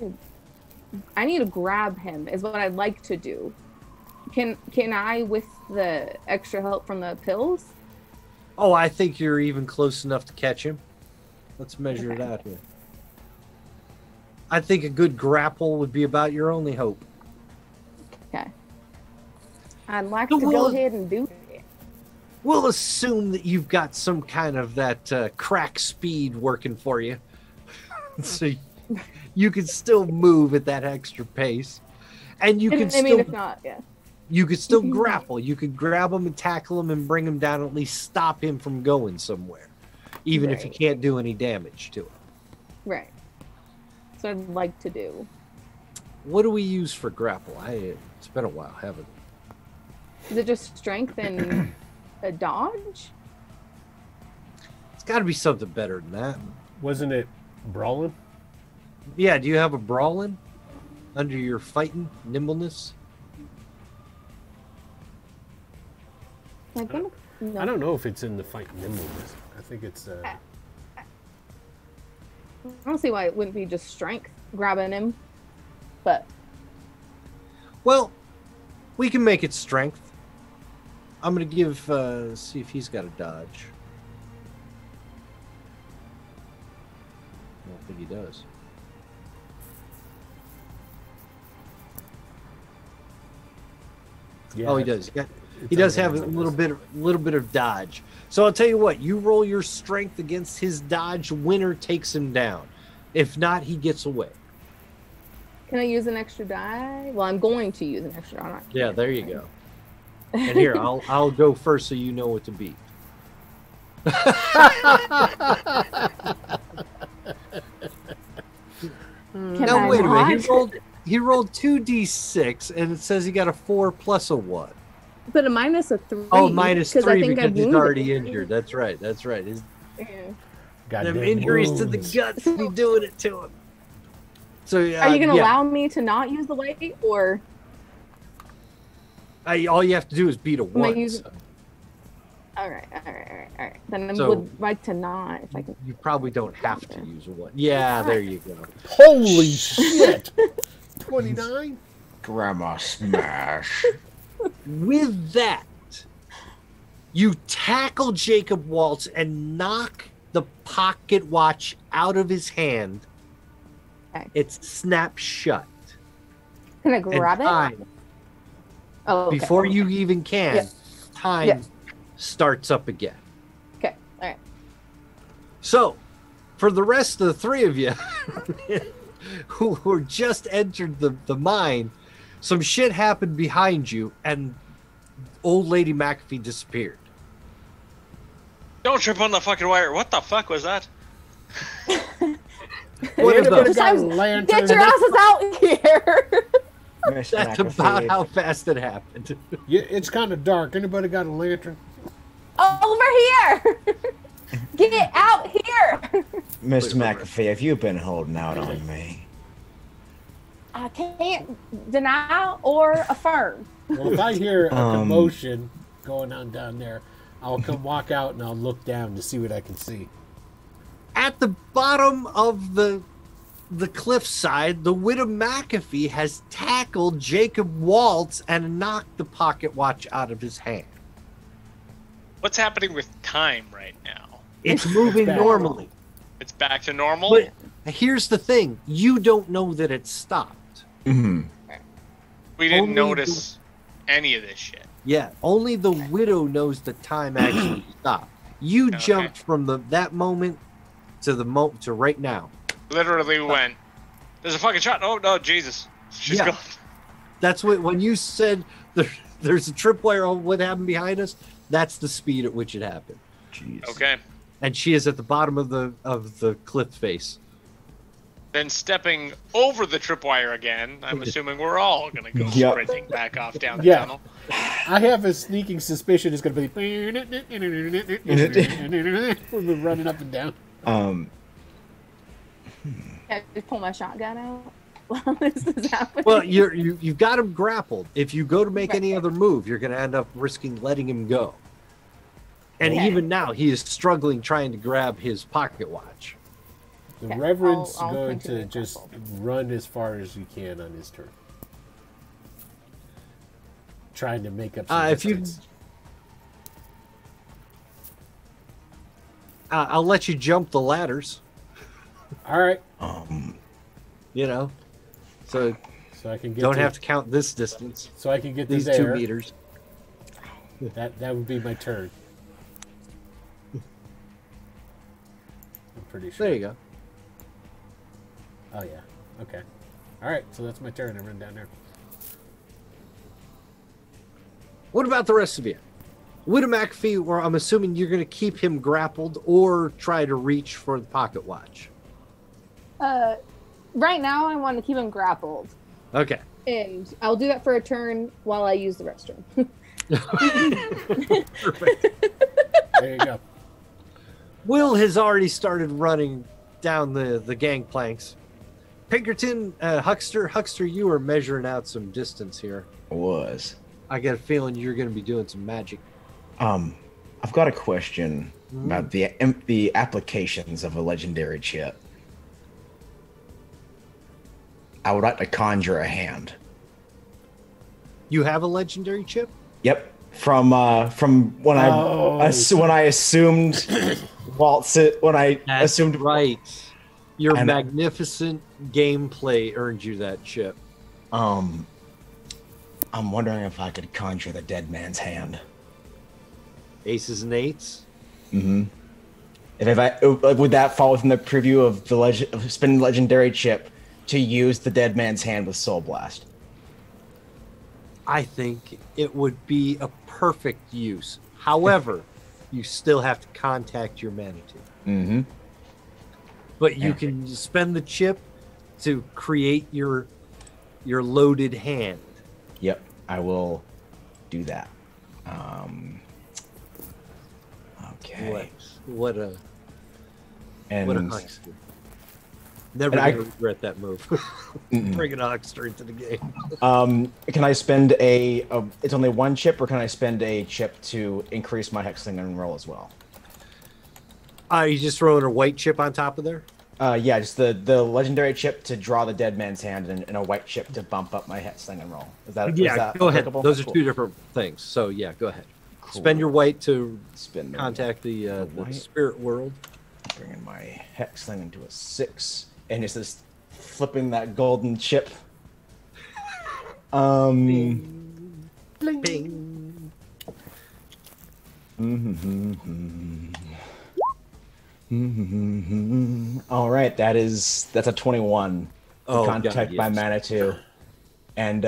you. I need to grab him is what I'd like to do. Can I, with the extra help from the pills? Oh, I think you're even close enough to catch him. Let's measure it out here. I think a good grapple would be about your only hope. Okay. I'd like So to go ahead and do it. We'll assume that you've got some kind of that crack speed working for you. So you can still move at that extra pace. And you can I still mean, if not, yeah. you could still grapple. You could grab him and tackle him and bring him down, at least stop him from going somewhere. Even if you Right. can't do any damage to him. Right. So I'd like to do. What do we use for grapple? It's been a while, haven't it? Is it just strength and a dodge? It's got to be something better than that. Wasn't it brawling? Yeah, do you have a brawling under your fighting nimbleness? I think no. I don't know if it's in the fight nimbleness. I think it's. I don't see why it wouldn't be just strength grabbing him, but Well, we can make it strength. I'm going to give, see if he's got a dodge. I don't think he does. Yeah, Oh, he does. He it's does under have a nimbleness. little bit of dodge. So I'll tell you what, you roll your strength against his dodge, winner takes him down. If not, he gets away. can I use an extra die? Well, I'm going to use an extra die. Yeah, there you go. And here, I'll go first so you know what to beat. Now wait a minute. He rolled 2d6 and it says he got a 4 plus a 1. But a minus a 3. Oh, minus 3 I think because I've he's wounded already him. injured. That's right. That's right. His Goddamn them injuries to the wounds. guts be doing it to him. So Are you going to yeah. allow me to not use the light, or All you have to do is beat a Am I 1. using- so all right? Then I So- would like to not, if I can. you probably don't have to use a 1. Yeah, there you go. Holy shit! 29? Grandma smash. With that, you tackle Jacob Waltz and knock the pocket watch out of his hand. Okay. It snaps shut. Can I And grab it? time, Oh, okay. before you even can, Yeah. time Yeah. starts up again. Okay. All right. So, for the rest of the three of you who just entered the mine, some shit happened behind you, and old lady McAfee disappeared. Don't trip on the fucking wire. What the fuck was that? What are Anybody those? got a lantern? Get your asses out here! Miss That's McAfee. about how fast it happened. Yeah, it's kind of dark. Anybody got a lantern? Over here! Get out here! Miss McAfee, have you been holding out on me? I can't deny or affirm. Well, if I hear a commotion going on down there, I'll come walk out and I'll look down to see what I can see. At the bottom of the cliffside, the Widow McAfee has tackled Jacob Waltz and knocked the pocket watch out of his hand. What's happening with time right now? It's moving back. normally. It's back to normal. But here's the thing: you don't know that it stopped. Mm-hmm. We didn't only notice any of this shit. Yeah, only the Widow knows the time actually stopped. You Okay. jumped from that moment to right now. Literally went. There's a fucking shot. Oh no, Jesus! She's Yeah. gone. That's when you said there's a tripwire on what happened behind us. That's the speed at which it happened. Jeez. Okay. And she is at the bottom of the cliff face. Then stepping over the tripwire again. I'm assuming we're all gonna go Yep. sprinting back off down the Yeah. tunnel. I have a sneaking suspicion it's going to be we're running up and down. I just pull my shotgun out while this is happening. Well, you've got him grappled. If you go to make any other move, you're going to end up risking letting him go. And Okay. even now, he is struggling trying to grab his pocket watch. The Okay, Reverend's I'll going continue to to just grapple. run as far as you can on his turn. Trying to make up some If you, distance. I'll let you jump the ladders. All right, You know, so so I can get don't to, have to count this distance. so I can get to These there. 2 meters. That would be my turn. I'm pretty sure. There you go. Oh yeah. Okay. All right. So that's my turn. I run down there. What about the rest of you? Widow McAfee, or I'm assuming you're going to keep him grappled or try to reach for the pocket watch. Right now, I want to keep him grappled, Okay. and I'll do that for a turn while I use the restroom. Perfect. There you go. Will has already started running down the gangplanks. Pinkerton, Huckster, you are measuring out some distance here. Was. I got a feeling you're going to be doing some magic. I've got a question about the applications of a legendary chip. I would like to conjure a hand. You have a legendary chip? Yep. From when I assumed Waltz it when I assumed right. Your And- magnificent gameplay earned you that chip. I'm wondering if I could conjure the dead man's hand. Aces and eights. Mm-hmm. If I would that fall within the preview of the of spending legendary chip to use the dead man's hand with Soul Blast? I think it would be a perfect use. However, you still have to contact your Manitou. Mm-hmm. But you can spend the chip to create your loaded hand. Yep, I will do that. Okay. What a And huckster. Never And I- gonna regret that move. Bringing a huckster into the game. can I spend a? It's only one chip, or can I spend a chip to increase my hexing and roll as well? You just throwing a white chip on top of there? Yeah, just the legendary chip to draw the dead man's hand, and a white chip to bump up my hexing and roll. Is that? Yeah, is that go ahead. applicable? Those are Cool. two different things. So yeah, go ahead. Cool. Spend your white to Spin the contact the white. spirit world. Bringing my hex thing into a 6, and it's just flipping that golden chip. Bing. All right, that's a 21. Oh, Contact God, by yes. Manitou, and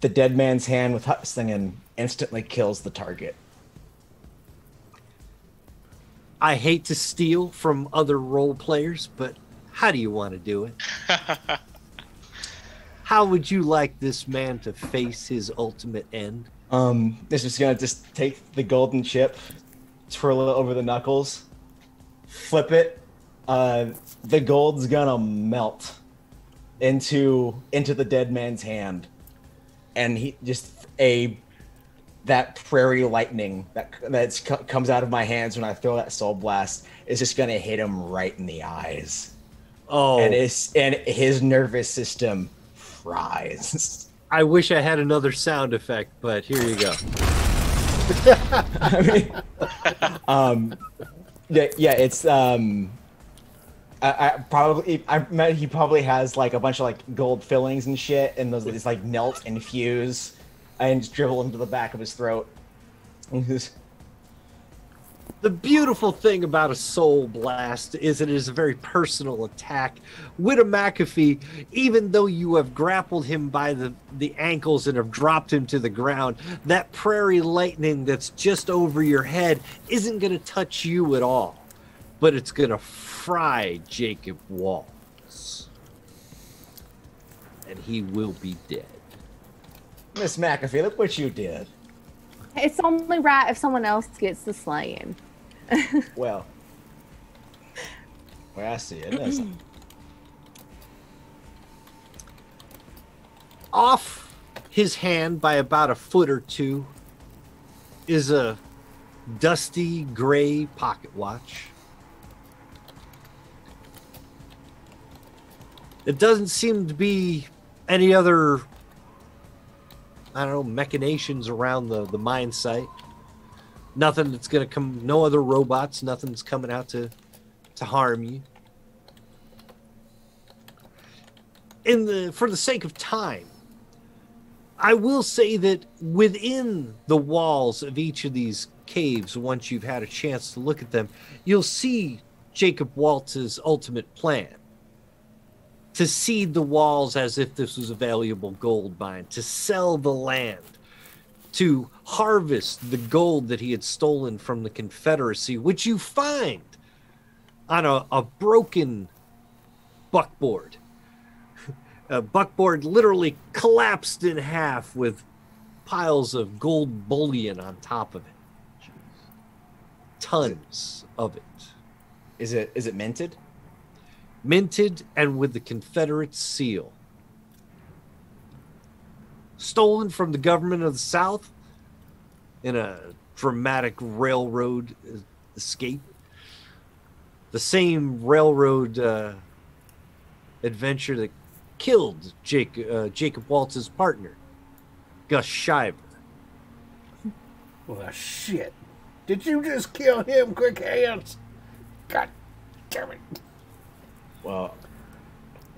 the dead man's hand with Huxlingen instantly kills the target. I hate to steal from other role players, but how do you want to do it? How would you like this man to face his ultimate end? This is gonna just take the golden chip, twirl it over the knuckles, flip it. The gold's gonna melt into the dead man's hand, and he just a that prairie lightning that comes out of my hands when I throw that soul blast is just gonna hit him right in the eyes. Oh, And his nervous system fries. I wish I had another sound effect, but here you go. I mean, yeah, it's he probably has like a bunch of like gold fillings and shit, and those just like melt and fuse and just dribble into the back of his throat. The beautiful thing about a soul blast is it is a very personal attack. Widow McAfee, even though you have grappled him by the ankles and have dropped him to the ground, that prairie lightning that's just over your head isn't going to touch you at all. But it's going to fry Jacob Waltz. And he will be dead. Miss McAfee, look what you did. It's only right if someone else gets the slaying. Well, I see it isn't. Off his hand by about a foot or two is a dusty gray pocket watch. It doesn't seem to be any other, I don't know, machinations around the mine site. Nothing that's going to come, no other robots, nothing that's coming out to harm you. For the sake of time, I will say that within the walls of each of these caves, once you've had a chance to look at them, you'll see Jacob Waltz's ultimate plan. To seed the walls as if this was a valuable gold mine, to sell the land, to harvest the gold that he had stolen from the Confederacy, which you find on a broken buckboard. A buckboard literally collapsed in half with piles of gold bullion on top of it. Tons of it. Is it minted? Minted and with the Confederate seal. Stolen from the government of the South in a dramatic railroad escape. The same railroad adventure that killed Jacob Waltz's partner, Gus Shiver. Well, shit. Did you just kill him, quick hands? God damn it. Well,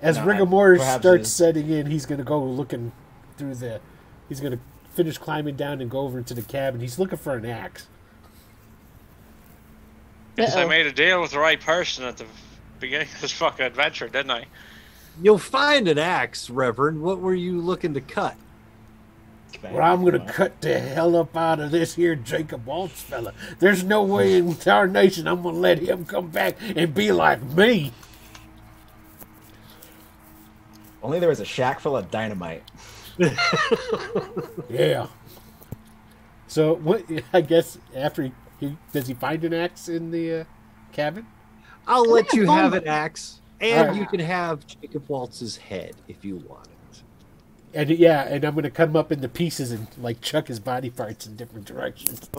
as rigor mortis starts setting in, he's going to go looking through he's going to finish climbing down and go over into the cabin. He's looking for an axe. Guess I made a deal with the right person at the beginning of this fucking adventure, didn't I? You'll find an axe, Reverend. What were you looking to cut? Well, I'm going to cut the hell up out of this here Jacob Waltz fella. There's no way in our nation I'm going to let him come back and be like me. Only there was a shack full of dynamite. Yeah. So what? I guess after does he find an axe in the cabin? I'll let you have an axe, and right. you can have Jacob Waltz's head if you want it. And I'm gonna cut him up into pieces and like chuck his body parts in different directions.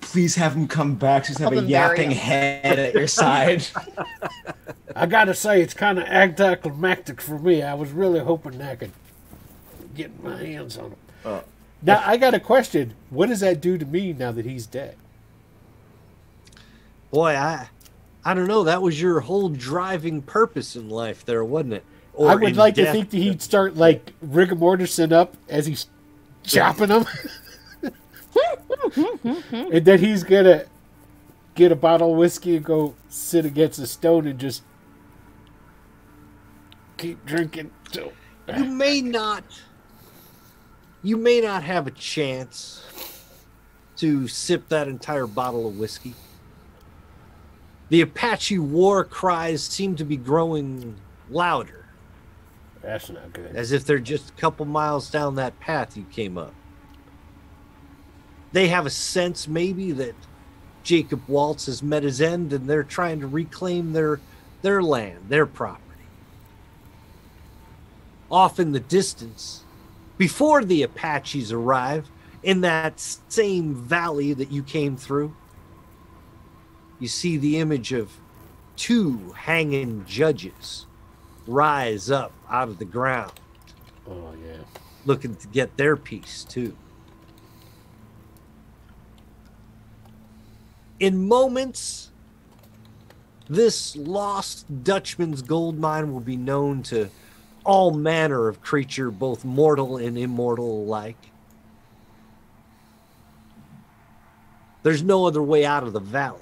Please have him come back. Just have a yapping head at your side. I gotta say, it's kind of anticlimactic for me. I was really hoping I could get my hands on him. Now, I got a question. What does that do to me now that he's dead? Boy, I don't know. That was your whole driving purpose in life there, wasn't it? Or I would like to think that he'd start like rigor mortising up as he's chopping them. And then he's gonna get a bottle of whiskey and go sit against a stone and just keep drinking. So you may not have a chance to sip that entire bottle of whiskey. The Apache war cries seem to be growing louder. That's not good. As if they're just a couple miles down that path you came up. They have a sense maybe that Jacob Waltz has met his end and they're trying to reclaim their land, their property. Off in the distance, before the Apaches arrive, In that same valley that you came through, you see the image of 2 hanging judges rise up out of the ground, Oh, yeah. looking to get their piece too. In moments, this lost Dutchman's gold mine will be known to all manner of creature, both mortal and immortal alike. There's no other way out of the valley,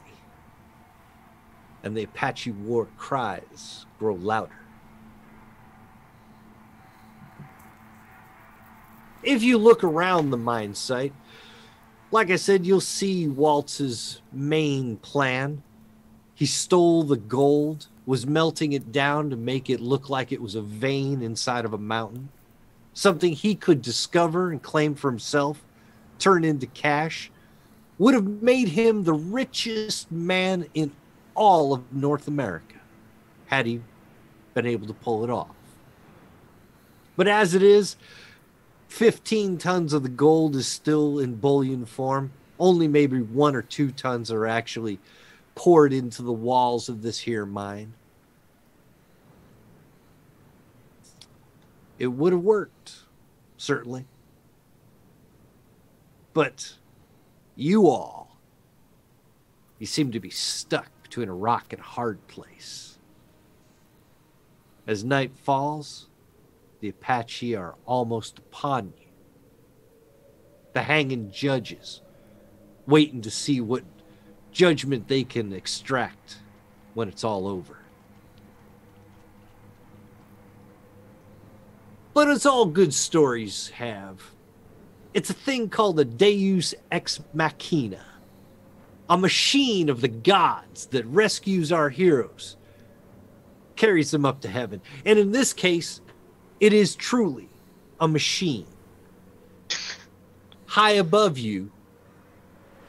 and the Apache war cries grow louder. If you look around the mine site, like I said, you'll see Waltz's main plan. He stole the gold, was melting it down to make it look like it was a vein inside of a mountain, something he could discover and claim for himself, turn into cash, would have made him the richest man in all of North America had he been able to pull it off. But as it is, 15 tons of the gold is still in bullion form. Only maybe 1 or 2 tons are actually poured into the walls of this here mine. It would have worked, certainly. But you seem to be stuck between a rock and a hard place. As night falls, the Apache are almost upon you. The hanging judges, waiting to see what judgment they can extract when it's all over. But as all good stories have, it's a thing called a Deus Ex Machina, a machine of the gods that rescues our heroes, carries them up to heaven. And in this case, it is truly a machine. High above you,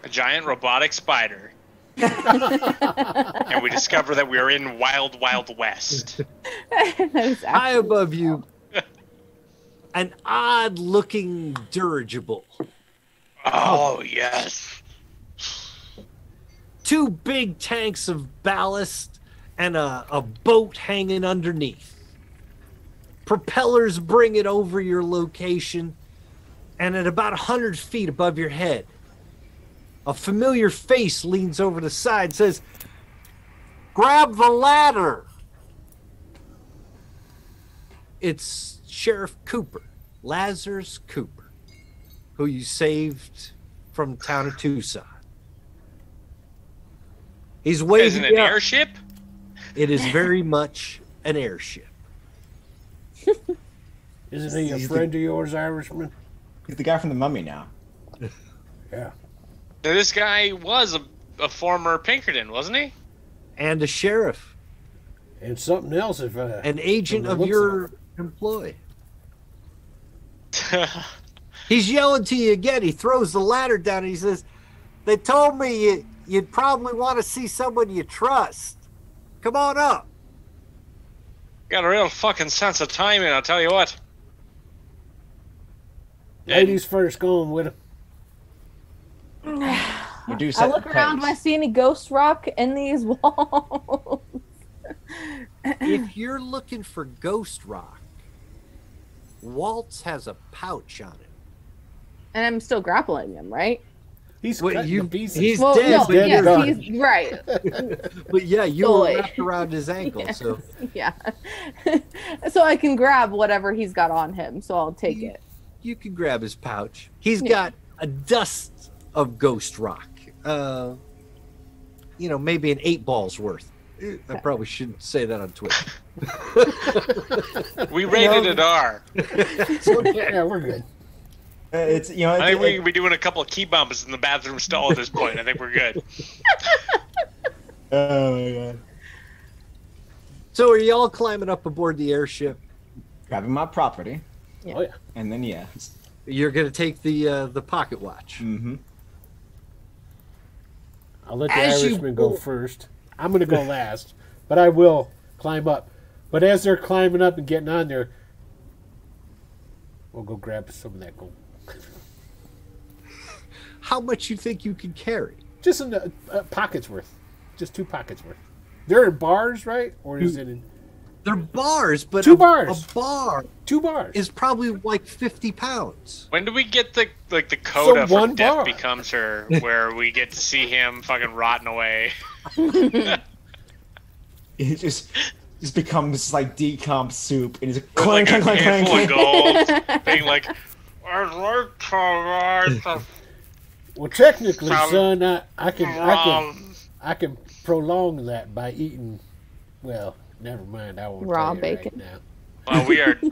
A giant robotic spider. And we discover that we are in Wild Wild West. high above you, an odd-looking dirigible. Oh, yes. 2 big tanks of ballast and a boat hanging underneath. Propellers bring it over your location, and at about 100 feet above your head, a familiar face leans over the side, says, "Grab the ladder." It's Sheriff Cooper, Lazarus Cooper, who you saved from the town of Tucson. He's waving Isn't it you an up. airship? It is very much an airship. Isn't he a friend of yours, Irishman? He's the guy from the Mummy now. Yeah. Now, this guy was a former Pinkerton, wasn't he? And a sheriff, And something else if an agent from the of looks your employ. He's yelling to you again. He throws the ladder down and he says, "They told me you'd probably want to see someone you trust. Come on up." Got a real fucking sense of timing, I'll tell you what. Ladies first, going with him. We do I set look the around. Do I pace. see any ghost rock in these walls? If you're looking for ghost rock, Waltz has a pouch on it. And I'm still grappling him, right? He's Wait, cutting you- to pieces. he's Well, dead, no, but dead yes, done. he's right. But yeah, you were Boy. wrapped around his ankle, Yeah. so Yeah. So I can grab whatever he's got on him, so I'll take it. you can grab his pouch. He's Yeah. got a dust of ghost rock. Maybe an 8 balls worth. I probably shouldn't say that on Twitter. We rated it R. Yeah, we're good. It's I think we be doing a couple of key bumps in the bathroom stall at this point. I think we're good. Oh my god. So are y'all climbing up aboard the airship? Grabbing my property, Oh yeah. and then You're gonna take the pocket watch. Mm-hmm. I'll let the As you Irishman go pull- first. I'm gonna go last, but I will climb up. But as they're climbing up and getting on there, we'll go grab some of that gold. how much you think you can carry. Just in the pockets worth. Just 2 pockets worth. They're in bars, right? Or is it in... They're bars, but 2 bars. A bar 2 bars. is probably like 50 pounds. When do we get the coda one for Death bar. Becomes Her, where we get to see him fucking rotting away? It just becomes like decomp soup, and he's With clank, like a clank, clank, handful clank. of gold, being like, I'd like to write the Well, technically, From- son, I can prolong that by eating. Well, never mind. I won't Raw tell you right bacon. now. Well,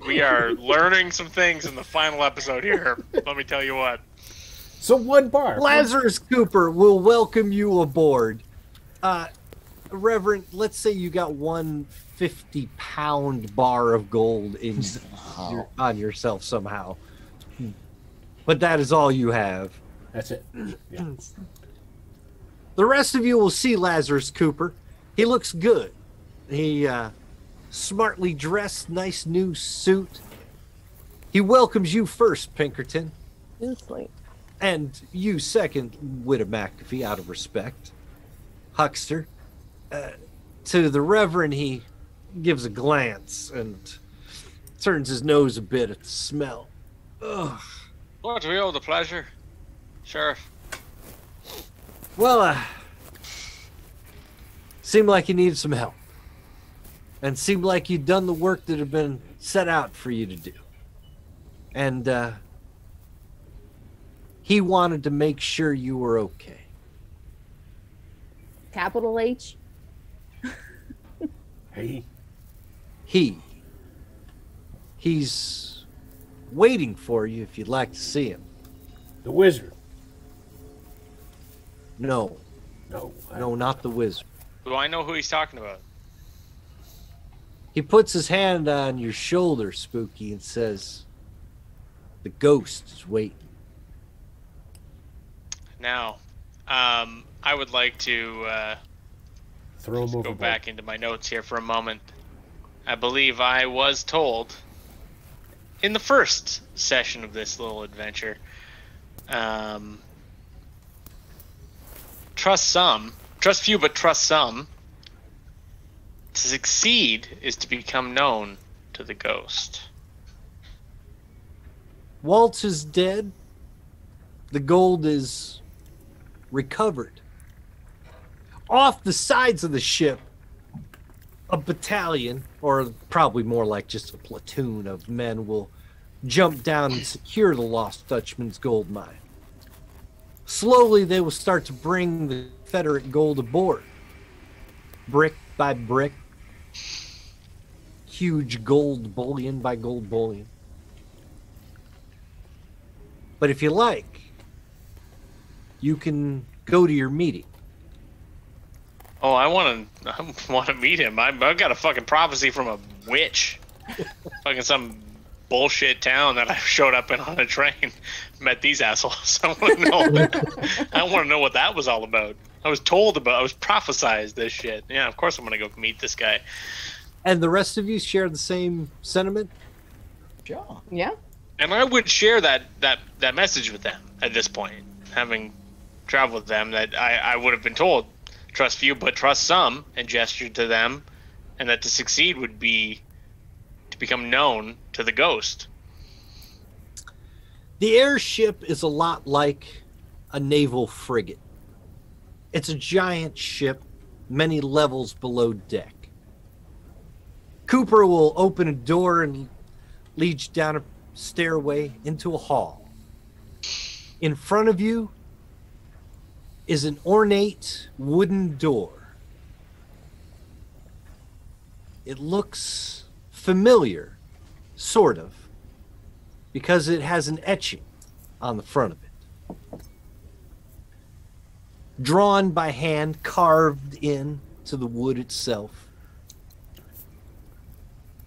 we are learning some things in the final episode here. Let me tell you what. So 1 bar. Lazarus Cooper will welcome you aboard. Reverend, let's say you got one 50-pound bar of gold on yourself somehow. But that is all you have. That's it. Yeah. The rest of you will see Lazarus Cooper. He looks good. He smartly dressed, nice new suit. He welcomes you first, Pinkerton, Instantly. and you second, Widow McAfee, out of respect. Huckster. To the Reverend, he gives a glance and turns his nose a bit at the smell. Ugh. What, we owe the pleasure, Sheriff. Well, seemed like you needed some help. And seemed like you'd done the work that had been set out for you to do. And he wanted to make sure you were okay. Capital H. Hey, He's waiting for you if you'd like to see him. the wizard. No, No. no, not the wizard. Do I know who he's talking about? He puts his hand on your shoulder, Spooky, and says, the ghost is waiting. Now, I would like to Throw him go overboard. back into my notes here for a moment. I believe I was told in the first session of this little adventure, trust few but trust some. To succeed is to become known to the ghost. Waltz is dead. The gold is recovered. Off the sides of the ship, a battalion, or probably more like just a platoon of men, will jump down and secure the Lost Dutchman's gold mine. Slowly, they will start to bring the Confederate gold aboard. Brick by brick. Huge gold bullion by gold bullion. But if you like, you can go to your meeting. Oh, I want to meet him. I've got a fucking prophecy from a witch. Fucking some bullshit town that I showed up in on a train. Met these assholes. I want to know. I want to know what that was all about. I was prophesized this shit. Yeah, of course I'm gonna go meet this guy. And the rest of you share the same sentiment? Sure. Yeah. And I would share that message with them at this point, having traveled with them, that I would have been told, trust few but trust some, and gestured to them, and that to succeed would be to become known to the ghost. The airship is a lot like a naval frigate. It's a giant ship, many levels below deck. Cooper will open a door and lead you down a stairway into a hall. In front of you is an ornate wooden door. It looks familiar, sort of, because it has an etching on the front of it. Drawn by hand, carved in to the wood itself.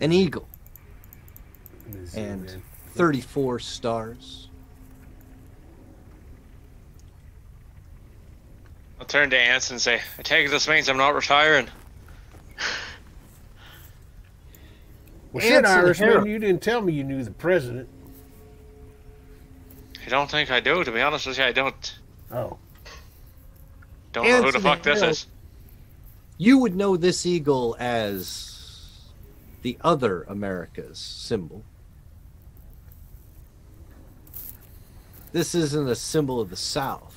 An eagle and 34 stars. I'll turn to Anson and say, I take it this means I'm not retiring. Well, shit, Answer, Irishman, Harold. you didn't tell me you knew the president. I don't think I do, to be honest with you, I don't. Oh. Don't know who the Anson fuck this Hill. is. You would know this eagle as the other America's symbol. This isn't a symbol of the South.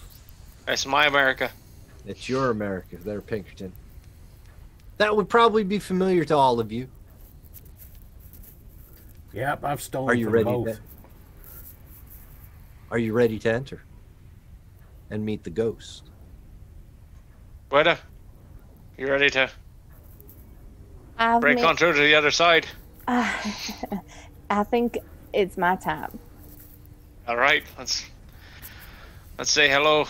It's my America. It's your America there, Pinkerton. That would probably be familiar to all of you. Yep, I've stolen Are you from ready? both. Are you ready to enter and meet the ghost? Weta, you ready to I've break made- on through to the other side? I think it's my time. All right, let's say hello.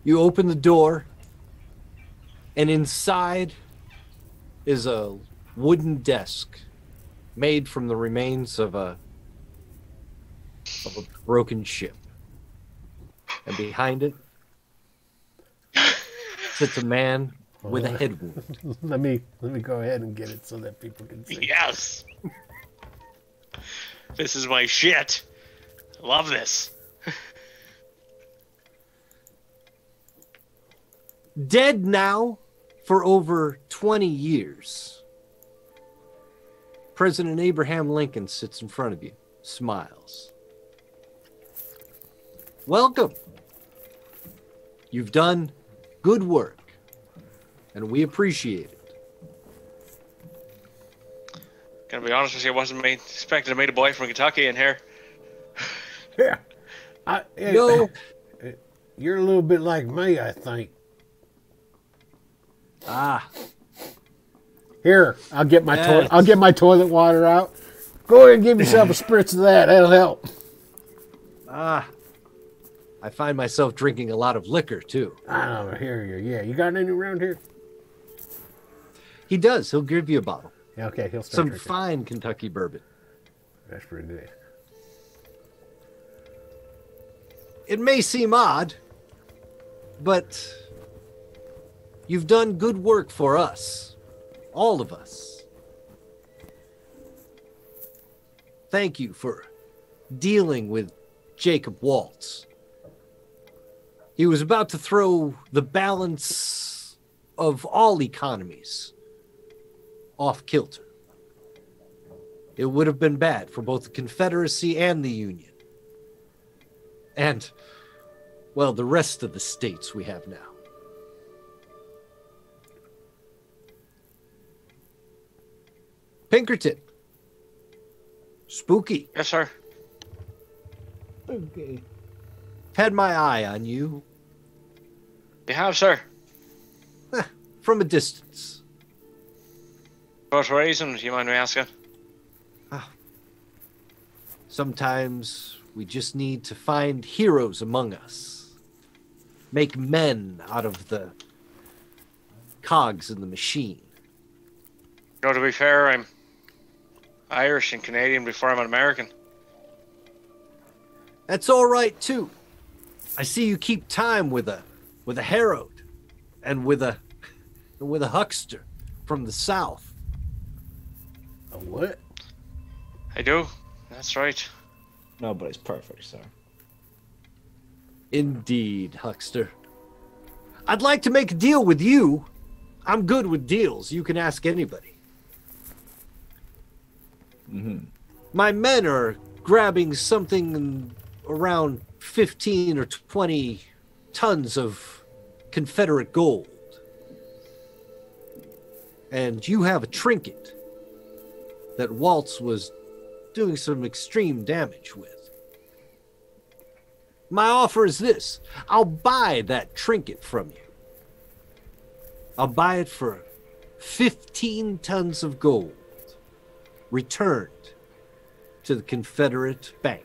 You open the door, and inside is a wooden desk made from the remains of a broken ship. And behind it sits a man with a head wound. Let me go ahead and get it so that people can see. Yes. This is my shit. Love this. Dead now for over 20 years. President Abraham Lincoln sits in front of you, smiles. Welcome. You've done good work, and we appreciate it. Gonna be honest with you, I wasn't expecting to meet a boy from Kentucky in here. Yeah. No, You're a little bit like me, I think. Here, I'll get my Yes. I'll get my toilet water out. Go ahead and give yourself a spritz of that. That'll help. I find myself drinking a lot of liquor, too. I don't hear you. Yeah, you got any around here? He does. He'll give you a bottle. Yeah, okay, he'll start Some drinking. fine Kentucky bourbon. That's pretty good. It may seem odd, but you've done good work for us. All of us. Thank you for dealing with Jacob Waltz. He was about to throw the balance of all economies off kilter. It would have been bad for both the Confederacy and the Union. And, well, the rest of the states we have now. Pinkerton. Spooky. Yes, sir. Okay. Had my eye on you You have, sir. from a distance. What reason, do you mind me asking? Sometimes we just need to find heroes among us. Make men out of the cogs in the machine. No, to be fair, I'm Irish and Canadian before I'm an American. That's all right too. I see you keep time with a Harrod and with a huckster from the south. A what? I do. That's right. Nobody's perfect, sir. Indeed, huckster. I'd like to make a deal with you. I'm good with deals. You can ask anybody. My men are grabbing something around 15 or 20 tons of Confederate gold. And you have a trinket that Waltz was doing some extreme damage with. My offer is this. I'll buy that trinket from you. I'll buy it for 15 tons of gold, returned to the Confederate Bank.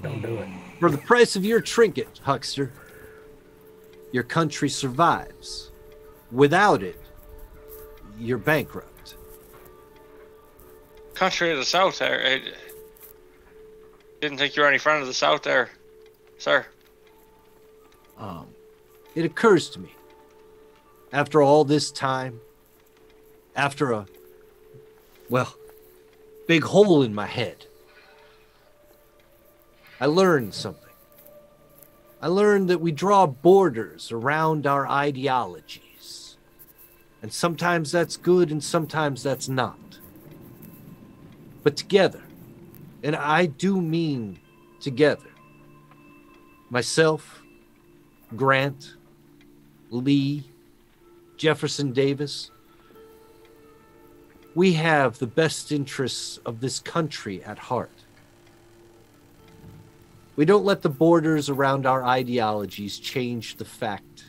Don't do it. For the price of your trinket, huckster, your country survives. Without it, you're bankrupt. Country of the South there. I didn't think you were any friend of the South there, sir. It occurs to me, after all this time, after a well, big hole in my head. I learned something. I learned that we draw borders around our ideologies. And sometimes that's good and sometimes that's not. But together, and I do mean together, myself, Grant, Lee, Jefferson Davis, we have the best interests of this country at heart. We don't let the borders around our ideologies change the fact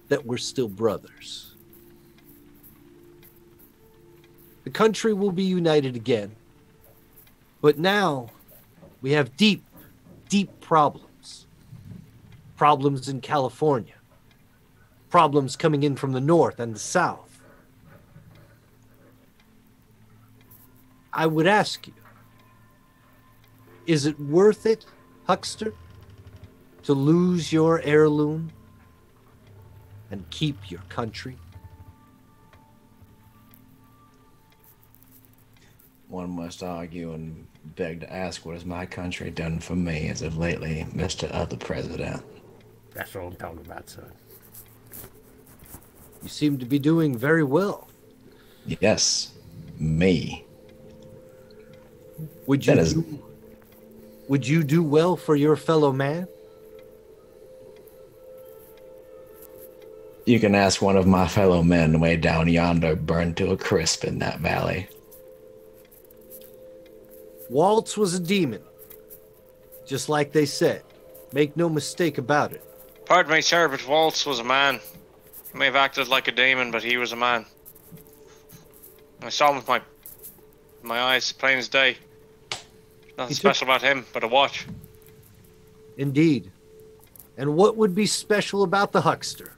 that we're still brothers. The country will be united again, but now we have deep, deep problems. Problems in California. Problems coming in from the north and the south. I would ask you, is it worth it, Huckster, to lose your heirloom and keep your country? One must argue and beg to ask, what has my country done for me as of lately, Mr. Other President? That's what I'm talking about, son. You seem to be doing very well. Yes, me. Would you do well for your fellow man? You can ask one of my fellow men way down yonder, burned to a crisp in that valley. Waltz was a demon, just like they said. Make no mistake about it. Pardon me, sir, but Waltz was a man. He may have acted like a demon, but he was a man. I saw him with my eyes, plain as day. Nothing special about him, but a watch. Indeed. And what would be special about the Huckster?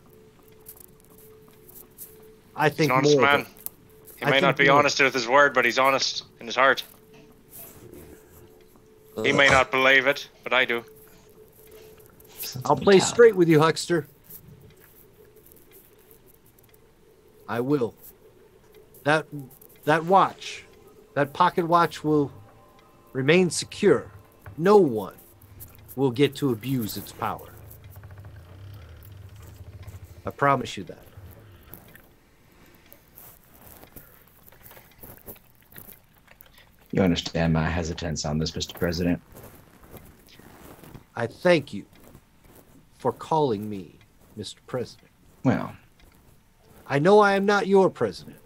I think He's an honest more. man. He may not be honest with his word, but he's honest in his heart. He may not believe it, but I do. I'll play straight with you, Huckster. I will. That watch, that pocket watch will remain secure. No one will get to abuse its power. I promise you that. You understand my hesitance on this, Mr. President? I thank you for calling me Mr. President. Well, I know I am not your president.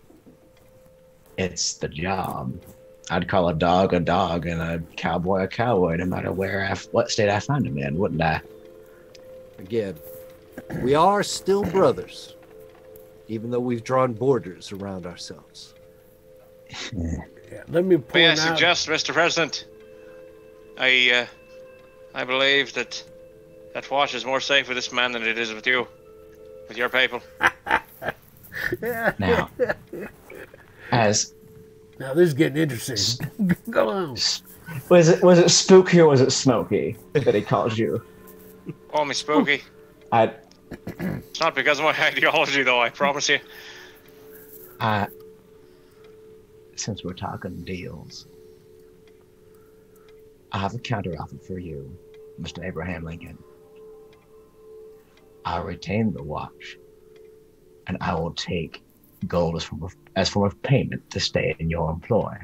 it's the job. I'd call a dog and a cowboy, no matter what state I find him in, wouldn't I? Again, we are still brothers, even though we've drawn borders around ourselves. Yeah, let me point May I out. suggest, Mr. President, I believe that watch is more safe with this man than it is with you, with your people. Now, Now this is getting interesting. Go on. was it spooky or was it smoky that he called you? Call me spooky. It's not because of my ideology, though, I promise you. Since we're talking deals, I have a counteroffer for you, Mr. Abraham Lincoln. I'll retain the watch, and I will take gold as form of payment to stay in your employ.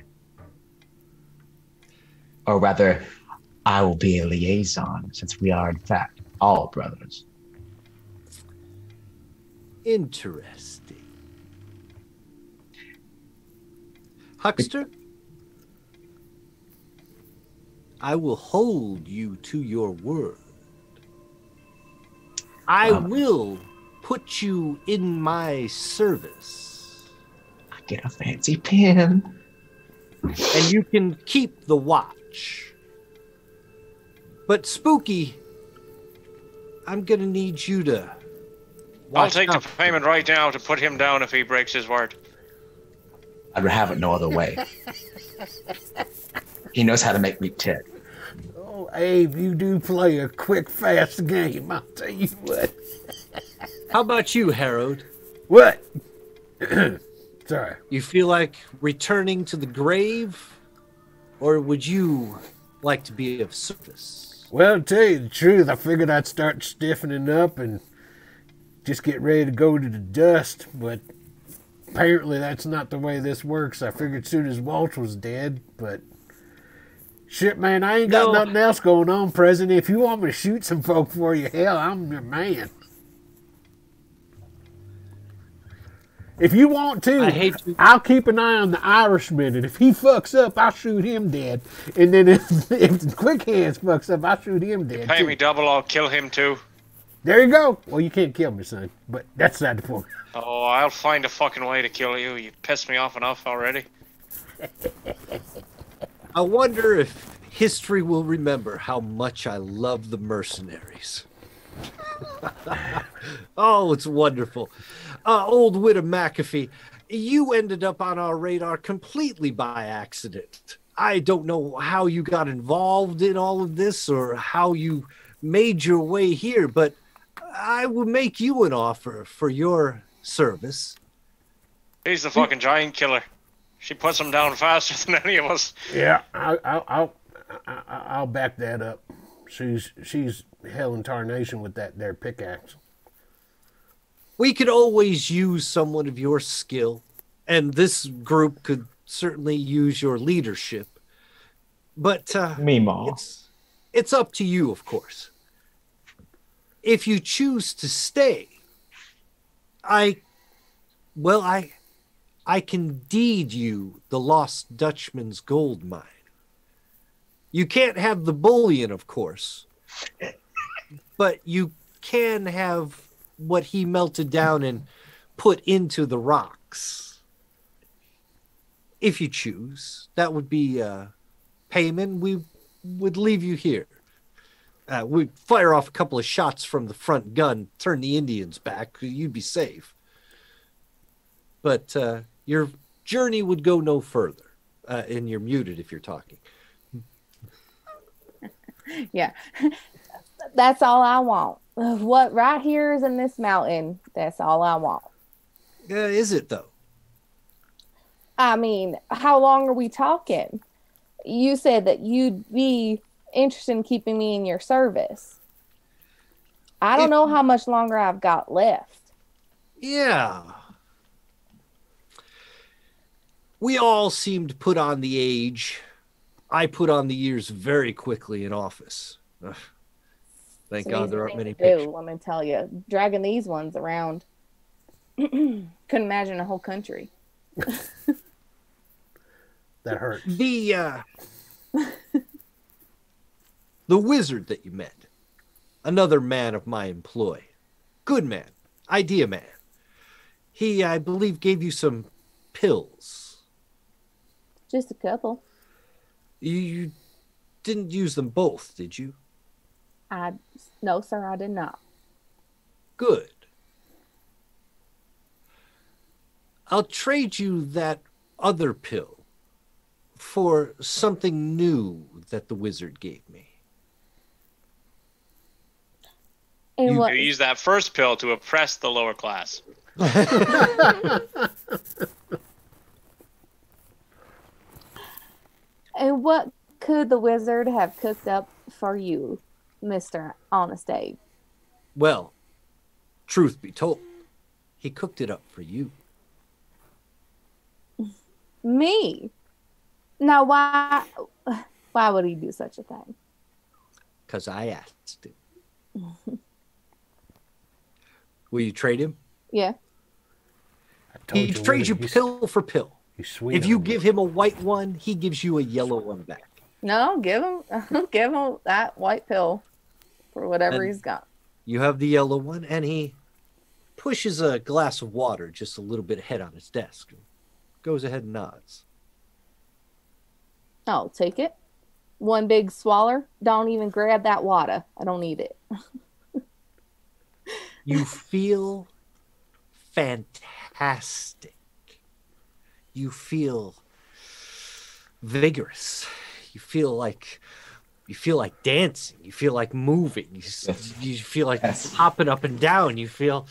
Or rather, I will be a liaison, since we are in fact all brothers. Interesting. Huckster, I will hold you to your word. I will put you in my service. I get a fancy pen. And you can keep the watch. But Spooky, I'm gonna need you to I'll watch take the out. payment right now to put him down if he breaks his word. I'd have it no other way. He knows how to make me tick. Oh, Abe, you do play a quick, fast game. I'll tell you what. How about you, Harold? What? Sorry. You feel like returning to the grave, or would you like to be of service? Well, to tell you the truth, I figured I'd start stiffening up and just get ready to go to the dust, but apparently that's not the way this works. I figured soon as Walsh was dead, but shit, man, I ain't got nothing else going on, President. If you want me to shoot some folk for you, hell, I'm your man. If you want to, I'll keep an eye on the Irishman, and if he fucks up, I'll shoot him dead. And then if the Quick Hands fucks up, I'll shoot him dead. Pay me double, I'll kill him too. There you go. Well, you can't kill me, son, but that's not the point. Oh, I'll find a fucking way to kill you. You pissed me off enough already. I wonder if history will remember how much I love the mercenaries. Oh, it's wonderful. Old Widow McAfee, you ended up on our radar completely by accident. I don't know how you got involved in all of this or how you made your way here, but I will make you an offer for your service. He's the fucking giant killer. She puts him down faster than any of us. Yeah, I'll back that up. She's hell in tarnation with that there pickaxe. We could always use someone of your skill, and this group could certainly use your leadership. But it's up to you, of course. If you choose to stay, I can deed you the Lost Dutchman's gold mine. You can't have the bullion, of course, but you can have what he melted down and put into the rocks. If you choose, that would be payment. We would leave you here. We'd fire off a couple of shots from the front gun, turn the Indians back. You'd be safe. But your journey would go no further. And you're muted if you're talking. Yeah. That's all I want. What right here is in this mountain, that's all I want. Is it, though? I mean, how long are we talking? You said that you'd be interested in keeping me in your service. I don't know how much longer I've got left. Yeah. We all seem to put on the age. I put on the years very quickly in office. Ugh. Thank God there aren't many pictures. Let me tell you, dragging these ones around, couldn't imagine a whole country. That hurts. The wizard that you met, another man of my employ, good man, idea man. He, I believe, gave you some pills. Just a couple. You didn't use them both, did you? No, sir, I did not. Good. I'll trade you that other pill for something new that the wizard gave me. And You use that first pill to oppress the lower class. And what could the wizard have cooked up for you, Mr. Honest Abe? Well, truth be told, he cooked it up for you. Me? Now, why would he do such a thing? Because I asked him. Will you trade him? Yeah. He trades you pill for pill. He's sweet. If you give him a white one, he gives you a yellow one back. No, give him that white pill for whatever he's got. You have the yellow one, and he pushes a glass of water just a little bit ahead on his desk. Goes ahead and nods. I'll take it. One big swaller. Don't even grab that water. I don't need it. You feel fantastic. You feel vigorous. You feel like dancing. You feel like moving. You feel like hopping up and down. You feel,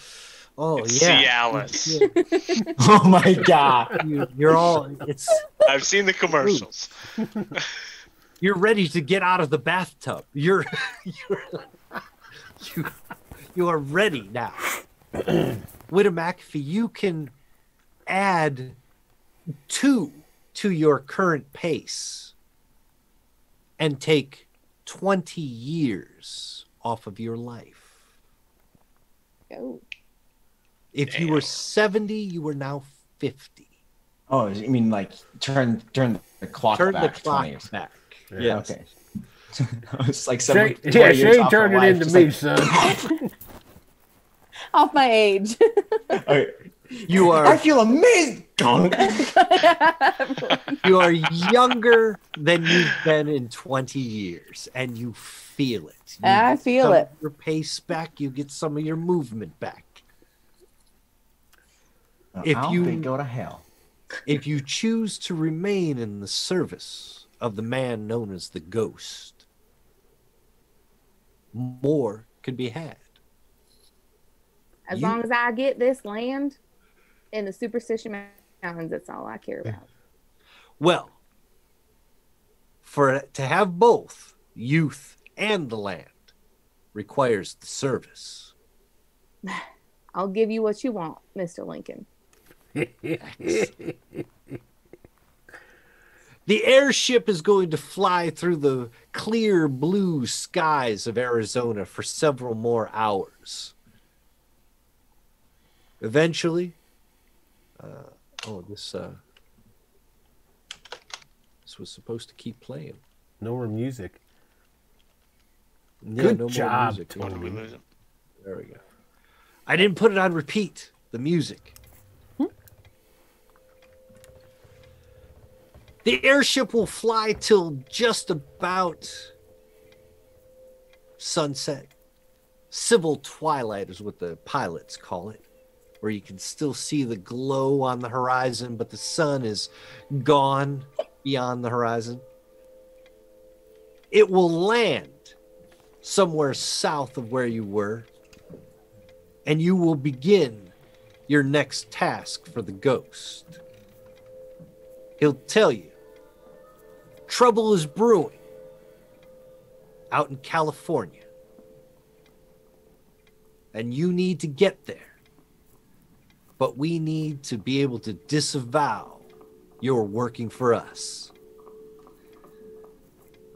Oh It's yeah. Cialis. Oh my god. You're all. It's. I've seen the commercials. You're ready to get out of the bathtub. You are ready now. With a McAfee, you can add 2 to your current pace and take 20 years off of your life. Oh. If you were 70, you are now 50. Oh, you mean like turn the clock Turn back the clock 20 years. back. Yeah. Yes. Okay. It's like She, 20 yeah, she years ain't off her turning life, into just me, like- son. Off my age. Okay. You I are feel amazing. you are younger than you've been in 20 years, and you feel it. You I get feel some it. of your pace back. You get some of your movement back. If I'll you- be go to hell. If you choose to remain in the service of the man known as the Ghost, more could be had. As You- long as I get this land in the Superstition Mountains, that's all I care about. Well, to have both youth and the land requires the service. I'll give you what you want, Mr. Lincoln. The airship is going to fly through the clear blue skies of Arizona for several more hours. Eventually, this was supposed to keep playing. No more music. Yeah, Good no more job, music. What did we Tony. lose him? There we go. I didn't put it on repeat. The music. The airship will fly till just about sunset. Civil twilight is what the pilots call it, where you can still see the glow on the horizon, but the sun is gone beyond the horizon. It will land somewhere south of where you were, and you will begin your next task for the Ghost. He'll tell you trouble is brewing out in California, and you need to get there. But we need to be able to disavow you're working for us.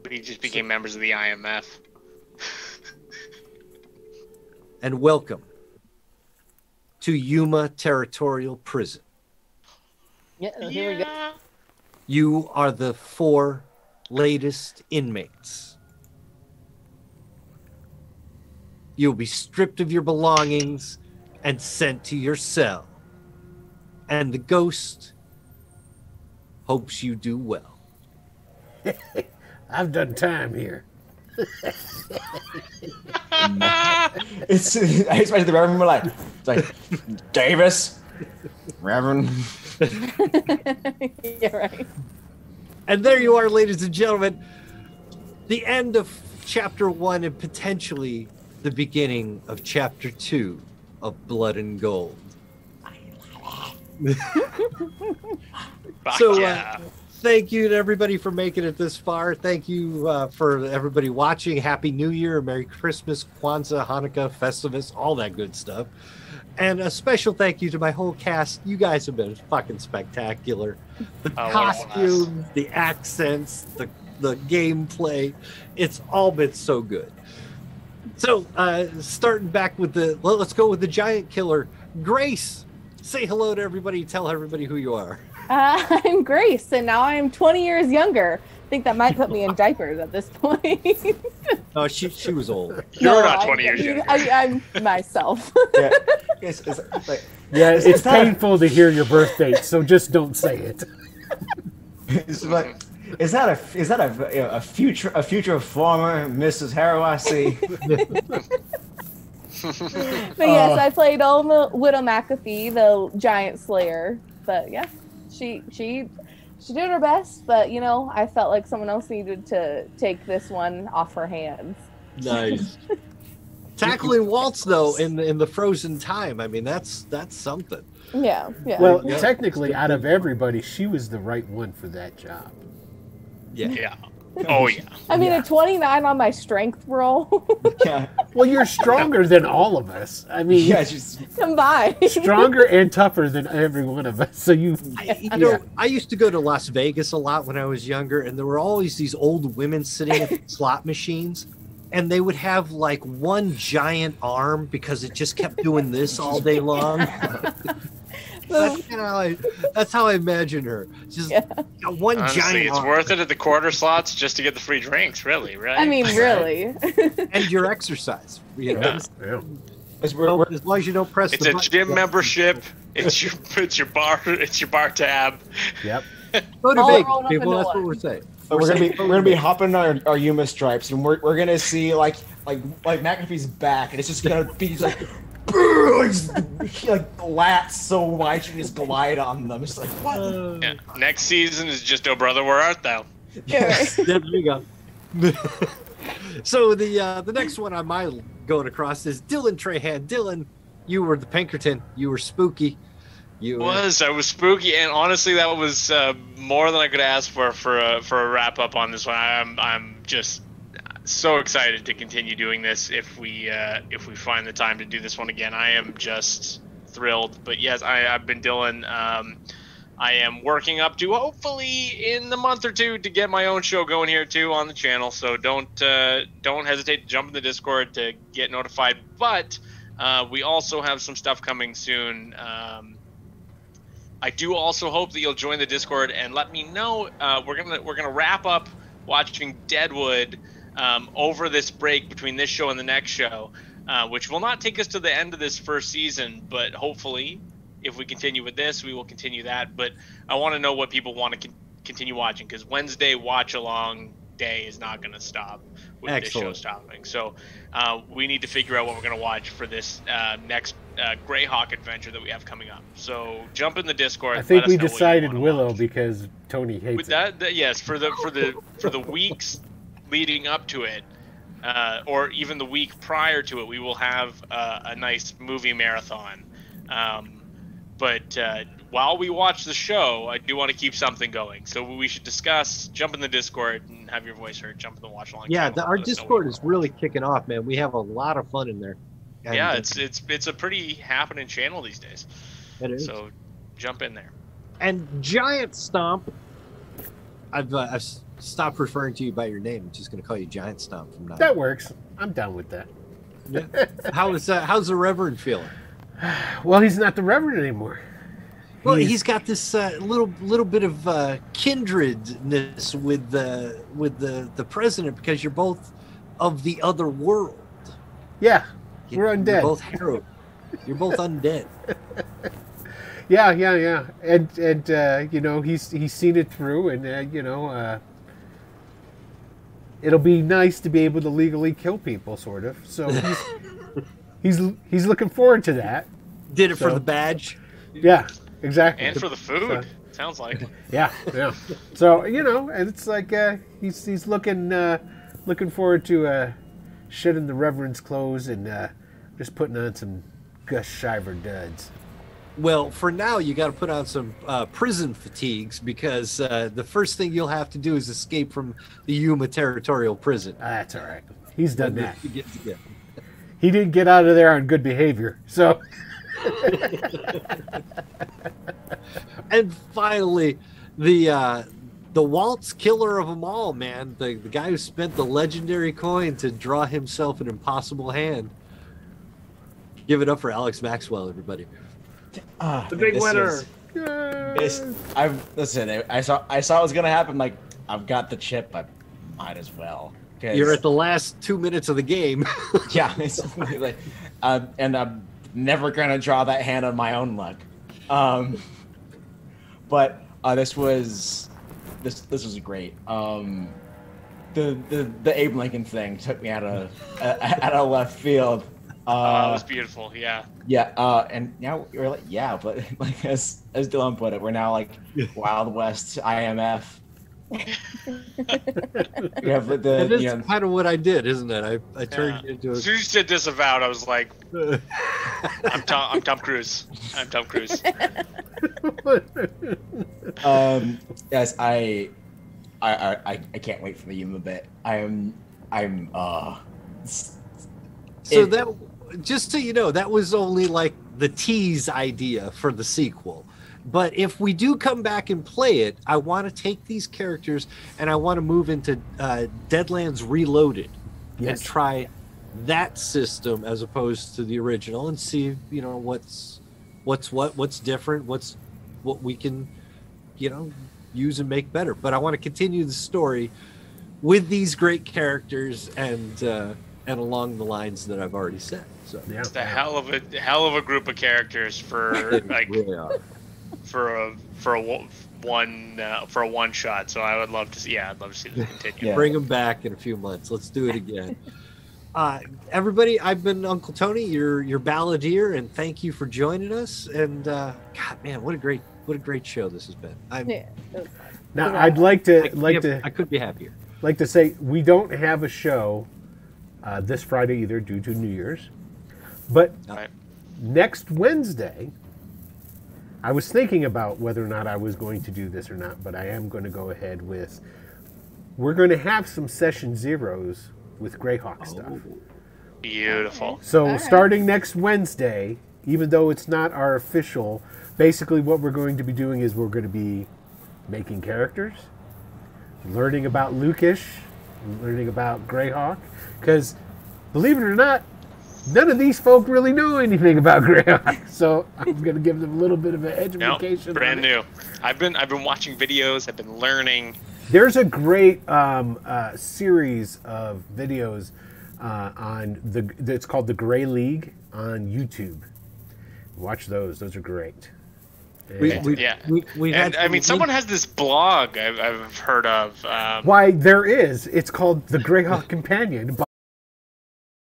We just became members of the IMF. And welcome to Yuma Territorial Prison. Yeah, here we go. You are the 4 latest inmates. You'll be stripped of your belongings and sent to your cell. And the Ghost hopes you do well. I've done time here. It's I expected the Reverend were like, it's like Davis, Reverend. Yeah, right. And there you are, ladies and gentlemen. The end of chapter 1 and potentially the beginning of chapter 2 of Blood and Gold. Fuck So, yeah. Thank you to everybody for making it this far. Thank you for everybody watching. Happy New Year, Merry Christmas, Kwanzaa, Hanukkah, Festivus, all that good stuff. And a special thank you to my whole cast. You guys have been fucking spectacular. The Oh, costumes, the accents, the gameplay. It's all been so good. So, starting back with let's go with the giant killer. Grace, say hello to everybody. Tell everybody who you are. I'm Grace, and now I'm 20 years younger. I think that might put me in diapers at this point. Oh, she was old. You're No, not 20 years younger. I'm myself. Yeah. It's like, Yeah, it's not a- painful to hear your birth date, so just don't say it. it's like, is that a future former Mrs. Harrow? I see. But yes, I played old Widow McAfee, the giant slayer. But yeah, she did her best. But you know, I felt like someone else needed to take this one off her hands. Nice. Tackling Waltz though in the frozen time. I mean, that's something. Yeah, yeah. Well, technically, out of everybody, she was the right one for that job. Yeah. Yeah. Oh yeah. I mean, a 29 on my strength roll Yeah. Well, you're stronger than all of us. I mean, Yeah. Just combined. stronger and tougher than every one of us. So you, I used to go to Las Vegas a lot when I was younger, and there were always these old women sitting at the slot machines, and they would have like one giant arm because it just kept doing this all day long. That's how I imagine her. Just got one Honestly, giant it's arm. worth it at the quarter slots just to get the free drinks. Really, right? I mean, really. And your exercise. You know, Yeah. as long as you don't press It's the a button. gym membership. It's your bar tab. yep. Go to All Vegas, rolled up people. into That's one. what we're saying. But we're gonna be hopping our Yuma stripes, and we're gonna see like McAfee's back, and it's just gonna be like like lats so wide you can just glide on them. It's like what? Yeah. Next season is just "Oh Brother, Where Art Thou?" There you go. So the next one on my going across is Dylan Trahan. Dylan, you were the Pinkerton. You were spooky. I was spooky, and honestly, that was more than I could ask for a wrap up on this one. I'm just so excited to continue doing this if we find the time to do this one again. I am just thrilled. But yes, I've been Dylan. I am working up to hopefully in the month or two to get my own show going here too on the channel. So don't hesitate to jump in the Discord to get notified. But we also have some stuff coming soon. I do also hope that you'll join the Discord and let me know. We're gonna wrap up watching Deadwood over this break between this show and the next show, which will not take us to the end of this first season, but hopefully, if we continue with this, we will continue that. But I want to know what people want to continue watching, because Wednesday watch along day is not going to stop with this show stopping. So we need to figure out what we're going to watch for this next Greyhawk adventure that we have coming up. So jump in the Discord. I think let us we know what you decided wanna Willow watch. because Tony hates With it. that, yes, for the weeks leading up to it, or even the week prior to it, we will have a nice movie marathon. But while we watch the show, I do want to keep something going. So we should discuss, jump in the Discord and have your voice heard, jump in the watch along. Yeah, channel, our let us know Discord what is really kicking off, man. We have a lot of fun in there. And, yeah, it's a pretty happening channel these days. It is. So jump in there. And Giant Stomp. I've stopped referring to you by your name. I'm just going to call you Giant Stomp from now. That works. I'm down with that. Yeah. How's the Reverend feeling? Well, he's not the Reverend anymore. Well, he's got this little bit of kindredness with the president, because you're both of the other world. Yeah, we're undead. You're both hero. You're both undead. Yeah. And you know, he's seen it through, and you know, it'll be nice to be able to legally kill people, sort of. So he's looking forward to that. Did it for the badge. Yeah, exactly. And for the food, sounds like. Yeah. So you know, and it's like he's looking forward to shedding the Reverend's clothes and just putting on some Gus Shiver duds. Well, for now, you got to put on some prison fatigues, because the first thing you'll have to do is escape from the Yuma Territorial Prison. That's all right. He's done that. Yeah. He didn't get out of there on good behavior. So. And finally, the Waltz killer of them all, man, the guy who spent the legendary coin to draw himself an impossible hand. Give it up for Alex Maxwell, everybody. The big winner. Listen. I saw it was gonna happen. Like, I've got the chip. I might as well. You're at the last 2 minutes of the game. Yeah, it's like, and I'm never gonna draw that hand on my own luck. But this was great. The Abe Lincoln thing took me out of left field. It was beautiful. Yeah. Yeah. And now we're like, yeah, but like as Dylan put it, we're now like Wild West IMF. Yeah, but That the is kind of what I did, isn't it? I turned it into As soon as you said disavowed, I was like, I'm Tom Cruise. I'm Tom Cruise. Yes, I can't wait for the Yuma bit. So that, just so you know, that was only like the tease idea for the sequel. But if we do come back and play it, I want to take these characters and I want to move into Deadlands Reloaded and try that system as opposed to the original and see, you know, what's different, what we can, you know, use and make better. But I want to continue the story with these great characters and along the lines that I've already said. So It's a hell of a group of characters for like really are. for a one shot. So I would love to see. Yeah, I'd love to see this continue. Yeah. Bring them back in a few months. Let's do it again. Everybody, I've been Uncle Tony, your balladeer, and thank you for joining us. And God, man, what a great show this has been. Yeah, it was fun. Now, I'd like to I couldn't be happier. like to say we don't have a show this Friday either due to New Year's, but Right. next Wednesday, I was thinking about whether or not I was going to do this or not, but I am going to go ahead with. We're going to have some session zeros with Greyhawk stuff. Beautiful. So All right. starting next Wednesday, even though it's not our official, basically what we're going to be doing is we're going to be making characters, learning about Lukish, learning about Greyhawk, because believe it or not, none of these folk really know anything about Greyhawk. So I'm going to give them a little bit of an No, education. brand on it. new. I've been watching videos. I've been learning. There's a great series of videos it's called the Grey League on YouTube. Watch those; those are great. We And had And I mean, someone has this blog I've heard of. why there is? It's called the Greyhawk Companion